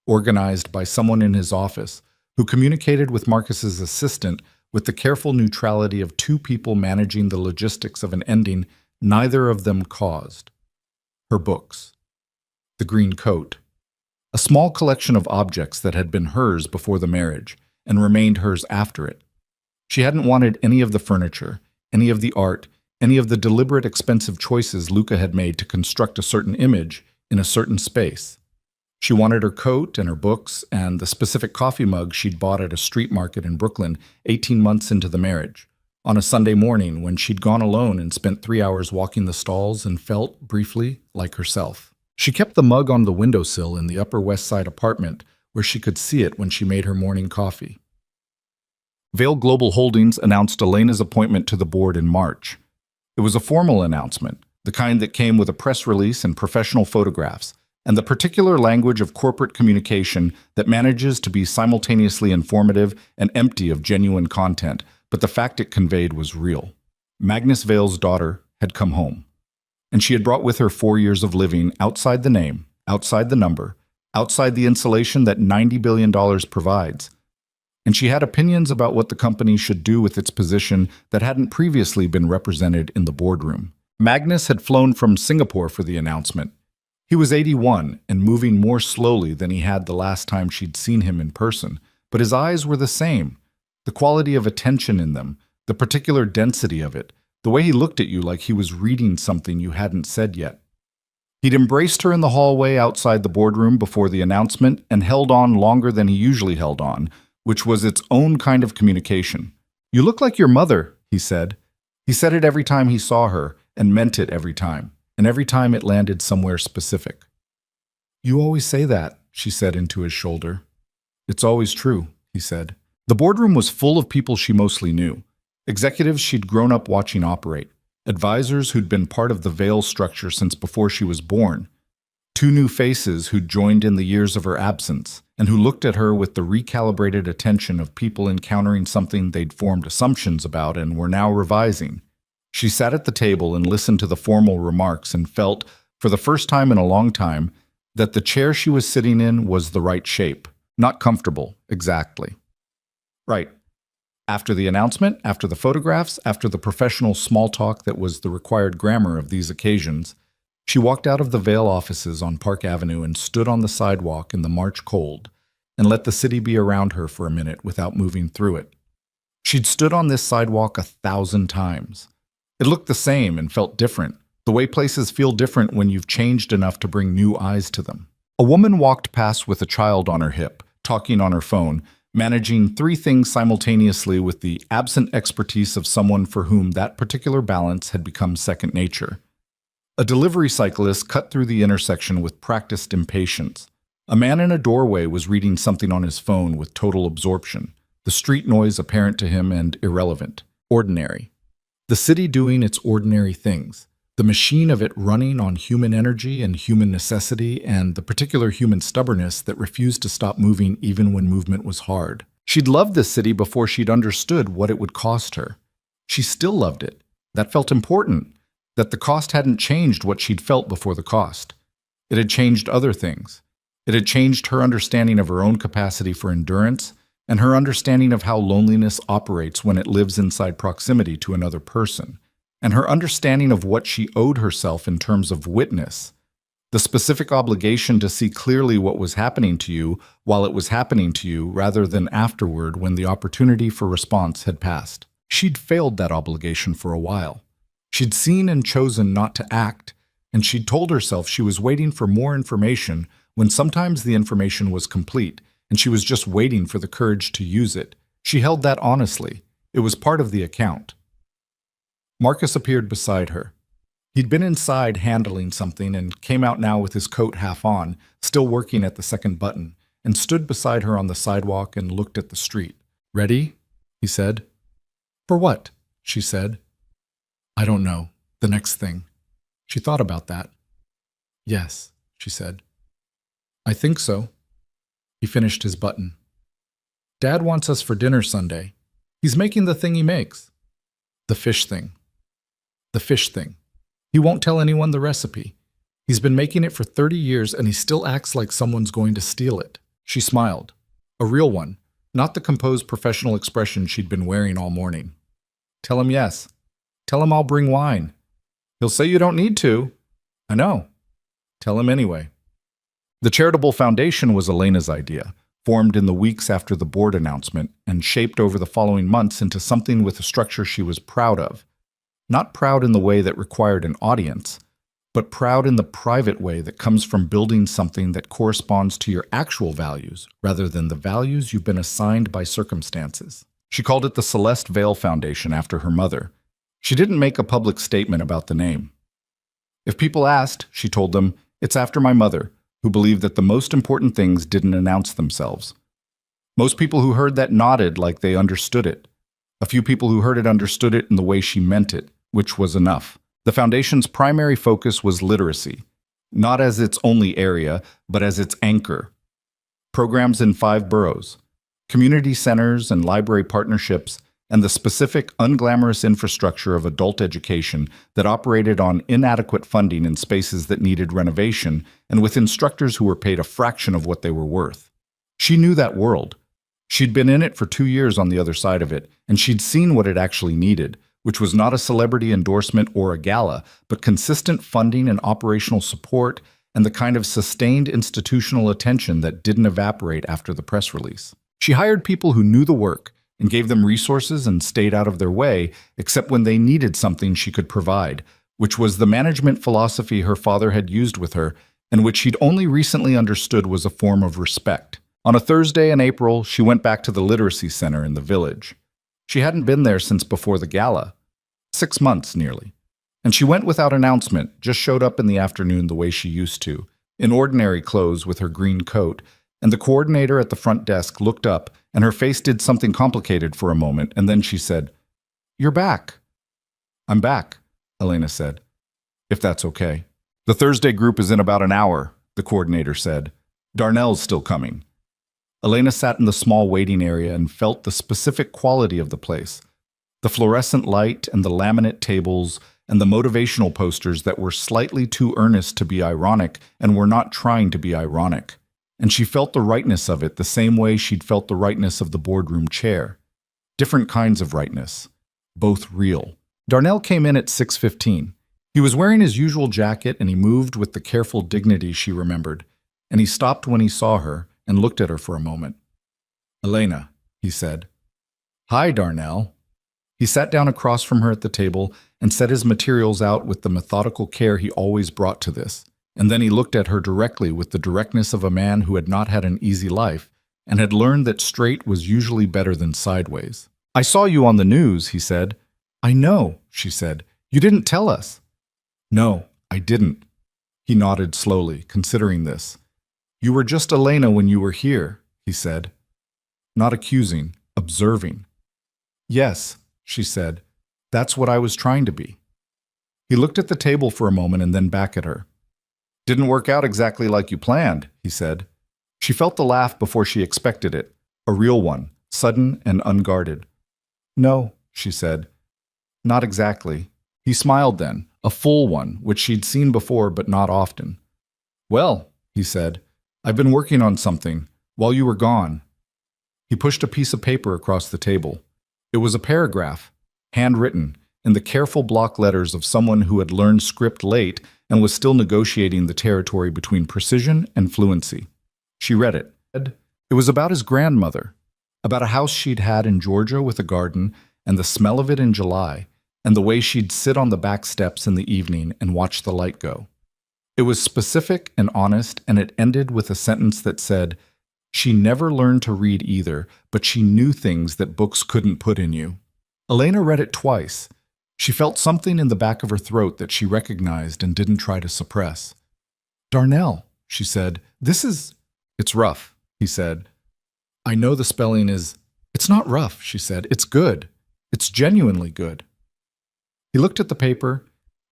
organized by someone in his office, who communicated with Marcus's assistant with the careful neutrality of two people managing the logistics of an ending neither of them caused. Her books. The green coat. A small collection of objects that had been hers before the marriage and remained hers after it. She hadn't wanted any of the furniture, any of the art, any of the deliberate expensive choices Luca had made to construct a certain image in a certain space. She wanted her coat and her books and the specific coffee mug she'd bought at a street market in Brooklyn 18 months into the marriage, On a Sunday morning when she'd gone alone and spent 3 hours walking the stalls and felt, briefly, like herself. She kept the mug on the windowsill in the Upper West Side apartment where she could see it when she made her morning coffee. Vail Global Holdings announced Elena's appointment to the board in March. It was a formal announcement, the kind that came with a press release and professional photographs, and the particular language of corporate communication that manages to be simultaneously informative and empty of genuine content, but the fact it conveyed was real. Magnus Vail's daughter had come home, and she had brought with her 4 years of living outside the name, outside the number, outside the insulation that $90 billion provides. And she had opinions about what the company should do with its position that hadn't previously been represented in the boardroom. Magnus had flown from Singapore for the announcement. He was 81 and moving more slowly than he had the last time she'd seen him in person, but his eyes were the same. The quality of attention in them, the particular density of it, the way he looked at you like he was reading something you hadn't said yet. He'd embraced her in the hallway outside the boardroom before the announcement and held on longer than he usually held on, which was its own kind of communication. "You look like your mother," he said. He said it every time he saw her, and meant it every time, and every time it landed somewhere specific. "You always say that," she said into his shoulder. "It's always true," he said. The boardroom was full of people she mostly knew, executives she'd grown up watching operate, advisors who'd been part of the Vail structure since before she was born, 2 new faces who'd joined in the years of her absence, and who looked at her with the recalibrated attention of people encountering something they'd formed assumptions about and were now revising. She sat at the table and listened to the formal remarks and felt, for the first time in a long time, that the chair she was sitting in was the right shape, not comfortable, exactly. Right. After the announcement, after the photographs, after the professional small talk that was the required grammar of these occasions, she walked out of the Vail offices on Park Avenue and stood on the sidewalk in the March cold and let the city be around her for a minute without moving through it. She'd stood on this sidewalk 1,000 times. It looked the same and felt different, the way places feel different when you've changed enough to bring new eyes to them. A woman walked past with a child on her hip, talking on her phone, managing 3 things simultaneously with the absent expertise of someone for whom that particular balance had become second nature. A delivery cyclist cut through the intersection with practiced impatience. A man in a doorway was reading something on his phone with total absorption, the street noise apparent to him and irrelevant, ordinary. The city doing its ordinary things, the machine of it running on human energy and human necessity and the particular human stubbornness that refused to stop moving even when movement was hard. She'd loved this city before she'd understood what it would cost her. She still loved it. That felt important, that the cost hadn't changed what she'd felt before the cost. It had changed other things. It had changed her understanding of her own capacity for endurance and her understanding of how loneliness operates when it lives inside proximity to another person, and her understanding of what she owed herself in terms of witness, the specific obligation to see clearly what was happening to you while it was happening to you rather than afterward when the opportunity for response had passed. She'd failed that obligation for a while. She'd seen and chosen not to act, and she'd told herself she was waiting for more information when sometimes the information was complete, and she was just waiting for the courage to use it. She held that honestly. It was part of the account. Marcus appeared beside her. He'd been inside handling something and came out now with his coat half on, still working at the second button, and stood beside her on the sidewalk and looked at the street. "Ready?" he said. "For what?" she said. "I don't know. The next thing." She thought about that. "Yes," she said. "I think so." He finished his button. "Dad wants us for dinner Sunday. He's making the thing he makes." The fish thing. The fish thing. He won't tell anyone the recipe. He's been making it for 30 years and he still acts like someone's going to steal it. She smiled. A real one, not the composed professional expression she'd been wearing all morning. "Tell him yes. Tell him I'll bring wine. He'll say you don't need to." "I know." "Tell him anyway." The charitable foundation was Elena's idea, formed in the weeks after the board announcement and shaped over the following months into something with a structure she was proud of. Not proud in the way that required an audience, but proud in the private way that comes from building something that corresponds to your actual values rather than the values you've been assigned by circumstances. She called it the Celeste Vale Foundation after her mother. She didn't make a public statement about the name. If people asked, she told them, it's after my mother, who believed that the most important things didn't announce themselves. Most people who heard that nodded like they understood it. A few people who heard it understood it in the way she meant it, which was enough. The foundation's primary focus was literacy, not as its only area, but as its anchor. Programs in 5 boroughs, community centers and library partnerships, and the specific, unglamorous infrastructure of adult education that operated on inadequate funding in spaces that needed renovation and with instructors who were paid a fraction of what they were worth. She knew that world. She'd been in it for 2 years on the other side of it, and she'd seen what it actually needed, which was not a celebrity endorsement or a gala, but consistent funding and operational support and the kind of sustained institutional attention that didn't evaporate after the press release. She hired people who knew the work and gave them resources and stayed out of their way, except when they needed something she could provide, which was the management philosophy her father had used with her and which she'd only recently understood was a form of respect. On a Thursday in April, she went back to the literacy center in the village. She hadn't been there since before the gala. 6 months, nearly. And she went without announcement, just showed up in the afternoon the way she used to, in ordinary clothes with her green coat, and the coordinator at the front desk looked up, and her face did something complicated for a moment, and then she said, "You're back." "I'm back," Elena said, "if that's okay." "The Thursday group is in about an hour," the coordinator said. "Darnell's still coming." Elena sat in the small waiting area and felt the specific quality of the place. The fluorescent light and the laminate tables and the motivational posters that were slightly too earnest to be ironic and were not trying to be ironic. And she felt the rightness of it the same way she'd felt the rightness of the boardroom chair. Different kinds of rightness, both real. Darnell came in at 6:15. He was wearing his usual jacket and he moved with the careful dignity she remembered, and he stopped when he saw her and looked at her for a moment. "Elena," he said. "Hi, Darnell." He sat down across from her at the table and set his materials out with the methodical care he always brought to this, and then he looked at her directly with the directness of a man who had not had an easy life and had learned that straight was usually better than sideways. "I saw you on the news," he said. "I know," she said. "You didn't tell us." "No, I didn't." He nodded slowly, considering this. "You were just Elena when you were here," he said. Not accusing, observing. "Yes," she said. "That's what I was trying to be." He looked at the table for a moment and then back at her. "Didn't work out exactly like you planned," he said. She felt the laugh before she expected it, a real one, sudden and unguarded. "No," she said. "Not exactly." He smiled then, a full one, which she'd seen before but not often. "Well," he said, "I've been working on something, while you were gone." He pushed a piece of paper across the table. It was a paragraph, handwritten, in the careful block letters of someone who had learned script late and was still negotiating the territory between precision and fluency. She read it. It was about his grandmother, about a house she'd had in Georgia with a garden and the smell of it in July, and the way she'd sit on the back steps in the evening and watch the light go. It was specific and honest, and it ended with a sentence that said, "She never learned to read either, but she knew things that books couldn't put in you." Elena read it twice. She felt something in the back of her throat that she recognized and didn't try to suppress. "Darnell," she said, "It's rough," he said. "I know the spelling is..." "It's not rough," she said. "It's good. It's genuinely good." He looked at the paper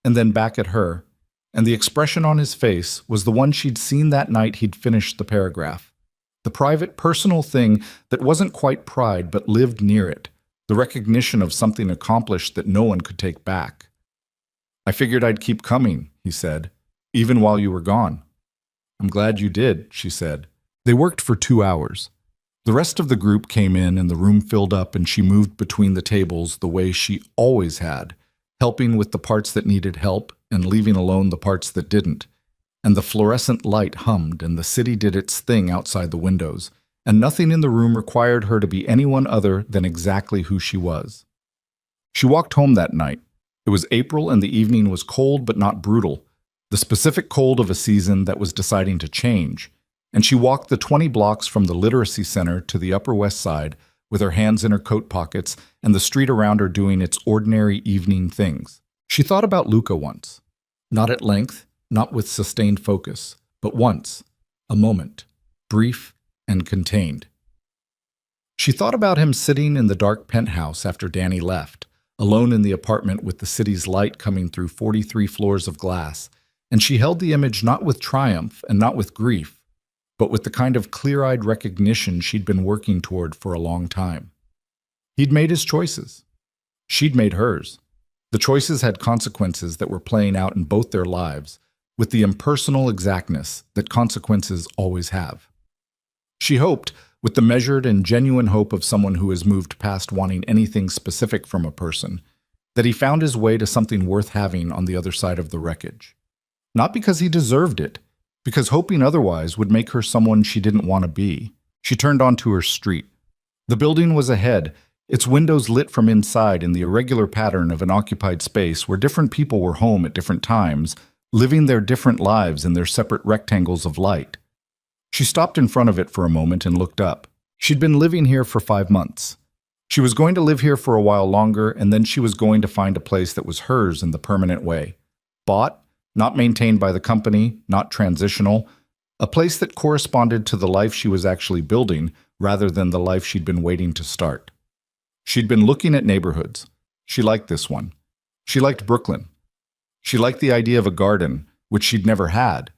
and then back at her, and the expression on his face was the one she'd seen that night he'd finished the paragraph. The private, personal thing that wasn't quite pride but lived near it, the recognition of something accomplished that no one could take back. "I figured I'd keep coming," he said, "even while you were gone." "I'm glad you did," she said. They worked for 2 hours. The rest of the group came in and the room filled up and she moved between the tables the way she always had, helping with the parts that needed help and leaving alone the parts that didn't. And the fluorescent light hummed and the city did its thing outside the windows, and nothing in the room required her to be anyone other than exactly who she was. She walked home that night. It was April and the evening was cold but not brutal, the specific cold of a season that was deciding to change, and she walked the 20 blocks from the literacy center to the Upper West Side with her hands in her coat pockets and the street around her doing its ordinary evening things. She thought about Luca once. Not at length, not with sustained focus, but once, a moment, brief and contained. She thought about him sitting in the dark penthouse after Danny left, alone in the apartment with the city's light coming through 43 floors of glass, and she held the image not with triumph and not with grief, but with the kind of clear-eyed recognition she'd been working toward for a long time. He'd made his choices. She'd made hers. The choices had consequences that were playing out in both their lives, with the impersonal exactness that consequences always have. She hoped, with the measured and genuine hope of someone who has moved past wanting anything specific from a person, that he found his way to something worth having on the other side of the wreckage. Not because he deserved it, because hoping otherwise would make her someone she didn't want to be. She turned onto her street. The building was ahead, its windows lit from inside in the irregular pattern of an occupied space where different people were home at different times, living their different lives in their separate rectangles of light. She stopped in front of it for a moment and looked up. She'd been living here for 5 months. She was going to live here for a while longer, and then she was going to find a place that was hers in the permanent way. Bought, not maintained by the company, not transitional, a place that corresponded to the life she was actually building rather than the life she'd been waiting to start. She'd been looking at neighborhoods. She liked this one. She liked Brooklyn. She liked the idea of a garden, which she'd never had,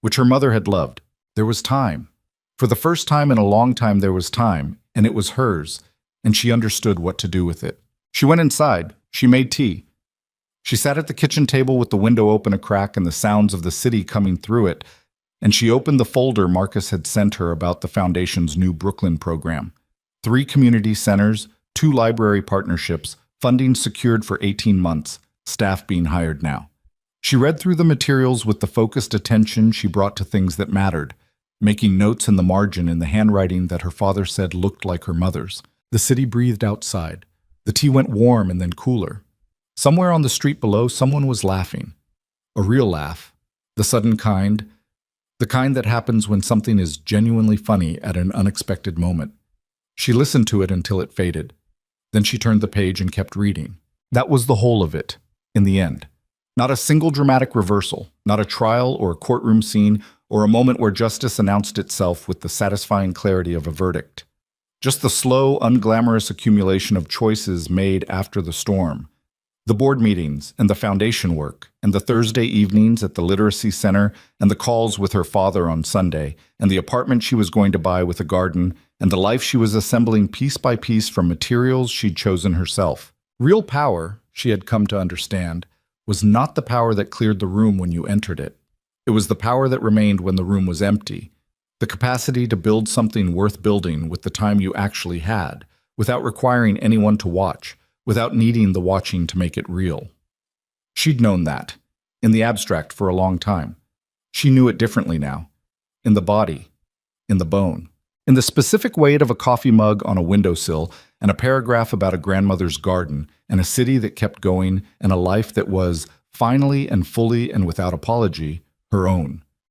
which her mother had loved. There was time. For the first time in a long time there was time, and it was hers, and she understood what to do with it. She went inside. She made tea. She sat at the kitchen table with the window open a crack and the sounds of the city coming through it, and she opened the folder Marcus had sent her about the Foundation's new Brooklyn program. 3 community centers, 2 library partnerships, funding secured for 18 months, staff being hired now. She read through the materials with the focused attention she brought to things that mattered, making notes in the margin in the handwriting that her father said looked like her mother's. The city breathed outside. The tea went warm and then cooler. Somewhere on the street below, someone was laughing. A real laugh. The sudden kind. The kind that happens when something is genuinely funny at an unexpected moment. She listened to it until it faded. Then she turned the page and kept reading. That was the whole of it, in the end. Not a single dramatic reversal, not a trial or a courtroom scene, or a moment where justice announced itself with the satisfying clarity of a verdict. Just the slow, unglamorous accumulation of choices made after the storm. The board meetings and the foundation work, and the Thursday evenings at the literacy center, and the calls with her father on Sunday, and the apartment she was going to buy with a garden, and the life she was assembling piece by piece from materials she'd chosen herself. Real power, she had come to understand, was not the power that cleared the room when you entered it. It was the power that remained when the room was empty. The capacity to build something worth building with the time you actually had, without requiring anyone to watch, without needing the watching to make it real. She'd known that, in the abstract for a long time. She knew it differently now, in the body, in the bone, in the specific weight of a coffee mug on a windowsill and a paragraph about a grandmother's garden and a city that kept going and a life that was, finally and fully and without apology, her own.